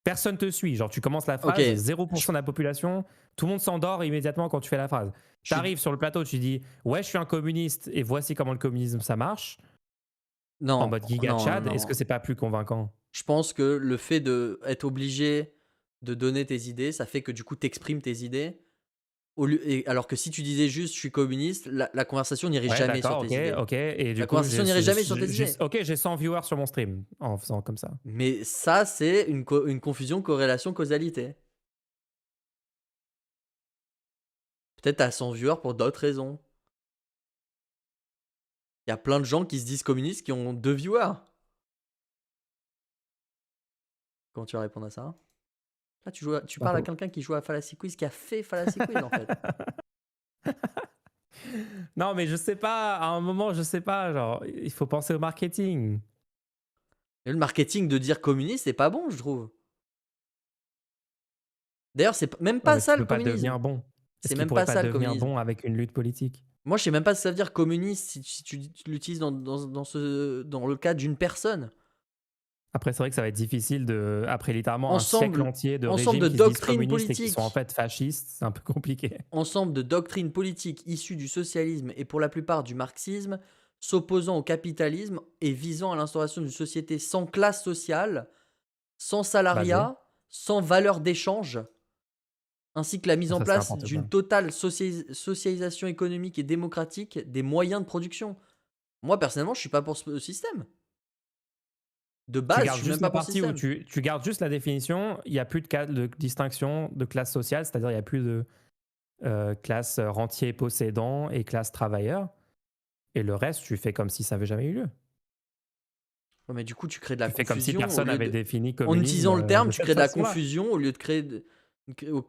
Speaker 2: personne te suit. Genre, tu commences la
Speaker 1: Ok,
Speaker 2: phrase,
Speaker 1: je,
Speaker 2: 0% de la population, tout le monde s'endort immédiatement quand tu fais la phrase.
Speaker 1: je
Speaker 2: Tu
Speaker 1: suis...
Speaker 2: arrives sur le plateau, tu dis ouais, je suis un communiste et voici comment le communisme ça marche, en
Speaker 1: Non,
Speaker 2: mode Giga
Speaker 1: non, non,
Speaker 2: Chad. Est-ce que
Speaker 1: non.
Speaker 2: c'est pas plus convaincant?
Speaker 1: Je pense que le fait de être obligé de donner tes idées, ça fait que du coup, t'exprimes tes idées. Alors que si tu disais juste je suis communiste, la conversation n'irait
Speaker 2: Ouais,
Speaker 1: jamais sur
Speaker 2: d'accord,
Speaker 1: tes
Speaker 2: ok,
Speaker 1: idées.
Speaker 2: ok. Et
Speaker 1: La
Speaker 2: du coup,
Speaker 1: conversation n'irait jamais sur tes idées.
Speaker 2: ok, j'ai 100 viewers sur mon stream en faisant comme ça.
Speaker 1: Mais ça, c'est une confusion corrélation-causalité. Peut-être à 100 viewers pour d'autres raisons. Il y a plein de gens qui se disent communistes qui ont 2 viewers. Comment tu vas répondre à ça? Là, tu
Speaker 2: Pas
Speaker 1: parles à
Speaker 2: faux.
Speaker 1: quelqu'un qui joue à Fallacy Quiz, qui a fait Fallacy Quiz en fait.
Speaker 2: Non, mais je sais pas, à un moment, je sais pas, genre, il faut penser au marketing.
Speaker 1: Et le marketing de dire communiste, c'est pas bon, je trouve. D'ailleurs, c'est même
Speaker 2: Ouais,
Speaker 1: pas
Speaker 2: mais tu
Speaker 1: ça le
Speaker 2: peux pas
Speaker 1: communisme.
Speaker 2: devenir bon. Est-ce
Speaker 1: C'est
Speaker 2: qu'il
Speaker 1: même
Speaker 2: pourrait
Speaker 1: pas
Speaker 2: pas
Speaker 1: ça le
Speaker 2: devenir
Speaker 1: communisme.
Speaker 2: bon avec une lutte politique?
Speaker 1: Moi, je sais même pas ce que ça veut dire communiste si tu l'utilises dans le cas d'une personne.
Speaker 2: Après, c'est vrai que ça va être difficile de, après littéralement un siècle
Speaker 1: Ensemble,
Speaker 2: entier de
Speaker 1: ensemble
Speaker 2: régimes
Speaker 1: de
Speaker 2: qui se disent
Speaker 1: doctrines
Speaker 2: communistes et qui sont en
Speaker 1: politiques.
Speaker 2: fait fascistes, c'est un peu compliqué.
Speaker 1: Ensemble de doctrines politiques issues du socialisme et pour la plupart du marxisme, s'opposant au capitalisme et visant à l'instauration d'une société sans classe sociale, sans
Speaker 2: Basé.
Speaker 1: salariat, sans valeur d'échange, ainsi que la mise en
Speaker 2: Ça, c'est
Speaker 1: place
Speaker 2: n'importe quoi.
Speaker 1: d'une totale socialisation économique et démocratique des moyens de production. Moi, personnellement, je suis pas pour ce système. De
Speaker 2: Tu
Speaker 1: base, je
Speaker 2: gardes
Speaker 1: suis même
Speaker 2: juste
Speaker 1: pas
Speaker 2: la
Speaker 1: pour ce
Speaker 2: partie où
Speaker 1: système.
Speaker 2: tu gardes juste la définition, il n'y a plus de distinction de classe sociale, c'est-à-dire il n'y a plus de classe rentier possédant et classe travailleur. Et le reste, tu fais comme si ça n'avait jamais eu lieu.
Speaker 1: Ouais, mais du coup, tu crées de la
Speaker 2: Tu fais comme si
Speaker 1: confusion au
Speaker 2: personne
Speaker 1: lieu
Speaker 2: avait
Speaker 1: de.
Speaker 2: défini
Speaker 1: En
Speaker 2: communisme
Speaker 1: utilisant le terme,
Speaker 2: de
Speaker 1: tu
Speaker 2: cette
Speaker 1: crées de la
Speaker 2: façon-là.
Speaker 1: confusion au lieu de créer de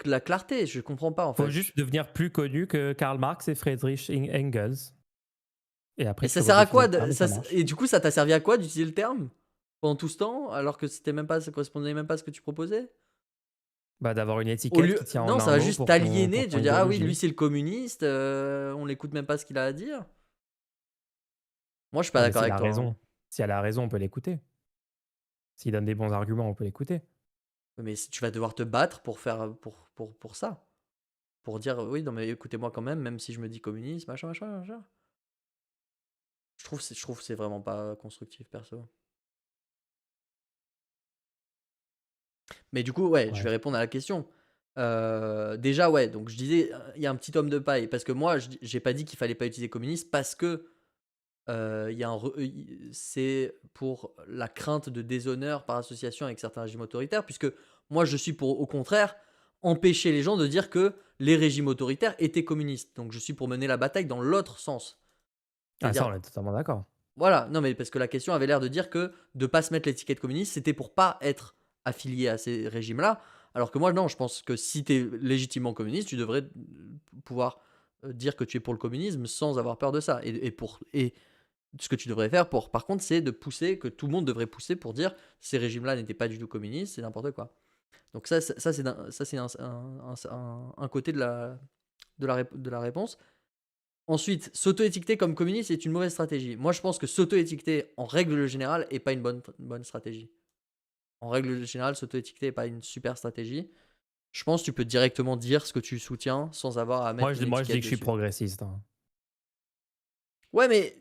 Speaker 1: la clarté. Je comprends pas en
Speaker 2: Faut
Speaker 1: fait.
Speaker 2: juste devenir plus connu que Karl Marx et Friedrich Engels. Et
Speaker 1: Et
Speaker 2: après, tu
Speaker 1: ça sert à
Speaker 2: redéfinis
Speaker 1: quoi
Speaker 2: le terme et ça
Speaker 1: et
Speaker 2: marche.
Speaker 1: du coup, ça t'a servi à quoi d'utiliser le terme pendant tout ce temps alors que ça correspondait même pas à ce que tu proposais?
Speaker 2: Bah, d'avoir une
Speaker 1: Au
Speaker 2: étiquette
Speaker 1: lieu,
Speaker 2: qui tient en
Speaker 1: non, ça
Speaker 2: un
Speaker 1: va
Speaker 2: mot
Speaker 1: juste
Speaker 2: pour
Speaker 1: t'aliéner. Tu
Speaker 2: ton
Speaker 1: vas dire ah oui,
Speaker 2: idéologie.
Speaker 1: lui c'est le communiste. On l'écoute même pas ce qu'il a à dire. Moi, je suis pas
Speaker 2: Ouais, mais
Speaker 1: d'accord
Speaker 2: s'il
Speaker 1: avec
Speaker 2: a
Speaker 1: toi, hein.
Speaker 2: raison. Si elle a raison, on peut l'écouter. S'il donne des bons arguments, on peut l'écouter.
Speaker 1: Mais tu vas devoir te battre pour faire pour ça, pour dire oui, non mais écoutez-moi quand même, même si je me dis communiste, machin, machin, machin. Je trouve que c'est vraiment pas constructif, perso. Mais du coup, ouais, je
Speaker 2: Ouais.
Speaker 1: vais répondre à la question. Déjà, ouais, donc je disais, il y a un petit homme de paille. Parce que moi, j'ai pas dit qu'il fallait pas utiliser communiste parce que il y a c'est pour la crainte de déshonneur par association avec certains régimes autoritaires. Puisque moi, je suis pour, au contraire, empêcher les gens de dire que les régimes autoritaires étaient communistes. Donc je suis pour mener la bataille dans l'autre sens.
Speaker 2: Ah, ça,
Speaker 1: C'est-à-dire,
Speaker 2: on est totalement d'accord.
Speaker 1: voilà, non mais parce que la question avait l'air de dire que de pas se mettre l'étiquette communiste, c'était pour pas être affilié à ces régimes-là. Alors que moi, non, je pense que si tu es légitimement communiste, tu devrais pouvoir dire que tu es pour le communisme sans avoir peur de ça. Et ce que tu devrais faire, par contre, c'est de pousser, que tout le monde devrait pousser pour dire ces régimes-là n'étaient pas du tout communistes, c'est n'importe quoi. Donc ça c'est un côté de la réponse. Ensuite, s'auto-étiqueter comme communiste est une mauvaise stratégie. Moi, je pense que s'auto-étiqueter en règle générale est pas une bonne stratégie. En règle générale, s'auto-étiqueter n'est pas une super stratégie. Je pense que tu peux directement dire ce que tu soutiens sans avoir à mettre une
Speaker 2: Moi, je dis
Speaker 1: étiquette
Speaker 2: que je suis
Speaker 1: dessus.
Speaker 2: progressiste, hein.
Speaker 1: Ouais, mais.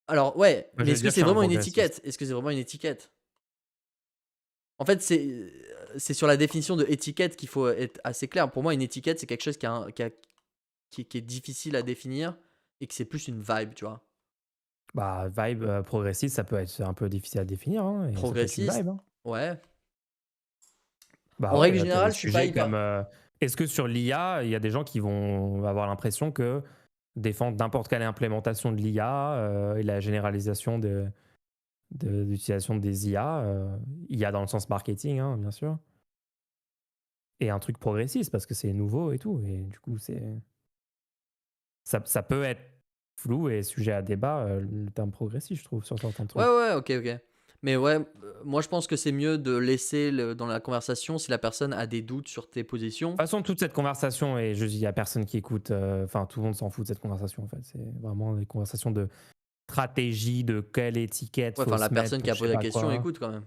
Speaker 1: Alors, ouais,
Speaker 2: Moi,
Speaker 1: mais
Speaker 2: je vais
Speaker 1: est-ce que
Speaker 2: dire que je
Speaker 1: c'est
Speaker 2: suis un
Speaker 1: vraiment une
Speaker 2: progressiste.
Speaker 1: étiquette? Est-ce que c'est vraiment une étiquette? En fait, c'est sur la définition de étiquette qu'il faut être assez clair. Pour moi, une étiquette, c'est quelque chose qui est difficile à définir et que c'est plus une vibe, tu vois.
Speaker 2: Bah, vibe progressiste, ça peut être un peu difficile à définir, hein, et ça peut être une
Speaker 1: Progressiste,
Speaker 2: vibe, hein.
Speaker 1: ouais.
Speaker 2: Bah
Speaker 1: En
Speaker 2: ouais,
Speaker 1: règle
Speaker 2: il y a des
Speaker 1: générale, je suis pas
Speaker 2: sujets
Speaker 1: hyper.
Speaker 2: est-ce que sur l'IA, il y a des gens qui vont avoir l'impression que défendre n'importe quelle implémentation de l'IA et la généralisation d'utilisation des IA, IA dans le sens marketing, hein, bien sûr, et un truc progressiste parce que c'est nouveau et tout, et du coup, ça peut être flou et sujet à débat, le terme progressiste, je trouve, sur certains
Speaker 1: Ouais,
Speaker 2: trucs.
Speaker 1: ouais, ok. Mais ouais, moi je pense que c'est mieux de laisser dans la conversation si la personne a des doutes sur tes positions.
Speaker 2: De toute façon, toute cette conversation, et je dis, il n'y a personne qui écoute, enfin, tout le monde s'en fout de cette conversation, en fait. C'est vraiment des conversations de stratégie, de quelle étiquette
Speaker 1: Ouais,
Speaker 2: faut
Speaker 1: enfin, la
Speaker 2: se mettre
Speaker 1: personne qui
Speaker 2: pour
Speaker 1: a
Speaker 2: je sais
Speaker 1: posé la
Speaker 2: pas
Speaker 1: question
Speaker 2: quoi.
Speaker 1: écoute quand même.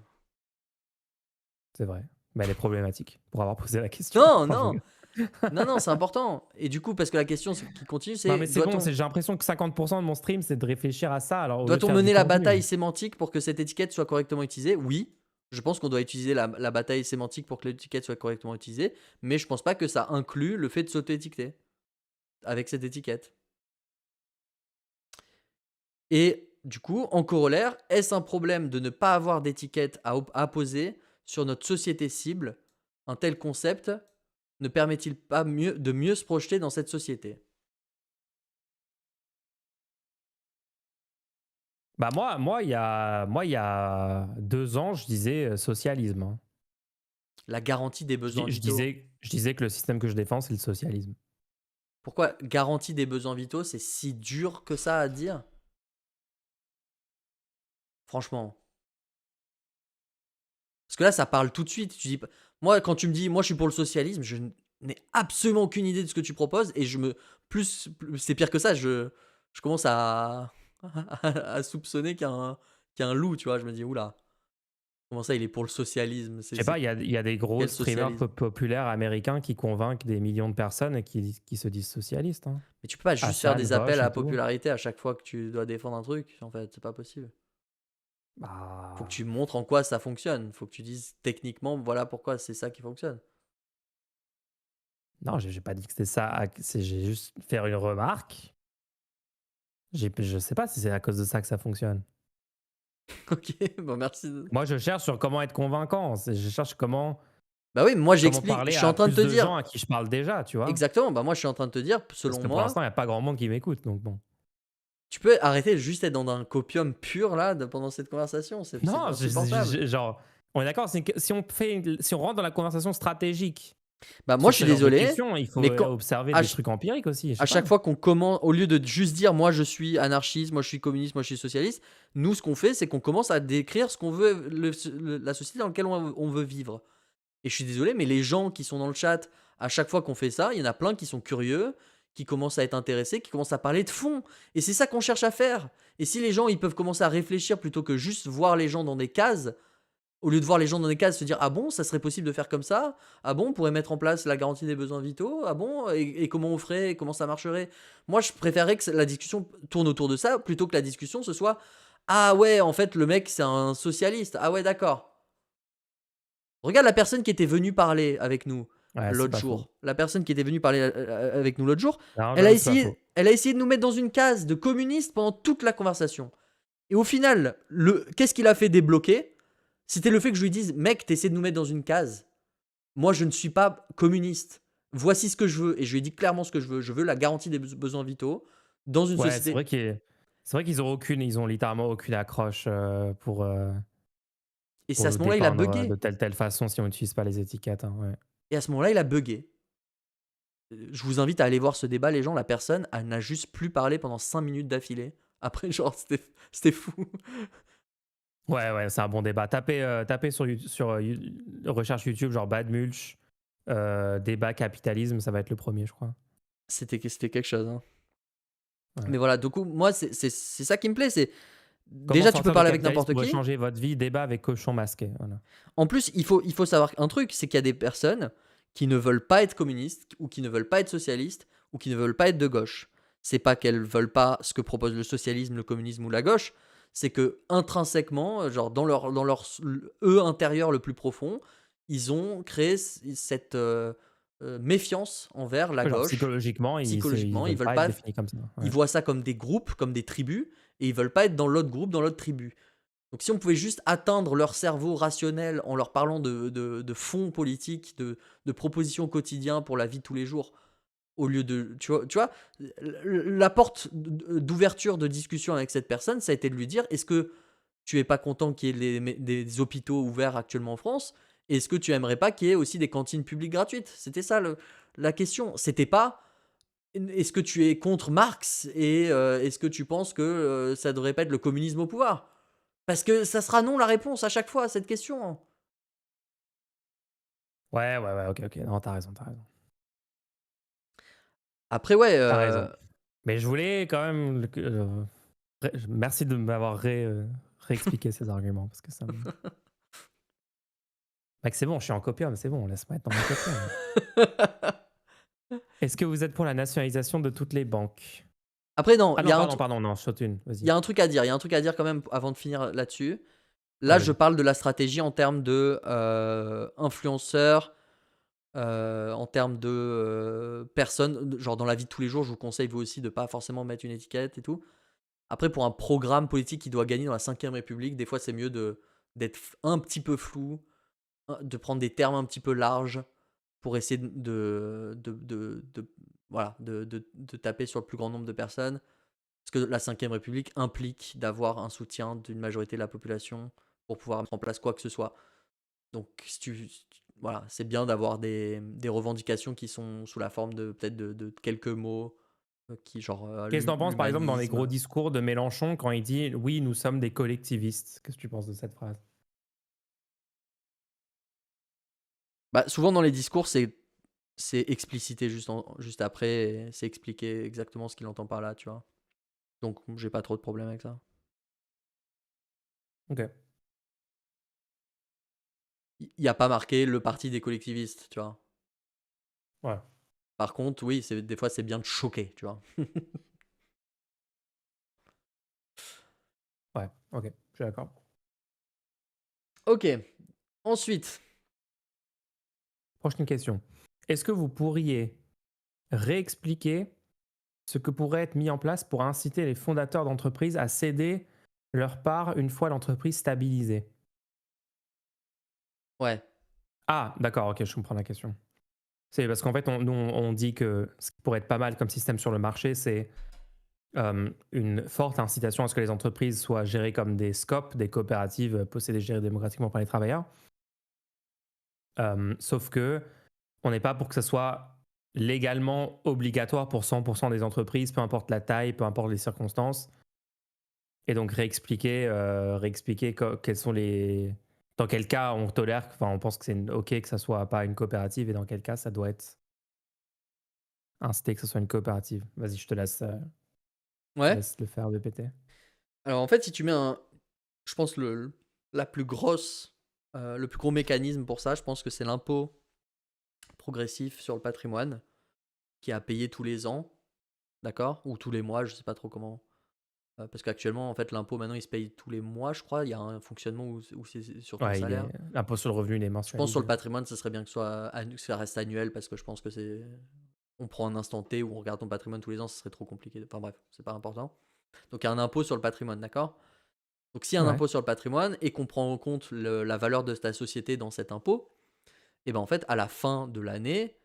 Speaker 2: C'est vrai. Mais elle est problématique pour avoir posé la question.
Speaker 1: Non,
Speaker 2: Non, je
Speaker 1: non,
Speaker 2: rigole.
Speaker 1: non, c'est important. Et du coup, parce que la question qui continue,
Speaker 2: Non,
Speaker 1: c'est
Speaker 2: mais c'est bon,
Speaker 1: doit-on
Speaker 2: j'ai l'impression que 50% de mon stream, c'est de réfléchir à ça, alors au lieu de
Speaker 1: doit-on
Speaker 2: faire du
Speaker 1: mener la
Speaker 2: contenu.
Speaker 1: bataille sémantique pour que cette étiquette soit correctement utilisée? Oui. Je pense qu'on doit utiliser la bataille sémantique pour que l'étiquette soit correctement utilisée, mais je pense pas que ça inclut le fait de s'auto-étiqueter avec cette étiquette. Et du coup, en corollaire, est-ce un problème de ne pas avoir d'étiquette à poser sur notre société cible? Un tel concept ne permet-il pas de mieux se projeter dans cette société?
Speaker 2: Bah moi, il y a 2 ans, je disais socialisme, hein.
Speaker 1: La garantie des besoins vitaux.
Speaker 2: Je disais que le système que je défends, c'est le socialisme.
Speaker 1: Pourquoi garantie des besoins vitaux, c'est si dur que ça à dire? Franchement. Parce que là, ça parle tout de suite. Tu dis, moi, quand tu me dis, moi, je suis pour le socialisme, je n'ai absolument aucune idée de ce que tu proposes et c'est pire que ça. Je commence à soupçonner qu'il y a un loup, tu vois. Je me dis, oula, comment ça, il est pour le socialisme?
Speaker 2: Je sais pas, il y a des gros
Speaker 1: Quel
Speaker 2: streamers
Speaker 1: socialisme?
Speaker 2: populaires américains qui convainquent des millions de personnes et qui se disent socialistes, hein.
Speaker 1: Mais tu peux pas juste faire
Speaker 2: Hassan,
Speaker 1: des appels
Speaker 2: Vosh
Speaker 1: à
Speaker 2: et
Speaker 1: la
Speaker 2: tout.
Speaker 1: popularité à chaque fois que tu dois défendre un truc. En fait, c'est pas possible. Faut que
Speaker 2: Bah,
Speaker 1: tu montres en quoi ça fonctionne. Faut que tu dises techniquement, voilà pourquoi c'est ça qui fonctionne.
Speaker 2: non, j'ai pas dit que c'était ça. J'ai juste faire une remarque. Je sais pas si c'est à cause de ça que ça fonctionne.
Speaker 1: Ok, bon merci.
Speaker 2: Moi, je cherche sur comment être convaincant. Je cherche
Speaker 1: Bah oui, moi
Speaker 2: comment
Speaker 1: j'explique. Je
Speaker 2: parler
Speaker 1: suis
Speaker 2: à
Speaker 1: en train de
Speaker 2: plus
Speaker 1: te
Speaker 2: de
Speaker 1: dire.
Speaker 2: gens à qui je parle déjà, tu vois.
Speaker 1: Exactement, bah moi je suis en train de te dire,
Speaker 2: Parce
Speaker 1: selon
Speaker 2: que pour l'instant,
Speaker 1: moi,
Speaker 2: il n'y a pas grand monde qui m'écoute. Donc bon.
Speaker 1: tu peux arrêter de juste être dans un copium pur là pendant cette conversation. C'est
Speaker 2: Non,
Speaker 1: insupportable.
Speaker 2: genre, on est d'accord, si on rentre dans la conversation stratégique,
Speaker 1: Bah moi
Speaker 2: sur
Speaker 1: je
Speaker 2: ce
Speaker 1: suis
Speaker 2: genre de
Speaker 1: désolé,
Speaker 2: questions, il faut
Speaker 1: mais
Speaker 2: observer
Speaker 1: à,
Speaker 2: des
Speaker 1: ch-
Speaker 2: trucs empiriques aussi, je
Speaker 1: à
Speaker 2: sais
Speaker 1: chaque
Speaker 2: pas.
Speaker 1: fois qu'on commence, au lieu de juste dire moi je suis anarchiste, moi je suis communiste, moi je suis socialiste, nous ce qu'on fait c'est qu'on commence à décrire ce qu'on veut, la société dans laquelle on veut vivre. Et je suis désolé, mais les gens qui sont dans le chat, à chaque fois qu'on fait ça, il y en a plein qui sont curieux, qui commencent à être intéressés, qui commencent à parler de fond. Et c'est ça qu'on cherche à faire. Et si les gens, ils peuvent commencer à réfléchir plutôt que juste voir les gens dans des cases, au lieu de voir les gens dans des cases, se dire ah bon, ça serait possible de faire comme ça? Ah bon, on pourrait mettre en place la garantie des besoins vitaux? Ah bon, et comment on ferait? Et comment ça marcherait? Moi, je préférerais que la discussion tourne autour de ça plutôt que la discussion ce soit ah ouais, en fait, le mec, c'est un socialiste. Ah ouais, d'accord. Regarde la personne qui était venue parler avec nous
Speaker 2: Ouais, c'est
Speaker 1: l'autre
Speaker 2: pas faux.
Speaker 1: jour. La personne qui était venue parler avec nous l'autre jour,
Speaker 2: Non,
Speaker 1: elle a
Speaker 2: j'avoue que c'est pas faux.
Speaker 1: essayé de nous mettre dans une case de communiste pendant toute la conversation. Et au final, qu'est-ce qu'il a fait débloquer? C'était le fait que je lui dise, mec, t'essaies de nous mettre dans une case. Moi, je ne suis pas communiste. Voici ce que je veux. Et je lui ai dit clairement ce que je veux. Je veux la garantie des besoins vitaux dans une
Speaker 2: Ouais,
Speaker 1: société.
Speaker 2: c'est vrai ils ont littéralement aucune accroche
Speaker 1: Et c'est
Speaker 2: pour
Speaker 1: à ce
Speaker 2: nous
Speaker 1: moment-là, il a
Speaker 2: dépeindre de
Speaker 1: bugué.
Speaker 2: telle façon si on n'utilise pas les étiquettes, hein, ouais.
Speaker 1: Et à ce moment-là, il a bugué. Je vous invite à aller voir ce débat, les gens. La personne, elle n'a juste plus parlé pendant 5 minutes d'affilée. Après, genre, c'était fou.
Speaker 2: Ouais, c'est un bon débat. Tapez sur recherche YouTube, genre Bad Mulch, débat capitalisme, ça va être le premier, je crois.
Speaker 1: C'était quelque chose. Hein.
Speaker 2: Ouais.
Speaker 1: Mais voilà, du coup, moi, c'est ça qui me plaît. C'est
Speaker 2: Comment
Speaker 1: déjà, tu peux
Speaker 2: sortir du
Speaker 1: parler avec
Speaker 2: capitalisme
Speaker 1: n'importe
Speaker 2: pour
Speaker 1: qui.
Speaker 2: changer votre vie, débat avec cochon masqué. Voilà.
Speaker 1: En plus, il faut savoir un truc, c'est qu'il y a des personnes qui ne veulent pas être communistes ou qui ne veulent pas être socialistes ou qui ne veulent pas être de gauche. C'est pas qu'elles veulent pas ce que propose le socialisme, le communisme ou la gauche. C'est que intrinsèquement, genre dans leur eux intérieur le plus profond, ils ont créé cette méfiance envers la
Speaker 2: Genre
Speaker 1: gauche.
Speaker 2: psychologiquement, ils
Speaker 1: Psychologiquement, ils
Speaker 2: veulent
Speaker 1: veulent
Speaker 2: pas être
Speaker 1: pas.
Speaker 2: définis comme ça.
Speaker 1: Ils
Speaker 2: Ouais.
Speaker 1: voient ça comme des groupes, comme des tribus, et ils veulent pas être dans l'autre groupe, dans l'autre tribu. Donc si on pouvait juste atteindre leur cerveau rationnel en leur parlant de fonds politiques, de propositions quotidiennes pour la vie de tous les jours, au lieu de, tu vois, la porte d'ouverture de discussion avec cette personne, ça a été de lui dire, est-ce que tu es pas content qu'il y ait des hôpitaux ouverts actuellement en France? Est-ce que tu aimerais pas qu'il y ait aussi des cantines publiques gratuites? C'était ça la question. C'était pas, est-ce que tu es contre Marx et est-ce que tu penses que ça devrait pas être le communisme au pouvoir? Parce que ça sera non la réponse à chaque fois à cette question.
Speaker 2: Ouais, ouais, ouais, ok, ok. Non, t'as raison, t'as raison.
Speaker 1: Après, ouais,
Speaker 2: T'as raison. Mais je voulais quand même. Merci de m'avoir réexpliqué ces arguments parce que ça me. Mec, c'est bon, je suis en copium, c'est bon, laisse-moi être dans mon copium. Est-ce que vous êtes pour la nationalisation de toutes les banques?
Speaker 1: Après, non,
Speaker 2: Ah
Speaker 1: il y
Speaker 2: non,
Speaker 1: a un,
Speaker 2: pardon, non, je saute une,
Speaker 1: il
Speaker 2: vas-y.
Speaker 1: y a un truc à dire. Il y a un truc à dire quand même avant de finir là-dessus.
Speaker 2: Ouais,
Speaker 1: Là, je
Speaker 2: vas-y.
Speaker 1: parle de la stratégie en termes de influenceurs, en termes de personnes. Genre dans la vie de tous les jours, je vous conseille vous aussi de pas forcément mettre une étiquette et tout. Après, pour un programme politique qui doit gagner dans la 5ème République, des fois, c'est mieux d'être un petit peu flou, de prendre des termes un petit peu larges pour essayer voilà, de taper sur le plus grand nombre de personnes. Parce que la 5ème République implique d'avoir un soutien d'une majorité de la population pour pouvoir mettre en place quoi que ce soit. Donc, voilà, c'est bien d'avoir des revendications qui sont sous la forme de peut-être de quelques mots, qui genre
Speaker 2: Qu'est-ce que t'en penses, par exemple, dans les gros
Speaker 1: l'humanisme.
Speaker 2: discours de Mélenchon quand il dit oui, nous sommes des collectivistes? Qu'est-ce que tu penses de cette phrase?
Speaker 1: Bah, souvent dans les discours, c'est explicité juste après, et c'est expliqué exactement ce qu'il entend par là, tu vois. Donc, j'ai pas trop de problème avec ça.
Speaker 2: Ok.
Speaker 1: Il y a pas marqué le parti des collectivistes, tu vois.
Speaker 2: Ouais.
Speaker 1: Par contre, oui, des fois, c'est bien de choquer, tu vois.
Speaker 2: Ouais, ok, je suis d'accord.
Speaker 1: Ok, ensuite.
Speaker 2: Prochaine question. Est-ce que vous pourriez réexpliquer ce que pourrait être mis en place pour inciter les fondateurs d'entreprises à céder leur part une fois l'entreprise stabilisée?
Speaker 1: Ouais,
Speaker 2: Ah, d'accord, ok, je comprends la question. C'est parce qu'en fait, on dit que ce qui pourrait être pas mal comme système sur le marché, c'est une forte incitation à ce que les entreprises soient gérées comme des SCOP, des coopératives possédées et gérées démocratiquement par les travailleurs. Sauf que on n'est pas pour que ce soit légalement obligatoire pour 100% des entreprises, peu importe la taille, peu importe les circonstances. Et donc réexpliquer quels sont les... Dans quel cas on tolère, enfin on pense que c'est OK que ça soit pas une coopérative et dans quel cas ça doit être incité que ce soit une coopérative. Vas-y, je te
Speaker 1: ouais.
Speaker 2: laisse le faire de péter.
Speaker 1: Alors en fait, si tu mets je pense la plus grosse, le plus gros mécanisme pour ça, je pense que c'est l'impôt progressif sur le patrimoine qui est à payer tous les ans, d'accord? Ou tous les mois, je sais pas trop comment. Parce qu'actuellement, en fait, l'impôt maintenant, il se paye tous les mois, je crois. Il y a un fonctionnement où c'est sur ton
Speaker 2: Ouais,
Speaker 1: salaire.
Speaker 2: l'impôt sur le revenu, il est
Speaker 1: Je pense sur le
Speaker 2: mensualisé.
Speaker 1: patrimoine, ça serait bien que, que ça reste annuel parce que je pense que on prend un instant T où on regarde ton patrimoine tous les ans, ce serait trop compliqué. Enfin bref, c'est pas important. Donc il y a un impôt sur le patrimoine, d'accord? Donc s'il y a un
Speaker 2: Ouais.
Speaker 1: impôt sur le patrimoine et qu'on prend en compte la valeur de ta société dans cet impôt, et ben en fait, à la fin de l'année,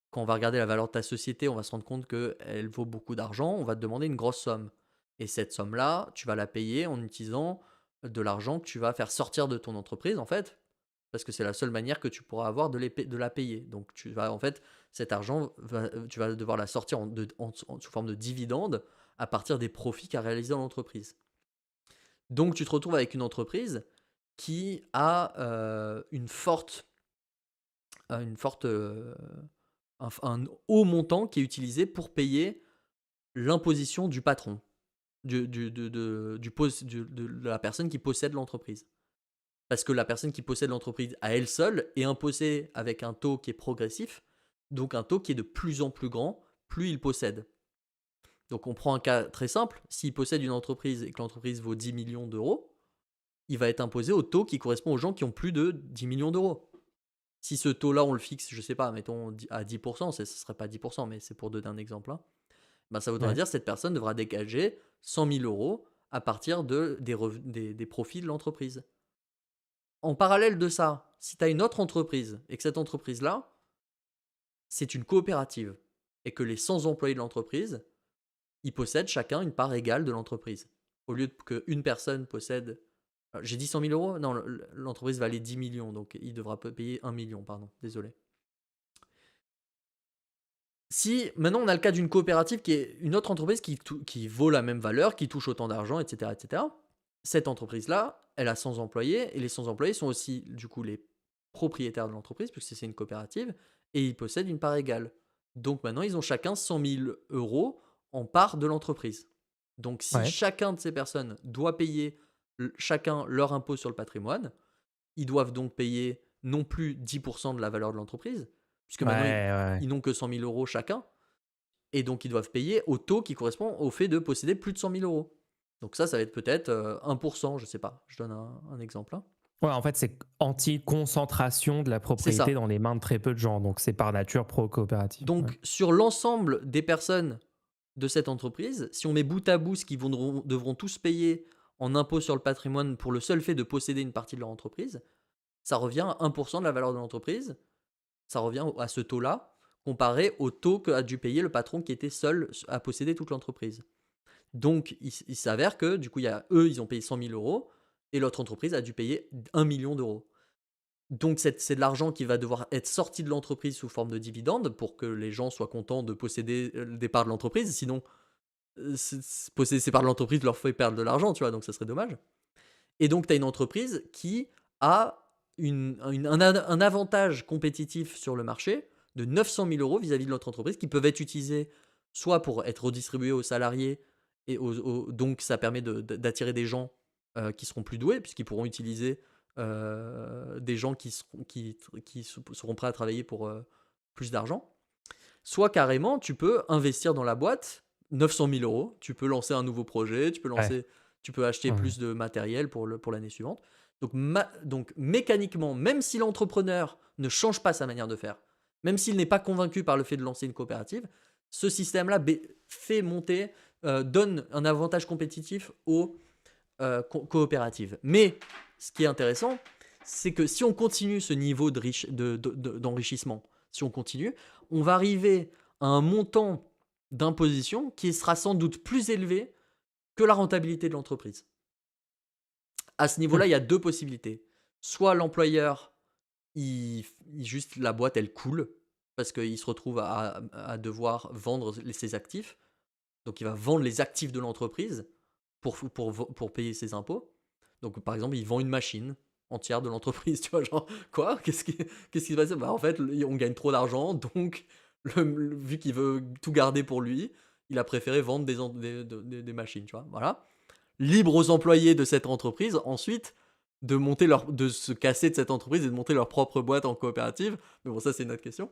Speaker 1: quand on va regarder la valeur de ta société, on va se rendre compte qu'elle vaut beaucoup d'argent, on va te demander une grosse somme. Et cette somme-là, tu vas la payer en utilisant de l'argent que tu vas faire sortir de ton entreprise, en fait, parce que c'est la seule manière que tu pourras avoir de la payer. Donc, tu vas, en fait, cet argent, tu vas devoir la sortir sous forme de dividende à partir des profits qu'a réalisé dans l'entreprise. Donc, tu te retrouves avec une entreprise qui a une forte un haut montant qui est utilisé pour payer l'imposition du patron, de la personne qui possède l'entreprise. Parce que la personne qui possède l'entreprise à elle seule est imposée avec un taux qui est progressif, donc un taux qui est de plus en plus grand, plus il possède. Donc on prend un cas très simple, s'il possède une entreprise et que l'entreprise vaut 10 millions d'euros, il va être imposé au taux qui correspond aux gens qui ont plus de 10 millions d'euros. Si ce taux-là, on le fixe, je sais pas, mettons à 10%, ce ne serait pas 10%, mais c'est pour donner un exemple, hein, ben ça voudrait
Speaker 2: Ouais.
Speaker 1: dire que cette personne devra dégager 100 000 euros à partir des profits de l'entreprise. En parallèle de ça, si tu as une autre entreprise et que cette entreprise-là, c'est une coopérative et que les 100 employés de l'entreprise, ils possèdent chacun une part égale de l'entreprise. Au lieu qu'une personne possède. J'ai dit 100 000 euros. Non, l'entreprise valait 10 millions, donc il devra payer 1 million, pardon, désolé. Si maintenant on a le cas d'une coopérative qui est une autre entreprise qui vaut la même valeur, qui touche autant d'argent, etc., etc., cette entreprise-là, elle a 100 employés et les 100 employés sont aussi du coup les propriétaires de l'entreprise puisque c'est une coopérative et ils possèdent une part égale. Donc maintenant ils ont chacun 100 000 euros en part de l'entreprise. Donc si
Speaker 2: Ouais.
Speaker 1: chacun de ces personnes doit payer chacun leur impôt sur le patrimoine, ils doivent donc payer non plus 10% de la valeur de l'entreprise, puisque
Speaker 2: Ouais,
Speaker 1: maintenant
Speaker 2: ouais.
Speaker 1: ils n'ont que 100 000 euros chacun, et donc ils doivent payer au taux qui correspond au fait de posséder plus de 100 000 euros. Donc ça va être peut-être 1%, je sais pas, je donne un exemple. Hein.
Speaker 2: Ouais, en fait, c'est anti-concentration de la
Speaker 1: C'est
Speaker 2: propriété
Speaker 1: ça.
Speaker 2: dans les mains de très peu de gens. Donc, c'est par nature pro-coopérative. Ouais.
Speaker 1: Donc sur l'ensemble des personnes de cette entreprise, si on met bout à bout ce qu'ils devront tous payer en impôt sur le patrimoine pour le seul fait de posséder une partie de leur entreprise, ça revient à 1% de la valeur de l'entreprise. Ça revient à ce taux-là, comparé au taux qu'a dû payer le patron qui était seul à posséder toute l'entreprise. Donc, il s'avère que, du coup, eux, ils ont payé 100 000 euros et l'autre entreprise a dû payer 1 million d'euros. Donc, c'est de l'argent qui va devoir être sorti de l'entreprise sous forme de dividendes pour que les gens soient contents de posséder des parts de l'entreprise. Sinon, posséder ces parts de l'entreprise leur fait perdre de l'argent, tu vois, donc ça serait dommage. Et donc, tu as une entreprise qui a un avantage compétitif sur le marché de 900 000 euros vis-à-vis de l'autre entreprise qui peuvent être utilisés soit pour être redistribués aux salariés, et donc ça permet d'attirer des gens qui seront plus doués, puisqu'ils pourront utiliser des gens qui seront prêts à travailler pour plus d'argent. Soit carrément, tu peux investir dans la boîte 900 000 euros, tu peux lancer un nouveau projet,
Speaker 2: Ouais.
Speaker 1: tu peux acheter
Speaker 2: Ouais.
Speaker 1: plus de matériel pour l'année suivante. Donc mécaniquement, même si l'entrepreneur ne change pas sa manière de faire, même s'il n'est pas convaincu par le fait de lancer une coopérative, ce système-là fait monter, donne un avantage compétitif aux coopératives. Mais ce qui est intéressant, c'est que si on continue ce niveau d'enrichissement, si on continue, on va arriver à un montant d'imposition qui sera sans doute plus élevé que la rentabilité de l'entreprise. À ce
Speaker 2: Hmm.
Speaker 1: niveau-là, il y a deux possibilités. Soit l'employeur, juste la boîte, elle coule, parce qu'il se retrouve à devoir vendre ses actifs. Donc il va vendre les actifs de l'entreprise pour payer ses impôts. Donc par exemple, il vend une machine entière de l'entreprise, tu vois, genre, quoi? Qu'est-ce qui se passe? Bah en fait, on gagne trop d'argent, donc vu qu'il veut tout garder pour lui, il a préféré vendre des machines, tu vois, voilà. Libre aux employés de cette entreprise, ensuite, de se casser de cette entreprise et de monter leur propre boîte en coopérative. Mais bon, ça, c'est une autre question.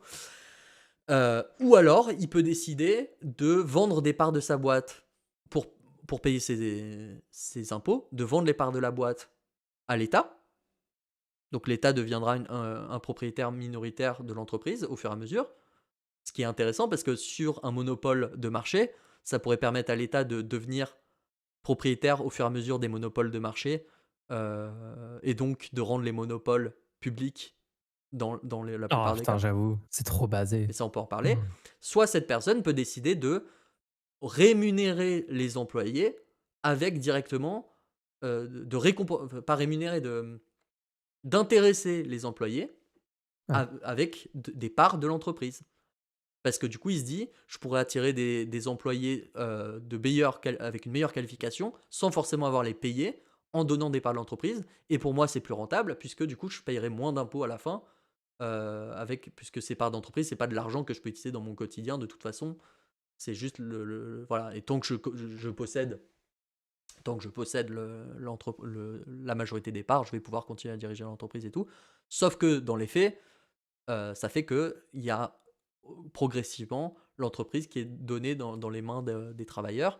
Speaker 1: Ou alors, il peut décider de vendre des parts de sa boîte pour, pour payer ses impôts, de vendre les parts de la boîte à l'État. Donc l'État deviendra un propriétaire minoritaire de l'entreprise au fur et à mesure. Ce qui est intéressant parce que sur un monopole de marché, ça pourrait permettre à l'État de devenir propriétaire au fur et à mesure des monopoles de marché et donc de rendre les monopoles publics dans la
Speaker 2: Oh
Speaker 1: plupart des
Speaker 2: putain,
Speaker 1: cas.
Speaker 2: j'avoue, c'est trop basé.
Speaker 1: Et ça, on peut en
Speaker 2: Hmm.
Speaker 1: parler. Soit cette personne peut décider de rémunérer les employés avec directement, pas rémunérer, d'intéresser les employés
Speaker 2: Ouais.
Speaker 1: avec des parts de l'entreprise. Parce que du coup, il se dit, je pourrais attirer des employés avec une meilleure qualification sans forcément avoir les payer en donnant des parts de l'entreprise. Et pour moi, c'est plus rentable puisque du coup, je payerai moins d'impôts à la fin. Puisque ces parts d'entreprise, c'est pas de l'argent que je peux utiliser dans mon quotidien de toute façon. C'est juste voilà. Et tant que je possède la majorité des parts, je vais pouvoir continuer à diriger l'entreprise et tout. Sauf que dans les faits, ça fait que il y a progressivement l'entreprise qui est donnée dans les mains des travailleurs.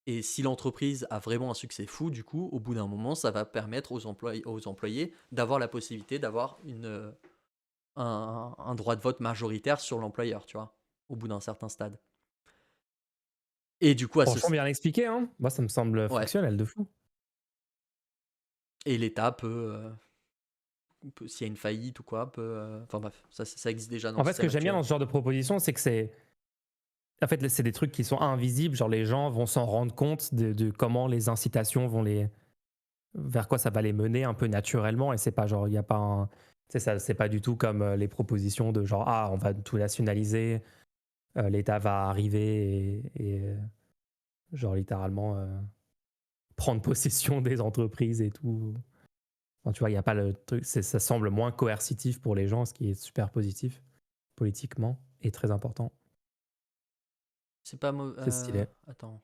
Speaker 1: Et si l'entreprise a vraiment un succès fou, du coup, au bout d'un moment, ça va permettre aux employés d'avoir la possibilité d'avoir un droit de vote majoritaire sur l'employeur, tu vois, au bout d'un certain stade. Et du coup,
Speaker 2: Franchement, bien expliqué, hein. Moi, ça me semble
Speaker 1: ouais.
Speaker 2: fonctionnel de fou.
Speaker 1: Et l'État s'il y a une faillite ou quoi, enfin bref, ça existe déjà dans
Speaker 2: En
Speaker 1: le
Speaker 2: fait, ce que
Speaker 1: système
Speaker 2: j'aime bien
Speaker 1: actuel.
Speaker 2: dans ce genre de proposition, c'est que en fait, c'est des trucs qui sont invisibles. Genre, les gens vont s'en rendre compte de comment les incitations vers quoi ça va les mener un peu naturellement. Et c'est pas genre, il y a pas un. Tu sais, ça, c'est pas du tout comme les propositions de genre, ah, on va tout nationaliser, l'État va arriver genre, littéralement, prendre possession des entreprises et tout. Enfin, tu vois, il y a pas le truc. Ça semble moins coercitif pour les gens, ce qui est super positif politiquement et très important.
Speaker 1: C'est pas
Speaker 2: C'est stylé.
Speaker 1: attends,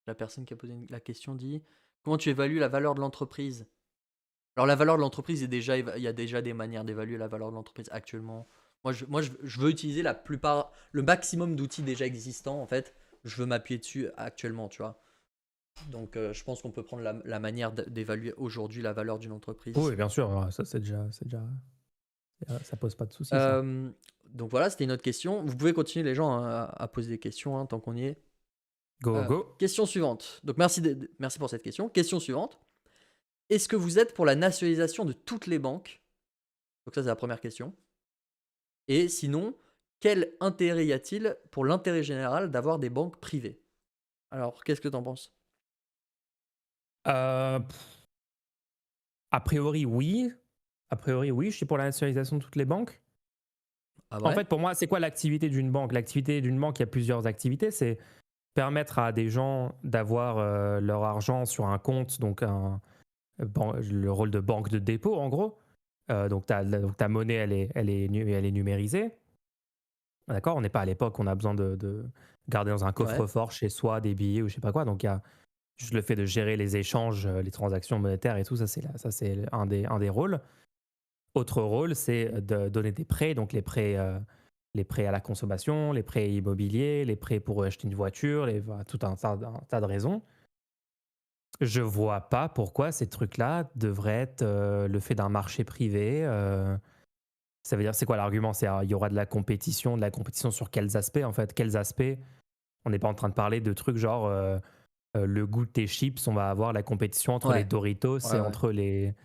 Speaker 1: la personne qui a posé la question dit: «Comment tu évalues la valeur de l'entreprise?» Alors la valeur de l'entreprise est déjà il y a déjà des manières d'évaluer la valeur de l'entreprise actuellement. Je veux utiliser le maximum d'outils déjà existants en fait. Je veux m'appuyer dessus actuellement, tu vois? Donc je pense qu'on peut prendre la manière d'évaluer aujourd'hui la valeur d'une entreprise.
Speaker 2: Oui, bien sûr, ça ça pose pas de soucis, ça.
Speaker 1: Hem, donc voilà, c'était une autre question. Vous pouvez continuer les gens, hein, à poser des questions, hein, tant qu'on y est.
Speaker 2: Go, go.
Speaker 1: Question suivante. Donc merci pour cette question. Question suivante. Est-ce que vous êtes pour la nationalisation de toutes les banques? Donc ça, c'est la première question. Et sinon, quel intérêt y a-t-il pour l'intérêt général d'avoir des banques privées? Alors, qu'est-ce que tu en penses?
Speaker 2: Euh, pff, a priori, oui. A priori, oui, je suis pour la nationalisation de toutes les banques.
Speaker 1: Ah
Speaker 2: En
Speaker 1: ouais?
Speaker 2: fait, pour moi, c'est quoi l'activité d'une banque? L'activité d'une banque, il y a plusieurs activités. C'est permettre à des gens d'avoir leur argent sur un compte, donc le rôle de banque de dépôt, en gros. Donc, ta monnaie, elle est numérisée. D'accord? On n'est pas à l'époque où on a besoin de garder dans un
Speaker 1: Ouais.
Speaker 2: coffre-fort chez soi des billets ou je sais pas quoi. Donc, il y a juste le fait de gérer les échanges, les transactions monétaires et tout, ça c'est un des rôles. Autre rôle, c'est de donner des prêts, donc les prêts à la consommation, les prêts immobiliers, les prêts pour acheter une voiture, voilà, tout un tas de raisons. Je vois pas pourquoi ces trucs-là devraient être le fait d'un marché privé. Ça veut dire, c'est quoi l'argument? Il y aura de la compétition sur quels aspects en fait? Quels aspects? On n'est pas en train de parler de trucs genre le goût de tes chips, on va avoir la compétition entre les
Speaker 1: Ouais.
Speaker 2: Doritos
Speaker 1: Ouais,
Speaker 2: et
Speaker 1: ouais.
Speaker 2: entre les.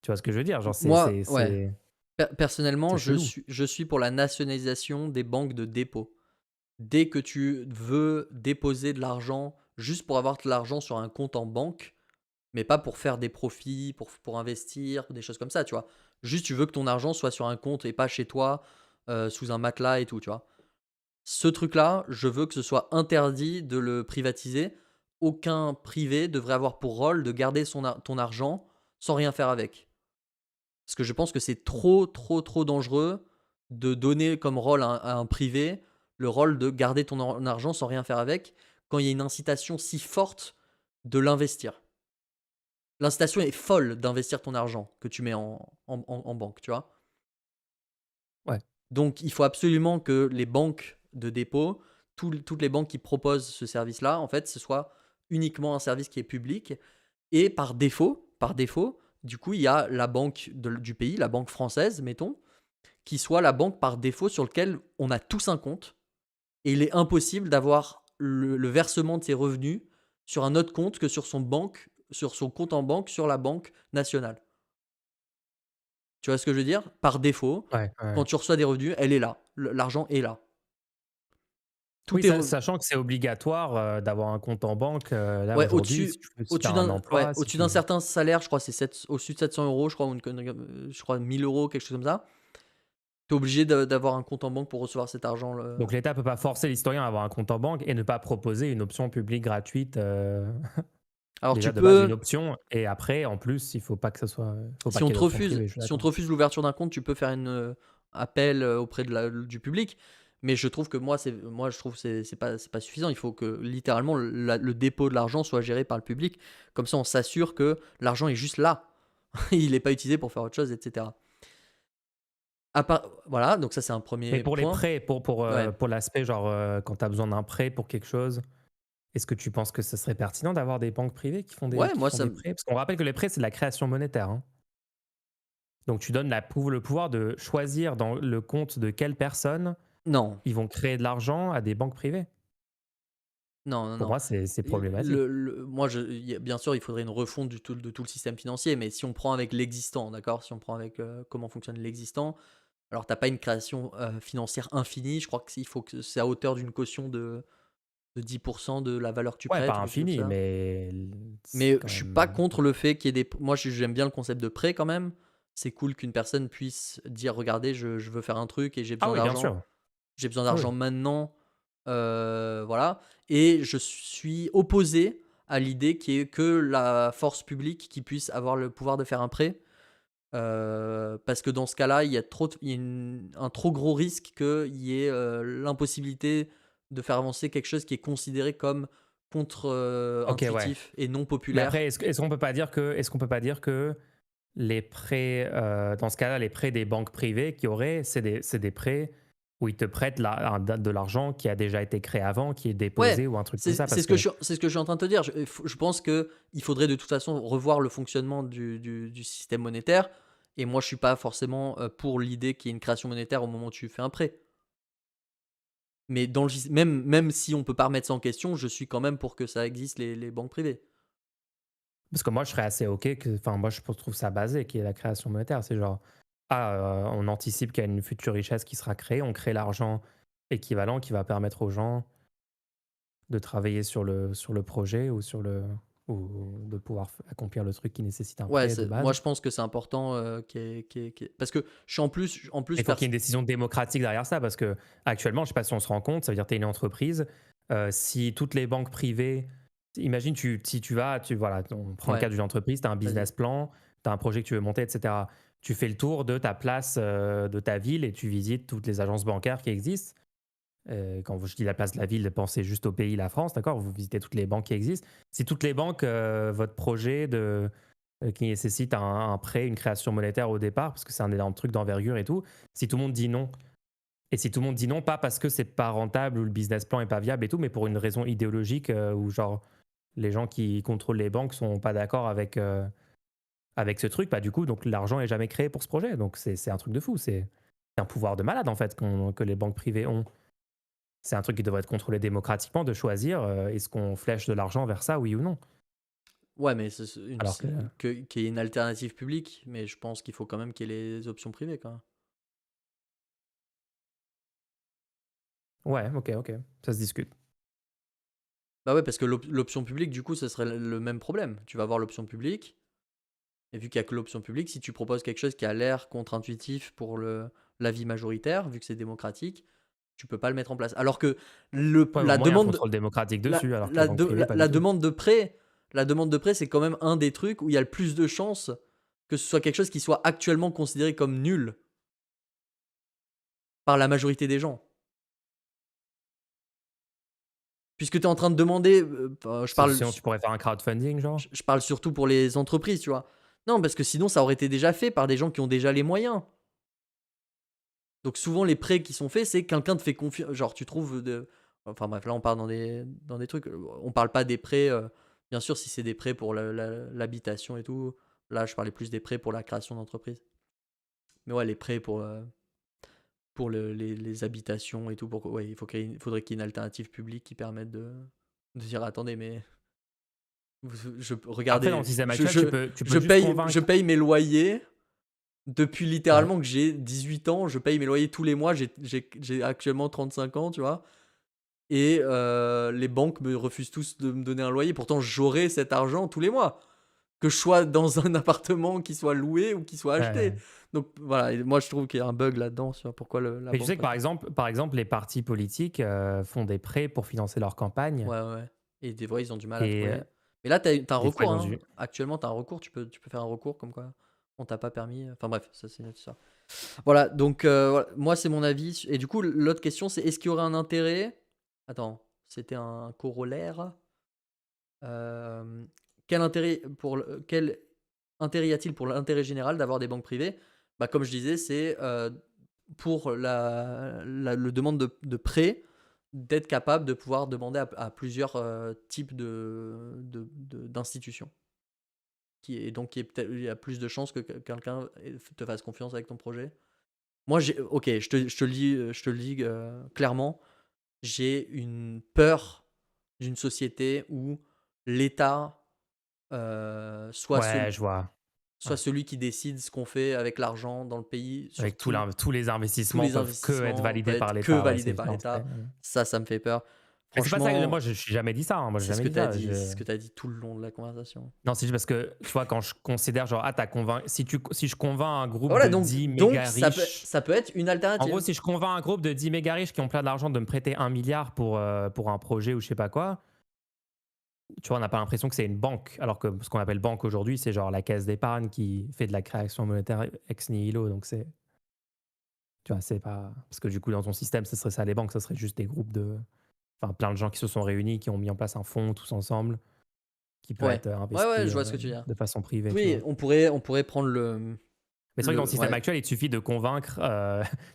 Speaker 2: Tu vois ce que je veux dire? Genre,
Speaker 1: Moi, ouais. Personnellement,
Speaker 2: c'est chelou.
Speaker 1: je suis pour la nationalisation des banques de dépôt. Dès que tu veux déposer de l'argent juste pour avoir de l'argent sur un compte en banque, mais pas pour faire des profits, pour investir, des choses comme ça, tu vois? Juste, tu veux que ton argent soit sur un compte et pas chez toi, sous un matelas et tout, tu vois? Ce truc-là, je veux que ce soit interdit de le privatiser. Aucun privé devrait avoir pour rôle de garder ton argent sans rien faire avec. Parce que je pense que c'est trop, trop, trop dangereux de donner comme rôle à un privé le rôle de garder ton argent sans rien faire avec, quand il y a une incitation si forte de l'investir. L'incitation est folle d'investir ton argent que tu mets en banque, tu vois?
Speaker 2: Ouais.
Speaker 1: Donc il faut absolument que les banques de dépôt, toutes les banques qui proposent ce service-là, en fait, ce soit uniquement un service qui est public et par défaut, du coup, il y a la banque du pays, la banque française, mettons, qui soit la banque par défaut sur lequel on a tous un compte et il est impossible d'avoir le versement de ses revenus sur un autre compte que sur son compte en banque sur la banque nationale. Tu vois ce que je veux dire? Par défaut,
Speaker 2: Ouais,
Speaker 1: quand
Speaker 2: ouais.
Speaker 1: tu reçois des revenus, elle est là. L'argent est là.
Speaker 2: Oui,
Speaker 1: Tout est re
Speaker 2: sachant que c'est obligatoire d'avoir un compte en banque là
Speaker 1: Ouais,
Speaker 2: aujourd'hui, si tu as un emploi, si
Speaker 1: au-dessus
Speaker 2: tu
Speaker 1: d'un
Speaker 2: veux.
Speaker 1: certain salaire, je crois c'est au-dessus de 700 €, je crois, ou une connerie je crois 1 000 €, quelque chose comme ça. Tu es obligé d'avoir un compte en banque pour recevoir cet argent,
Speaker 2: Donc l'État peut pas forcer l'historien à avoir un compte en banque et ne pas proposer une option publique gratuite.
Speaker 1: alors
Speaker 2: Déjà
Speaker 1: tu
Speaker 2: de base une
Speaker 1: peux
Speaker 2: option et après en plus il faut pas
Speaker 1: si on
Speaker 2: qu'il y
Speaker 1: te
Speaker 2: ait d'options
Speaker 1: refuse
Speaker 2: privées, je suis
Speaker 1: si on
Speaker 2: d'accord.
Speaker 1: te refuse l'ouverture d'un compte, tu peux faire appel, auprès du public. Mais je trouve que moi je trouve que c'est pas suffisant. Il faut que littéralement le dépôt de l'argent soit géré par le public. Comme ça, on s'assure que l'argent est juste là. Il est pas utilisé pour faire autre chose et cetera. Voilà, donc ça c'est un
Speaker 2: Mais
Speaker 1: premier
Speaker 2: pour les
Speaker 1: point.
Speaker 2: prêts,
Speaker 1: Ouais.
Speaker 2: pour l'aspect genre quand tu as besoin d'un prêt pour quelque chose, est-ce que tu penses que ce serait pertinent d'avoir des banques privées
Speaker 1: Ouais,
Speaker 2: qui
Speaker 1: moi
Speaker 2: font
Speaker 1: ça
Speaker 2: des
Speaker 1: me
Speaker 2: prêts? Parce qu'on rappelle que les prêts, c'est de la création monétaire, hein. Donc tu donnes le pouvoir de choisir dans le compte de quelle personne
Speaker 1: non.
Speaker 2: ils vont créer de l'argent à des banques privées.
Speaker 1: Non, non,
Speaker 2: Pour
Speaker 1: non.
Speaker 2: moi, c'est
Speaker 1: Et
Speaker 2: problématique.
Speaker 1: moi, bien sûr, il faudrait une refonte de tout le système financier, mais si on prend avec l'existant, d'accord? Si on prend avec comment fonctionne l'existant, alors t'as pas une création financière infinie. Je crois qu'il faut que c'est à hauteur d'une caution de 10% de la valeur que tu
Speaker 2: Ouais, pas
Speaker 1: prêtes ou quelque chose comme
Speaker 2: infini,
Speaker 1: ça.
Speaker 2: mais c'est
Speaker 1: Mais
Speaker 2: quand
Speaker 1: je suis pas
Speaker 2: même.
Speaker 1: contre le fait qu'il y ait des. Moi, j'aime bien le concept de prêt quand même. C'est cool qu'une personne puisse dire, regardez, je veux faire un truc et j'ai
Speaker 2: Ah
Speaker 1: besoin
Speaker 2: oui, bien
Speaker 1: d'argent.
Speaker 2: sûr.
Speaker 1: J'ai besoin
Speaker 2: Oui, oui.
Speaker 1: d'argent maintenant. Voilà. Et je suis opposé à l'idée qui est que la force publique qui puisse avoir le pouvoir de faire un prêt. Parce que dans ce cas-là, il y a un trop gros risque qu'il y ait l'impossibilité de faire avancer quelque chose qui est considéré comme
Speaker 2: Ok, ouais.
Speaker 1: contre-intuitif et non
Speaker 2: Mais
Speaker 1: populaire.
Speaker 2: après, est-ce qu'on peut pas dire que, les prêts, dans ce cas-là, les prêts des banques privées qui auraient, c'est des prêts où ils te prêtent de l'argent qui a déjà été créé avant, qui est déposé
Speaker 1: Ouais,
Speaker 2: ou un truc comme ça, parce que
Speaker 1: c'est ce que je suis en train de te dire. Je pense qu'il faudrait de toute façon revoir le fonctionnement du système monétaire. Et moi, je suis pas forcément pour l'idée qu'il y ait une création monétaire au moment où tu fais un prêt. Mais même si on peut pas remettre ça en question, je suis quand même pour que ça existe les banques privées.
Speaker 2: Parce que moi, je serais assez OK que, enfin, moi, je trouve ça basé, qui est la création monétaire. C'est genre, on anticipe qu'il y a une future richesse qui sera créée, on crée l'argent équivalent qui va permettre aux gens de travailler sur le projet ou de pouvoir accomplir le truc qui nécessite un
Speaker 1: Ouais,
Speaker 2: prêt de
Speaker 1: moi
Speaker 2: base.
Speaker 1: je pense que c'est important parce que je suis en plus
Speaker 2: Il faut qu'il y ait une décision démocratique derrière ça, parce que actuellement, je sais pas si on se rend compte, ça veut dire que tu es une entreprise. Si toutes les banques privées, imagine, si tu vas, voilà, on prend le
Speaker 1: ouais,
Speaker 2: cas d'une entreprise, tu as un
Speaker 1: vas-y.
Speaker 2: business plan, tu as un projet que tu veux monter, etc. Tu fais le tour de ta place, de ta ville, et tu visites toutes les agences bancaires qui existent. Quand je dis la place de la ville, pensez juste au pays, la France, d'accord? Vous visitez toutes les banques qui existent. Si toutes les banques, votre projet qui nécessite un prêt, une création monétaire au départ, parce que c'est un énorme truc d'envergure et tout, si tout le monde dit non, et si tout le monde dit non, pas parce que c'est pas rentable ou le business plan est pas viable et tout, mais pour une raison idéologique, où genre les gens qui contrôlent les banques sont pas d'accord avec ce truc, bah du coup, donc l'argent est jamais créé pour ce projet. Donc c'est un truc de fou. C'est un pouvoir de malade en fait que les banques privées ont. C'est un truc qui devrait être contrôlé démocratiquement, de choisir, est-ce qu'on flèche de l'argent vers ça, oui ou non.
Speaker 1: Ouais, mais
Speaker 2: Alors que,
Speaker 1: qu'il y ait une alternative publique, mais je pense qu'il faut quand même qu'il y ait les options privées quand même.
Speaker 2: ouais, ok, ok, ça se discute.
Speaker 1: Bah ouais, parce que l'option publique, du coup, ce serait le même problème. Tu vas avoir l'option publique, et vu qu'il n'y a que l'option publique, si tu proposes quelque chose qui a l'air contre-intuitif pour l'avis majoritaire, vu que c'est démocratique, tu peux pas le mettre en place. Alors que
Speaker 2: Ouais, mais au
Speaker 1: la
Speaker 2: moins il y a un
Speaker 1: demande,
Speaker 2: contrôle démocratique dessus, alors que les banques privées, pas du
Speaker 1: la
Speaker 2: tout.
Speaker 1: demande de prêt, c'est quand même un des trucs où il y a le plus de chances que ce soit quelque chose qui soit actuellement considéré comme nul par la majorité des gens. Puisque tu es en train de demander,
Speaker 2: Sinon, tu pourrais faire un crowdfunding, genre.
Speaker 1: je parle surtout pour les entreprises, tu vois? Non, parce que sinon ça aurait été déjà fait par des gens qui ont déjà les moyens. Donc souvent les prêts qui sont faits, c'est quelqu'un te fait confiance, genre tu trouves de enfin bref, là on part dans des trucs, on parle pas des prêts, bien sûr si c'est des prêts pour l'habitation et tout, là je parlais plus des prêts pour la création d'entreprise. Mais ouais, les prêts pour les habitations et tout, ouais, faudrait qu'il y ait une alternative publique qui permette de dire: «Attendez, mais
Speaker 2: Après, dans le
Speaker 1: regardez,
Speaker 2: système actuel, tu peux juste
Speaker 1: je
Speaker 2: convaincre.
Speaker 1: paye mes loyers depuis
Speaker 2: Ouais.
Speaker 1: littéralement que j'ai 18 ans, je paye mes loyers tous les mois, j'ai actuellement 35 ans, tu vois? Et les banques me refusent tous de me donner un loyer. Pourtant, j'aurai cet argent tous les mois, que je sois dans un appartement qui soit loué ou qui soit acheté.
Speaker 2: Ouais.
Speaker 1: Donc voilà, et moi je trouve qu'il y a un bug là-dedans sur pourquoi la
Speaker 2: Mais tu
Speaker 1: banque
Speaker 2: sais que
Speaker 1: ferait ça.
Speaker 2: par exemple, les partis politiques font des prêts pour financer leur campagne.
Speaker 1: Ouais, ouais, ouais. Et des fois, ils ont du mal à
Speaker 2: Et
Speaker 1: trouver. Mais là, t'as un
Speaker 2: des fois,
Speaker 1: recours,
Speaker 2: ils ont
Speaker 1: hein.
Speaker 2: dû.
Speaker 1: Actuellement, t'as un recours, tu peux faire un recours comme quoi on t'a pas permis. Enfin bref, ça c'est une autre histoire. Voilà, donc voilà, moi c'est mon avis. Et du coup, l'autre question c'est est-ce qu'il y aurait un intérêt. Attends, c'était un corollaire. Quel intérêt y a-t-il pour l'intérêt général d'avoir des banques privées? Bah, comme je disais, c'est, pour le demande de prêt, d'être capable de pouvoir demander à plusieurs, types d'institutions. Et donc il y a plus de chances que quelqu'un te fasse confiance avec ton projet. Moi, OK, je te le dis, clairement, j'ai une peur d'une société où l'État soit,
Speaker 2: Ouais, je vois.
Speaker 1: soit
Speaker 2: Ouais.
Speaker 1: celui qui décide ce qu'on fait avec l'argent dans le pays,
Speaker 2: Avec
Speaker 1: surtout
Speaker 2: tous les
Speaker 1: tous
Speaker 2: investissements
Speaker 1: les
Speaker 2: peuvent que être
Speaker 1: investissements
Speaker 2: validés
Speaker 1: peuvent
Speaker 2: par
Speaker 1: être que
Speaker 2: l'État. Ouais,
Speaker 1: validés
Speaker 2: c'est
Speaker 1: par
Speaker 2: chiant.
Speaker 1: l'État. Ça me fait peur.
Speaker 2: Mais c'est pas ça. Moi,
Speaker 1: Franchement,
Speaker 2: je n'ai jamais dit ça. Hein. Moi, j'ai
Speaker 1: c'est ce
Speaker 2: jamais
Speaker 1: que
Speaker 2: dit
Speaker 1: tu as
Speaker 2: ça.
Speaker 1: dit, c'est ce que tu as dit tout le long de la conversation.
Speaker 2: Non, c'est juste parce que, tu vois, quand je considère, genre, ah, t'as convaincu. Si je convainc un groupe
Speaker 1: Voilà,
Speaker 2: de
Speaker 1: donc,
Speaker 2: 10
Speaker 1: donc
Speaker 2: méga
Speaker 1: ça peut,
Speaker 2: riches.
Speaker 1: ça peut être une
Speaker 2: En gros,
Speaker 1: alternative.
Speaker 2: si je convainc un groupe de 10 méga riches qui ont plein d'argent de me prêter 1 milliard pour un projet ou je sais pas quoi, tu vois, on n'a pas l'impression que c'est une banque. Alors que ce qu'on appelle banque aujourd'hui, c'est genre la caisse d'épargne qui fait de la création monétaire ex nihilo. Donc, tu vois, c'est pas. Parce que du coup, dans ton système, ce serait ça les banques, ce serait juste des groupes de. Enfin, plein de gens qui se sont réunis, qui ont mis en place un fonds tous ensemble, qui peut
Speaker 1: Ouais,
Speaker 2: être
Speaker 1: ouais,
Speaker 2: investi
Speaker 1: je vois ce que tu veux dire.
Speaker 2: de façon privée, tu
Speaker 1: Oui,
Speaker 2: vois.
Speaker 1: on pourrait prendre
Speaker 2: Mais c'est vrai que dans le système
Speaker 1: ouais,
Speaker 2: actuel, il te suffit de convaincre.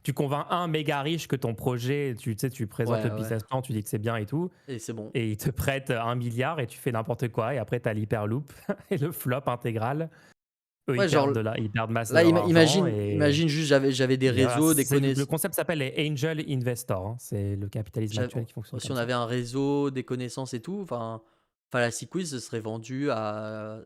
Speaker 2: Tu convaincs un méga riche que ton projet, tu sais, tu présentes
Speaker 1: ouais,
Speaker 2: le
Speaker 1: ouais,
Speaker 2: business plan, tu dis que c'est bien et tout,
Speaker 1: et c'est bon.
Speaker 2: et il te prête 1 milliard et tu fais n'importe quoi, et après, tu as l'hyperloop et le flop intégral. Eux,
Speaker 1: Ouais, genre,
Speaker 2: ils perdent masse de
Speaker 1: là,
Speaker 2: leur argent.
Speaker 1: imagine juste, j'avais des
Speaker 2: Et voilà,
Speaker 1: réseaux, des
Speaker 2: le
Speaker 1: connaissances.
Speaker 2: concept s'appelle les angel investors. Hein. C'est le capitalisme actuel qui fonctionne
Speaker 1: Si
Speaker 2: comme
Speaker 1: on
Speaker 2: ça.
Speaker 1: avait un réseau, des connaissances et tout, enfin, Fallacy Quiz se serait vendu à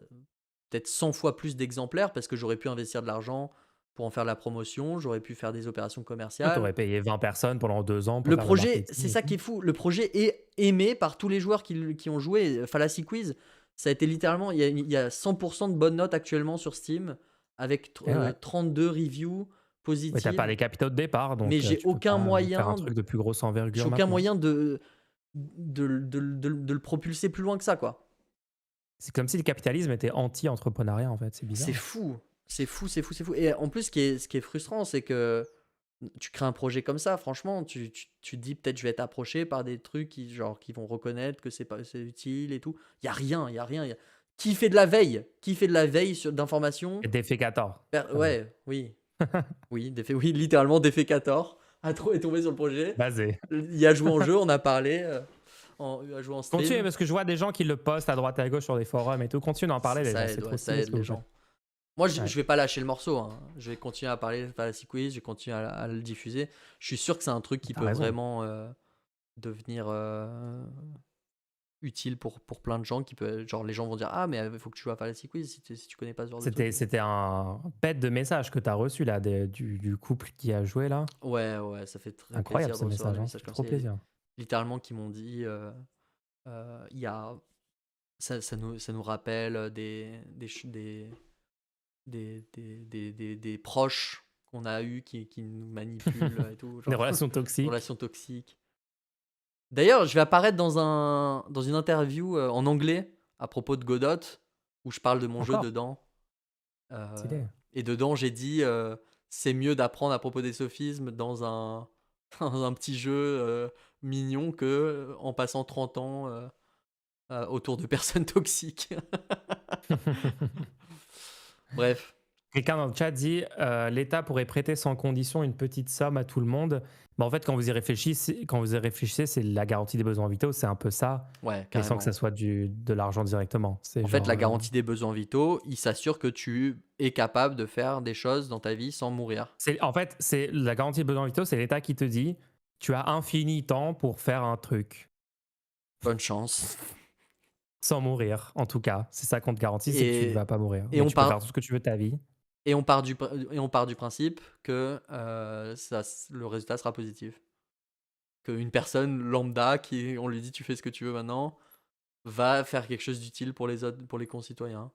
Speaker 1: peut-être 100 fois plus d'exemplaires parce que j'aurais pu investir de l'argent pour en faire de la promotion, j'aurais pu faire des opérations
Speaker 2: Tu
Speaker 1: commerciales.
Speaker 2: aurais payé 20 personnes pendant 2 ans pour
Speaker 1: Le
Speaker 2: faire le
Speaker 1: projet, c'est
Speaker 2: marketing et
Speaker 1: ça qui
Speaker 2: tout.
Speaker 1: est fou, le projet est aimé par tous les joueurs qui ont joué. Fallacy Quiz, ça a été littéralement, il y a 100% de bonnes notes actuellement sur Steam avec
Speaker 2: Et ouais.
Speaker 1: 32 reviews
Speaker 2: Mais t'as pas
Speaker 1: positives,
Speaker 2: les capitaux de départ,
Speaker 1: mais
Speaker 2: donc
Speaker 1: j'ai
Speaker 2: tu peux
Speaker 1: aucun
Speaker 2: pas faire un
Speaker 1: moyen,
Speaker 2: truc de plus grosse envergure
Speaker 1: j'ai aucun
Speaker 2: maintenant.
Speaker 1: moyen de le propulser plus loin que ça, quoi.
Speaker 2: C'est comme si le capitalisme était anti-entrepreneuriat, en fait. C'est
Speaker 1: C'est
Speaker 2: bizarre.
Speaker 1: fou, c'est fou, c'est fou, c'est fou. Et en plus, ce qui est frustrant, c'est que tu crées un projet comme ça, franchement, tu te dis peut-être je vais être approché par des trucs qui vont reconnaître que c'est utile et tout. Il y a rien, il y a rien. Qui fait de la veille? Qui fait de la veille d'information?
Speaker 2: Et défécateur.
Speaker 1: Ouais, oui, oui, oui, littéralement défécator est tombé sur le projet.
Speaker 2: Basé.
Speaker 1: Il a joué en jeu, on a parlé, a joué en
Speaker 2: Continuez,
Speaker 1: stream.
Speaker 2: parce que je vois des gens qui le postent à droite et à gauche sur des forums et tout. Continuez d'en parler, les gens.
Speaker 1: Ça
Speaker 2: C'est
Speaker 1: aide,
Speaker 2: trop
Speaker 1: ouais, ça
Speaker 2: stylé
Speaker 1: aide
Speaker 2: ce que
Speaker 1: les
Speaker 2: vous faites.
Speaker 1: gens. Moi,
Speaker 2: Ouais.
Speaker 1: je vais pas lâcher le morceau, hein. Je vais continuer à parler de Fallacy Quiz, je vais continuer à le diffuser. Je suis sûr que c'est un truc qui
Speaker 2: T'as
Speaker 1: peut
Speaker 2: raison.
Speaker 1: vraiment devenir utile pour plein de gens. Genre, les gens vont dire ah, mais il faut que tu joues à Fallacy Quiz si tu connais pas ce genre de truc.
Speaker 2: C'était un bête de message que t'as reçu, là, du couple qui a joué, là.
Speaker 1: Ouais, ouais, ça fait très
Speaker 2: Incroyable,
Speaker 1: plaisir de
Speaker 2: ce
Speaker 1: recevoir
Speaker 2: message.
Speaker 1: des
Speaker 2: Hein. Ça
Speaker 1: messages
Speaker 2: fait
Speaker 1: comme
Speaker 2: trop
Speaker 1: ça.
Speaker 2: plaisir.
Speaker 1: Littéralement, qui m'ont dit il y a. Ça nous rappelle des proches qu'on a eu qui nous manipulent et tout,
Speaker 2: Des
Speaker 1: genre,
Speaker 2: relations
Speaker 1: des
Speaker 2: toxiques.
Speaker 1: relations toxiques. D'ailleurs, je vais apparaître dans une interview en anglais à propos de Godot, où je parle de mon jeu
Speaker 2: Encore.
Speaker 1: dedans. Euh,
Speaker 2: Stylé.
Speaker 1: et dedans, j'ai dit c'est mieux d'apprendre à propos des sophismes dans un, dans un petit jeu mignon que en passant 30 ans autour de personnes toxiques. Bref.
Speaker 2: Quelqu'un dans le chat dit l'État pourrait prêter sans condition une petite somme à tout le monde. Mais en fait, quand vous y réfléchissez, c'est la garantie des besoins vitaux, c'est un peu ça,
Speaker 1: Ouais,
Speaker 2: mais sans que ça
Speaker 1: carrément.
Speaker 2: soit de l'argent directement. C'est
Speaker 1: En fait,
Speaker 2: genre,
Speaker 1: la garantie des besoins vitaux, il s'assure que tu es capable de faire des choses dans ta vie sans mourir.
Speaker 2: en fait, c'est la garantie des besoins vitaux, c'est l'État qui te dit tu as infini temps pour faire un truc
Speaker 1: Bonne chance.
Speaker 2: sans mourir. En tout cas, c'est ça qu'on te garantit, c'est que tu ne vas
Speaker 1: Et,
Speaker 2: pas mourir.
Speaker 1: et,
Speaker 2: Mais
Speaker 1: on
Speaker 2: tu peux faire
Speaker 1: part,
Speaker 2: tout ce que tu veux de ta vie.
Speaker 1: et, on part du principe que le résultat sera positif. Qu'une personne lambda, on lui dit tu fais ce que tu veux maintenant, va faire quelque chose d'utile pour les autres, pour les concitoyens.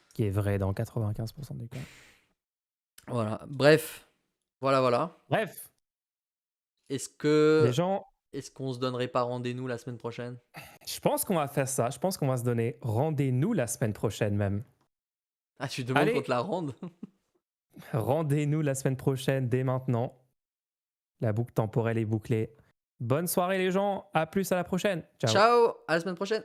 Speaker 2: Ce qui est vrai dans 95% des cas.
Speaker 1: Voilà. Bref. Voilà.
Speaker 2: Bref,
Speaker 1: Est-ce
Speaker 2: les
Speaker 1: que
Speaker 2: gens,
Speaker 1: est-ce qu'on se donnerait pas rendez-vous la semaine prochaine?
Speaker 2: je pense qu'on va faire ça. Je pense qu'on va se donner rendez-nous la semaine prochaine même.
Speaker 1: Ah, tu demandes qu'on
Speaker 2: Allez,
Speaker 1: te la rende?
Speaker 2: rendez-nous la semaine prochaine dès maintenant. La boucle temporelle est bouclée. Bonne soirée les gens, à plus à la prochaine. Ciao.
Speaker 1: Ciao, à la semaine prochaine.